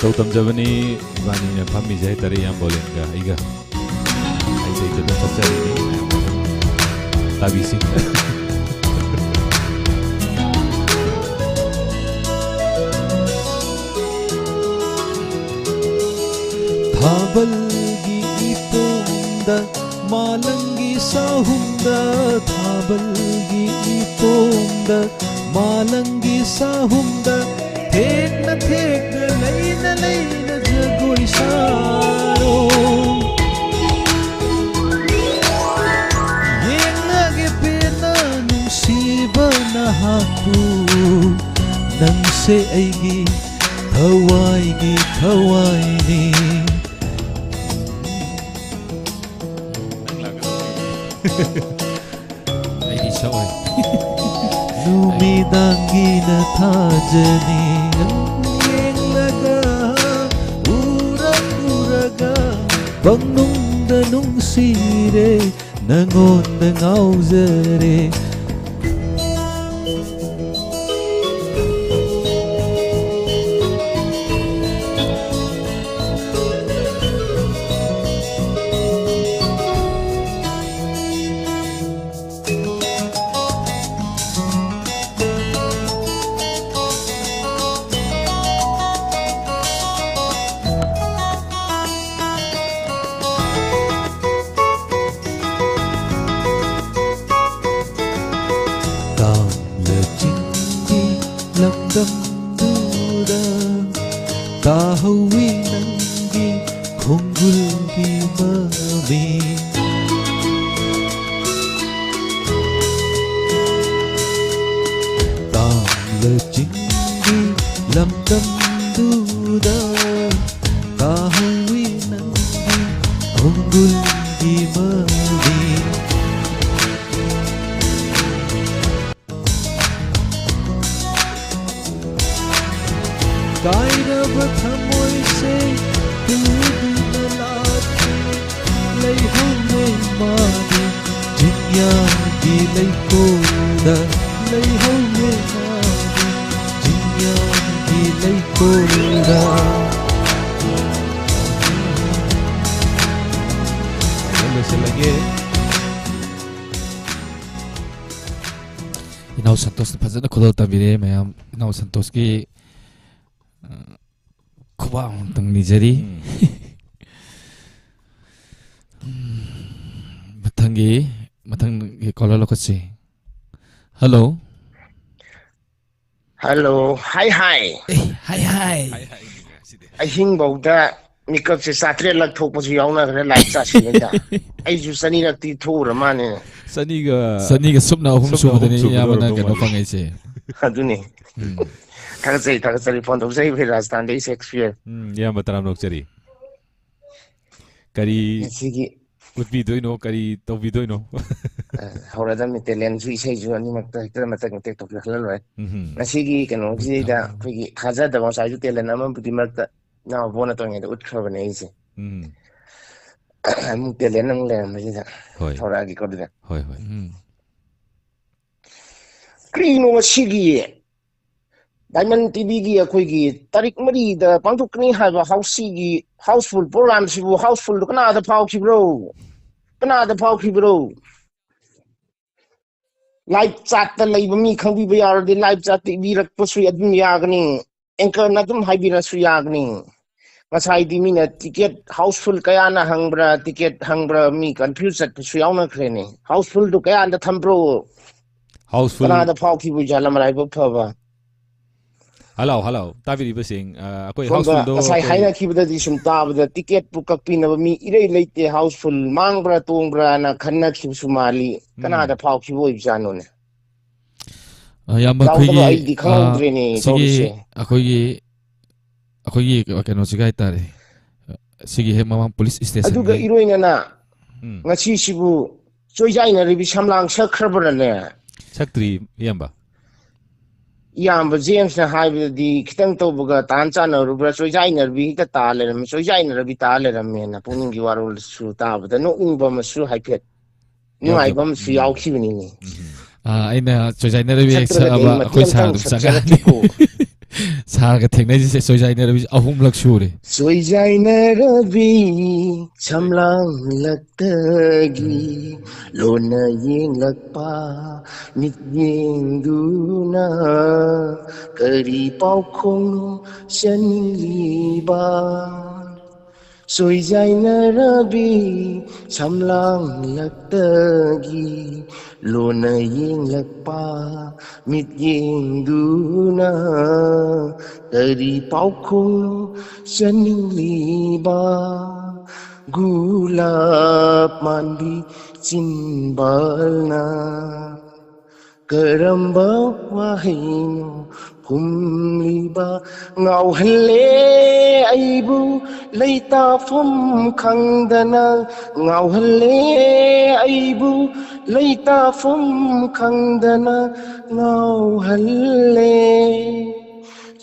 matau tamjabani ibani phammi jai tare yam bolenga aiga ai dei to chachari tabi sing थाबलगी इपोंदा मालंगी साहुंदा थाबलगी इपोंदा मालंगी साहुंदा थेकना थेकना लैना लैना जगोई सारो येंगे पेना नुसीबा नहाकू नंसे ऐगी थवाईगी थवाईनी ꯑꯩꯗꯤ ꯁꯛꯑꯣꯏ ꯅꯨꯃꯤꯗꯥꯡꯒꯤꯅ ꯊꯥꯖꯅꯤ ꯌꯦꯡꯂꯒ ꯎꯔꯒ ꯄꯪꯅꯨꯡꯗ ꯅꯨꯡꯁꯤꯔꯦ ꯅꯪꯉꯣꯟꯗ ꯉꯥꯎꯖꯔꯦ ꯂꯝꯗꯝꯗꯨꯗ ꯇꯥꯍꯧꯋꯤ ꯅꯪꯒꯤ ꯈꯣꯡꯒꯨꯜꯒꯤ ꯃꯃꯤꯡ ꯇꯥꯡꯂ ꯆꯤꯡꯒꯤ ꯂꯝꯗꯝꯗꯨꯗ ꯇꯥꯍꯧꯋꯤ ꯅꯪꯒꯤ ꯈꯣꯡꯒꯨꯜꯒꯤ ꯃꯃꯤꯡ कायरब थमोई से दूध लाते लई होने माने जिन्या की लई कोदा लई होने माने जिन्या की लई कोदा से लगे इनाउ संतोष फजन खुदो तबिरे मैम इनाउ संतोष की खुबांग तंग निजरी मथंगी कॉलर लोकसी हेलो हेलो हाय हाय हाय हाय अहिंग बौदा ꯃꯤꯀꯞꯁꯦ 4 ꯂꯛ ꯊꯣꯛꯄꯁꯨ ꯌꯥꯎꯅꯈ꯭ꯔꯦ ꯂꯥꯏꯞ ꯆꯥꯁꯤꯉꯩꯗ ꯑꯩꯁꯨ 2 ꯂꯛꯇꯤ ꯊꯣꯛꯎꯔ ꯃꯥꯅꯦ ꯆꯅꯤꯒ ꯁꯨꯞꯅ 3 ꯁꯨꯕꯗꯅꯤ ꯏꯌꯥꯝꯕꯅ ꯀꯩꯅꯣ ꯐꯪꯉꯩꯁꯦ ꯑꯗꯨꯅꯤ ꯊꯥꯒꯠꯆꯔꯤ ꯐꯣꯟ ꯇꯧꯖꯔꯤꯕ ꯔꯥꯖꯁꯊꯥꯟꯗꯒꯤ ꯁꯦꯛꯁꯄꯤꯌꯔ ꯏꯌꯥꯝꯕ ꯇꯔꯥꯝ ꯅꯣꯛꯆꯔꯤ ꯀꯔꯤ ꯉꯁꯤꯒꯤ ꯎꯠꯄꯤꯗꯣꯏꯅꯣ ꯀꯔꯤ ꯇꯧꯕꯤꯗꯣꯏꯅꯣ ꯍꯧꯔꯗꯕꯅꯤ ꯇꯦꯂꯦꯟꯁꯨ ꯏꯁꯩꯁꯨ ꯑꯅꯤꯃꯛꯇ ꯍꯦꯛꯇ ꯃꯇꯦꯛ ꯇꯧꯕꯤꯍꯜꯂ ꯂꯣꯏꯔꯦ ꯉꯁꯤꯒꯤ ꯀꯩꯅꯣꯁꯤꯗ ꯑꯩꯈꯣꯏꯒꯤ ꯊꯥꯖꯗꯕ ꯉꯁꯥꯏꯁꯨ ꯇꯦꯂꯦꯟ ꯑꯃꯕꯨꯗꯤ ꯃꯔꯛꯇ ꯏꯅꯥꯎꯕꯣꯅ ꯇꯧꯔꯤꯉꯩꯗ ꯎꯠꯈ꯭ꯔꯕꯅꯦ ꯑꯩꯁꯦ ꯑꯃꯨꯛ ꯇꯦꯂꯦꯟ ꯑꯃꯨꯛ ꯂꯩꯔꯝꯕꯁꯤꯗ ꯊꯧꯔꯛꯑꯒꯦꯀꯣ ꯑꯗꯨꯗ ꯀꯔꯤꯅꯣ ꯉꯁꯤꯒꯤ ꯗꯥꯏꯃꯟ ꯇꯤꯚꯤꯒꯤ ꯑꯩꯈꯣꯏꯒꯤ ꯇꯥꯔꯤꯛ 4ꯗ ꯄꯥꯡꯊꯣꯛꯀꯅꯤ ꯍꯥꯏꯕ ꯍꯥꯎꯁꯤꯒꯤ ꯍꯥꯎꯁꯐꯨꯜ ꯄ꯭ꯔꯣꯒ꯭ꯔꯥꯝꯁꯤꯕꯨ ꯍꯥꯎꯁꯐꯨꯜꯗ ꯀꯅꯥꯗ ꯐꯥꯎꯈꯤꯕ꯭ꯔꯣ ꯂꯥꯏꯚ ꯆꯥꯠꯇ ꯂꯩꯕ ꯃꯤ ꯈꯪꯕꯤꯕ ꯌꯥꯎꯔꯗꯤ ꯂꯥꯏꯚ ꯆꯥꯠꯇ ꯏꯕꯤꯔꯛꯄꯁꯨ ꯑꯗꯨꯝ ꯌꯥꯒꯅꯤ ꯑꯦꯡꯀꯔꯅ ꯑꯗꯨꯝ ꯍꯥꯏꯕꯤꯔꯁꯨ ꯌꯥꯒꯅꯤ ꯉꯁꯥꯏꯗꯤ ꯃꯤꯅ ꯇꯤꯀꯦꯠ ꯍꯥꯎꯁꯐꯨꯜ ꯀꯌꯥꯅ ꯍꯪꯕ꯭ꯔꯥ ꯇꯤꯀꯦꯠ ꯍꯪꯕ꯭ꯔꯥ ꯃꯤ ꯀꯟꯐ꯭ꯌꯨꯁ ꯆꯠꯄꯁꯨ ꯌꯥꯎꯅꯈ꯭ꯔꯦꯅꯦ ꯍꯥꯎꯁꯐꯨꯜꯗꯨ ꯀꯌꯥꯗ ꯊꯝꯕ꯭ꯔꯣ ꯀꯅꯥꯗ ꯐꯥꯎꯈꯤꯕ ꯖꯥꯠꯂ ꯃꯔꯥꯏꯕꯛ ꯐꯕ ꯍꯜꯂꯣ ꯇꯥꯕꯤꯔꯤꯕꯁꯤꯡ ꯑꯩꯈꯣꯏ ꯁꯣꯝꯗ ꯍꯥꯎꯁꯐꯨꯜꯗꯣ ꯉꯁꯥꯏ ꯍꯥꯏꯅꯈꯤꯕꯗꯗꯤ ꯁꯨꯝ ꯇꯥꯕꯗ ꯇꯤꯀꯦꯠꯄꯨ ꯀꯛꯄꯤꯅꯕ ꯃꯤ ꯏꯔꯩ ꯂꯩꯇꯦ ꯍꯥꯎꯁꯐꯨꯜ ꯃꯥꯡꯕ꯭ꯔꯥ ꯇꯣꯡꯕ꯭ꯔꯥꯅ ꯈꯟꯅꯈꯤꯕꯁꯨ ꯃꯥꯜꯂꯤ ꯀꯅꯥꯗ ꯐꯥꯎꯈꯤꯕ ꯑꯣꯏꯕꯖꯥꯠꯅꯣꯅꯦ ꯌꯥꯝꯕ ꯌꯥꯎꯗꯕ ꯑꯩꯈꯣꯏꯒꯤ ꯑꯩꯗꯤ ꯈꯪꯍꯧꯗ꯭ꯔꯦꯅꯦ ꯁꯤꯒꯤ ꯇꯧꯔꯤꯁꯦ ꯑꯩꯈꯣꯏꯒꯤ ꯀꯩꯅꯣꯁꯤꯒ ꯍꯥꯏꯇꯥꯔꯦ ꯁꯤꯒꯤ ꯍꯦꯛ ꯃꯃꯥꯡ ꯄꯨꯂꯤꯁ ꯑꯗꯨꯒ ꯏꯁꯇꯦꯁꯟꯒꯤ ꯏꯔꯣꯏꯅꯅ ꯉꯁꯤꯁꯤꯕꯨ ꯆꯣꯏꯖꯥꯏꯅꯔꯤꯕꯤ ꯁꯝꯂꯥꯡ ꯁꯛꯈ꯭ꯔꯕ꯭ꯔꯅꯦ ꯁꯛꯇ꯭ꯔꯤ ꯏꯌꯥꯝꯕ ꯏꯌꯥꯝꯕ ꯖꯦꯝꯁꯅ ꯍꯥꯏꯕꯗꯗꯤ ꯈꯤꯇꯪ ꯇꯧꯕꯒ ꯇꯥꯟ ꯆꯥꯟꯅꯔꯨꯕ꯭ꯔꯥ ꯆꯣꯏꯖꯥꯏꯅꯔꯕꯤ ꯍꯦꯛꯇ ꯇꯥ ꯂꯩꯔꯝꯃꯤ ꯆꯣꯏꯖꯥꯏꯅꯔꯕꯤ ꯇꯥ ꯂꯩꯔꯝꯃꯦꯅ ꯄꯨꯛꯅꯤꯡꯒꯤ ꯋꯥꯔꯣꯜꯁꯨ ꯇꯥꯕꯗ ꯅꯣꯛꯅꯤꯡꯕ ꯑꯃꯁꯨ ꯍꯥꯏꯐꯦꯠ ꯅꯨꯡꯉꯥꯏꯕ ꯑꯃꯁꯨ ꯌꯥꯎꯈꯤꯕꯅꯤꯅꯦ ꯑꯩꯅ ꯆꯣꯏꯖꯥꯏꯅꯔꯕꯤ ꯍꯦꯛ ꯁꯛꯇ꯭ꯔꯒꯗꯤ ꯁꯛꯑꯕ ꯑꯩ ꯃꯇꯦꯛ ꯑꯩꯈꯣꯏ ꯁꯥꯔ ꯑꯃꯇꯪ ꯑꯗꯨꯝ ꯆꯪꯉꯛꯑꯅꯤ ꯁꯛꯆꯔꯛꯀꯦꯀꯣ ꯁꯥꯔꯒ ꯊꯦꯡꯅꯔꯤꯁꯦ ꯆꯣꯏꯖꯥꯏꯅꯔꯕꯤꯁꯦ 3ꯂꯛ ꯁꯨꯔꯦ ꯆꯣꯏꯖꯥꯏꯅꯔꯕꯤ ꯁꯝꯂꯥꯡꯂꯛꯇꯒꯤ ꯂꯣꯟꯅ ꯌꯦꯡꯂꯛꯄ ꯃꯤꯠꯌꯦꯡꯗꯨꯅ ꯀꯔꯤ ꯄꯥꯎꯈꯣꯡꯅꯣ ꯆꯟꯂꯤꯕ ꯆꯣꯏꯖꯥꯏꯅꯔꯕꯤ ꯁꯝꯂꯥꯡꯂꯛꯇꯒꯤ ꯂꯣꯟꯅ ꯌꯦꯡꯂꯛꯄ ꯃꯤꯠꯌꯦꯡꯗꯨꯅ ꯀꯔꯤ ꯄꯥꯎꯈꯣꯡꯅꯣ ꯆꯟꯅꯤꯡꯂꯤꯕ ꯒꯨꯂꯥꯞ ꯃꯥꯟꯕꯤ ꯆꯤꯟꯕꯥꯜꯅ ꯀꯔꯝꯕ ꯋꯥꯍꯩꯅꯣ ꯍꯨꯝꯂꯤꯕ ꯉꯥꯎꯍꯜꯂꯦ ꯑꯩꯕꯨ ꯂꯩꯇꯥꯐꯝ ꯈꯪꯗꯅ ꯉꯥꯎꯍꯜꯂꯦ ꯑꯩꯕꯨ ꯂꯩꯇꯥꯐꯝ ꯈꯪꯗꯅ ꯉꯥꯎꯍꯜꯂꯦ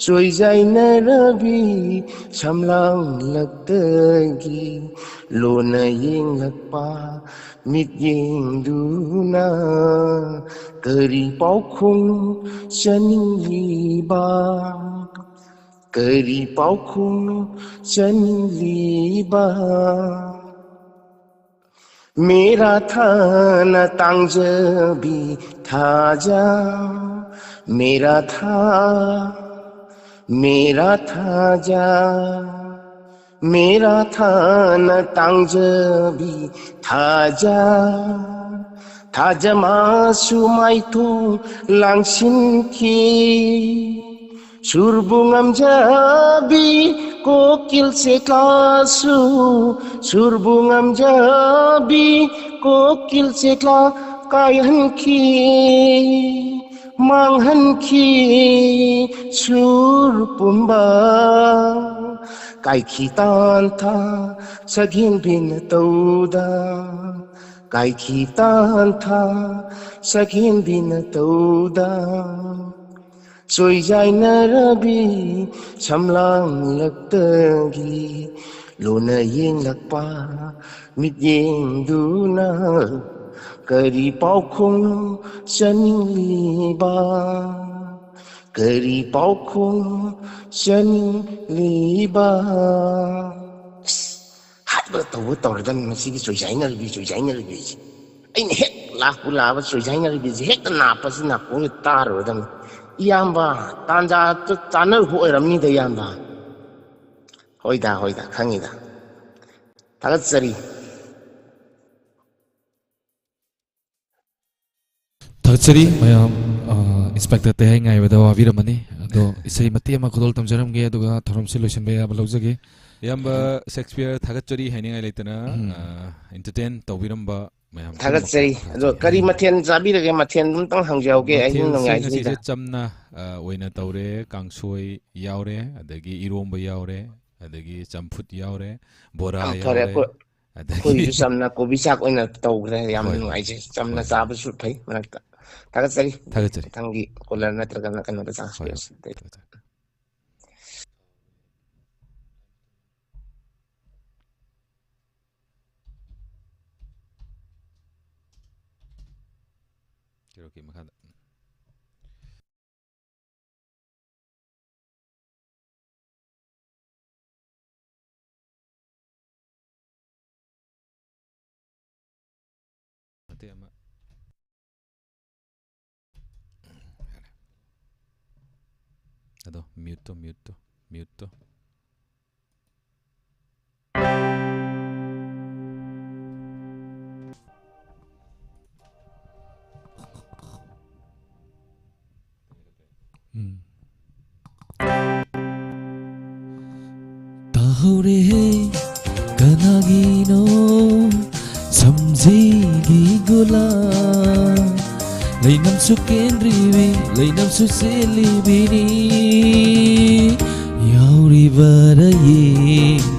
ꯆꯣꯏꯖꯥꯏꯅꯔꯕꯤ ꯁꯝꯂꯥꯡꯂꯛꯇꯒꯤ ꯂꯣꯟꯅ ꯌꯦꯡꯂꯛꯄ ꯃꯤꯠꯌꯦꯡꯗꯨꯅ ꯀꯔꯤ ꯄꯥꯎꯈꯣꯡꯅꯣ ꯆꯟꯅꯤꯡꯂꯤꯕ ꯀꯔꯤ ꯄꯥꯎꯈꯣꯡꯅꯣ ꯆꯟꯅꯤꯡꯂꯤꯕ मेरा थाना तांजबी थाजा मेरा थाजा मेरा थाना तांजबी थाजा थाजा मासु माइथु लांसिनखि सुरबुंगामजाबि कोकिल सेक्लासु सुरबुंगामजाबि कोकिल सेक्ला कायहनखि मांहनखि सुरपुंबा कायखि तान्था सगिन बिन तौदा कायखि तान्था सगिन बिन तौदा ꯆꯣꯏꯖꯥꯏꯅꯔꯕꯤ ꯁꯝꯂꯥꯡꯂꯛꯇꯒꯤ ꯂꯣꯟꯅ ꯌꯦꯡꯂꯛꯄ ꯃꯤꯠꯌꯦꯡꯗꯨꯅ ꯀꯔꯤ ꯄꯥꯎꯈꯣꯡꯅꯣ ꯆꯟꯅꯤꯡꯂꯤꯕ ꯀꯔꯤ ꯄꯥꯎꯈꯣꯡꯅꯣ ꯆꯟꯅꯤꯡꯂꯤꯕ ꯍꯥꯠꯄ ꯇꯧꯕ ꯇꯧꯔꯗꯝꯅꯤ ꯃꯁꯤꯒꯤ ꯆꯣꯏꯖꯥꯏꯅꯔꯕꯤꯁꯦ ꯑꯩꯅ ꯍꯦꯛ ꯂꯥꯛꯄ ꯆꯣꯏꯖꯥꯏꯅꯔꯕꯤꯁꯦ ꯍꯦꯛꯇ ꯅꯥꯞꯄꯁꯤ ꯅꯥꯀꯣꯡꯗ ꯇꯥꯔꯨꯔꯗꯝꯅꯤ ꯏꯌꯥꯝꯕ ꯇꯥꯟꯖꯥ ꯆꯥꯅꯔꯨꯕ ꯑꯣꯏꯔꯝꯅꯤꯗ ꯏꯌꯥꯝꯕ ꯍꯣꯏꯗ ꯈꯪꯉꯤꯗ ꯊꯥꯒꯠꯆꯔꯤ ꯊꯥꯒꯠꯆꯔꯤ ꯃꯌꯥꯝ inspector te hai ngai bada wa viramani ado isai mati ama khodol tamjaram ge aduga thorom se lotion be aba lawjage yamba Shakespeare thagatchari haingai leitana entertain tawiramba mayam thagatchari ado kari mathen jabirage mathen dum tang hangjauge ai nongai si se chamna oina tawre kangsoi yaure adagi iromba yaure adagi champut yaure bora yaure adagi samna kobi sak oina tawgre yam nongai je chamna chabu su phai manakta thagatchari tangi kolar natraga kan da sang space okay makada tema ado mute tahore kanagino samjigi gula lainam su kendriwi lainam su selibini yauri baraye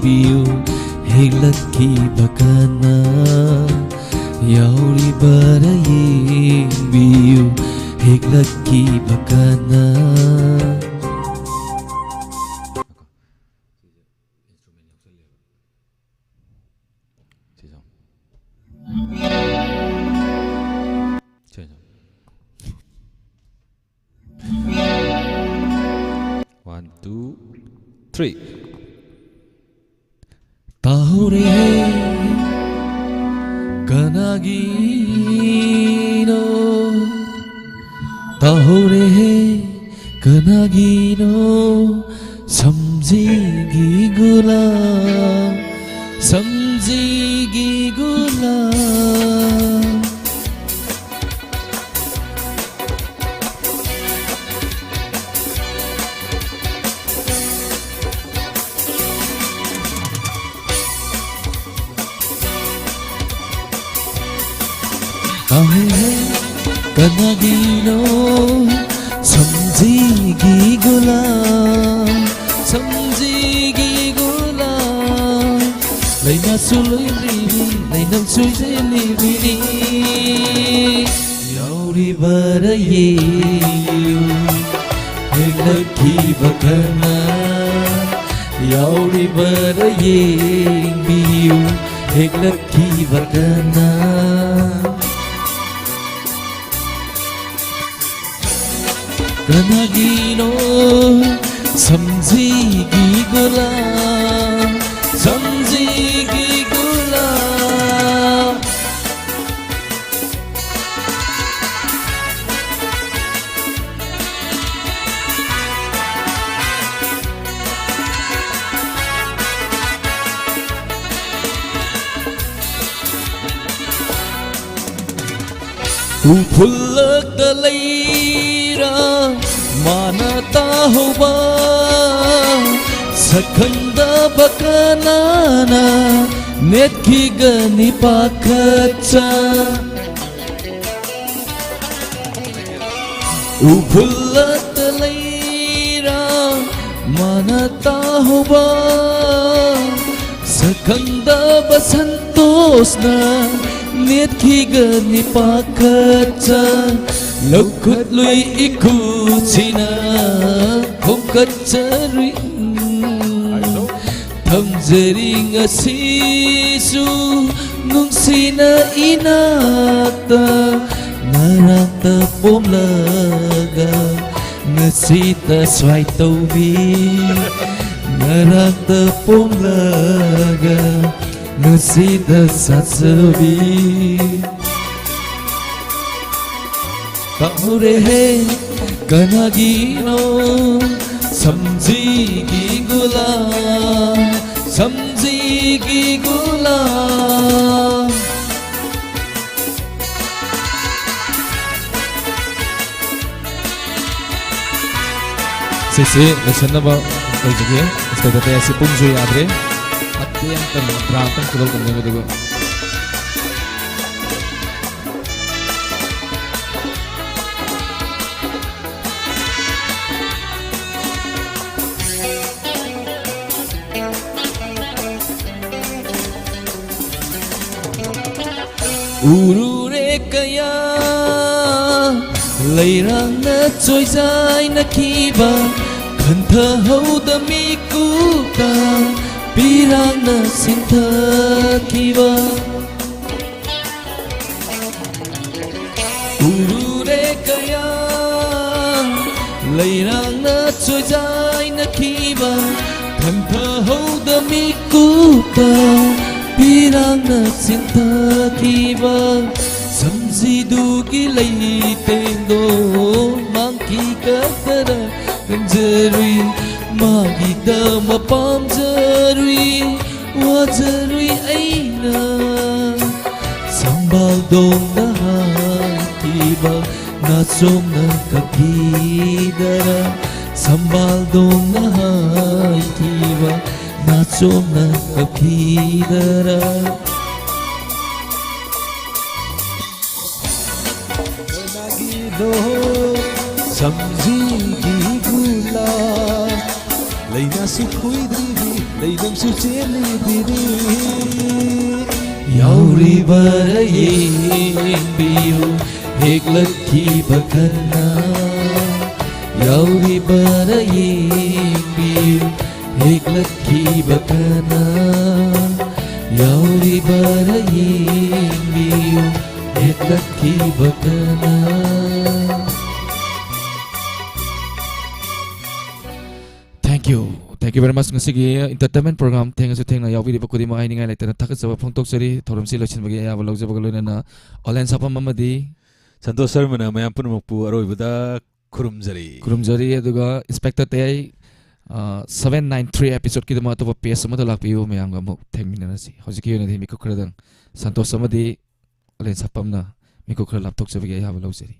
biu helakki bakana yauri baraye biu helakki bakana One, two, three. Tahore kanagino samjigi gula tahore kanagino samjigi gula laina suloi ribi lainam sui libini yauri baraye helakki bakana yauri baraye biu helakki bakana kanagino samjigi gula Upulak dalaira manata hoba sakhanda bakanana netki gani pakhacha Upulak dalaira manata hoba sakhanda basantosna netki gani pakhacha lokut lui ikuchina khokachari thamjari ngasisu nungsina inata narata pomlaga ngasita swai taubi narata pomlaga ngasita satsabi tahore kanagino samjigi gula ꯁꯤꯁꯤ ꯂꯣꯏꯁꯤꯟꯅꯕ ꯇꯧꯖꯒꯦ inspector ꯑꯁꯤ ꯄꯨꯡꯁꯨ ꯌꯥꯗ꯭ꯔꯦ ꯑꯇꯦꯡꯇꯪ ꯕ꯭ꯔꯥꯟꯇꯪ ꯈꯨꯗꯣꯜꯒꯨꯝꯅꯦ ꯑꯗꯨꯒ Urure kaya leirangna choizai na kiba khantha hauda mi kuta pirangna sintha kiba Urure kaya leirangna choizai na kiba khantha hauda mi kuta pirangna sintha kiba samjidu ki leitendo mangki katara ganjarui magi dama pamjarui wajarui aina sambal dong na kiba na somna kakidara sambal dong na kiba na somna kakidara samji gi gula leina su khuidri leinam su cheli diri yauri baraye biu heglakhi bakana yauri baraye biu heglakhi bakana yauri baraye biu heglakhi bakana Thank you very much ngasigi entertainment program thengasu thengna yawi ba kudi ma aininga laitana thakasaba phongtok sari thorom si lochin bagi ya balog jaba loina online sapam amadi Santosh Sharma na mayam punamukpu aroibada khurumjari aduga inspector tay 793 episode ki dama to PS ma lakpiu mayam ga mu thengmina si hojiki yona mi ko khradang Santosh amadi online sapam na mi ko khra laptok jaba ya balog jari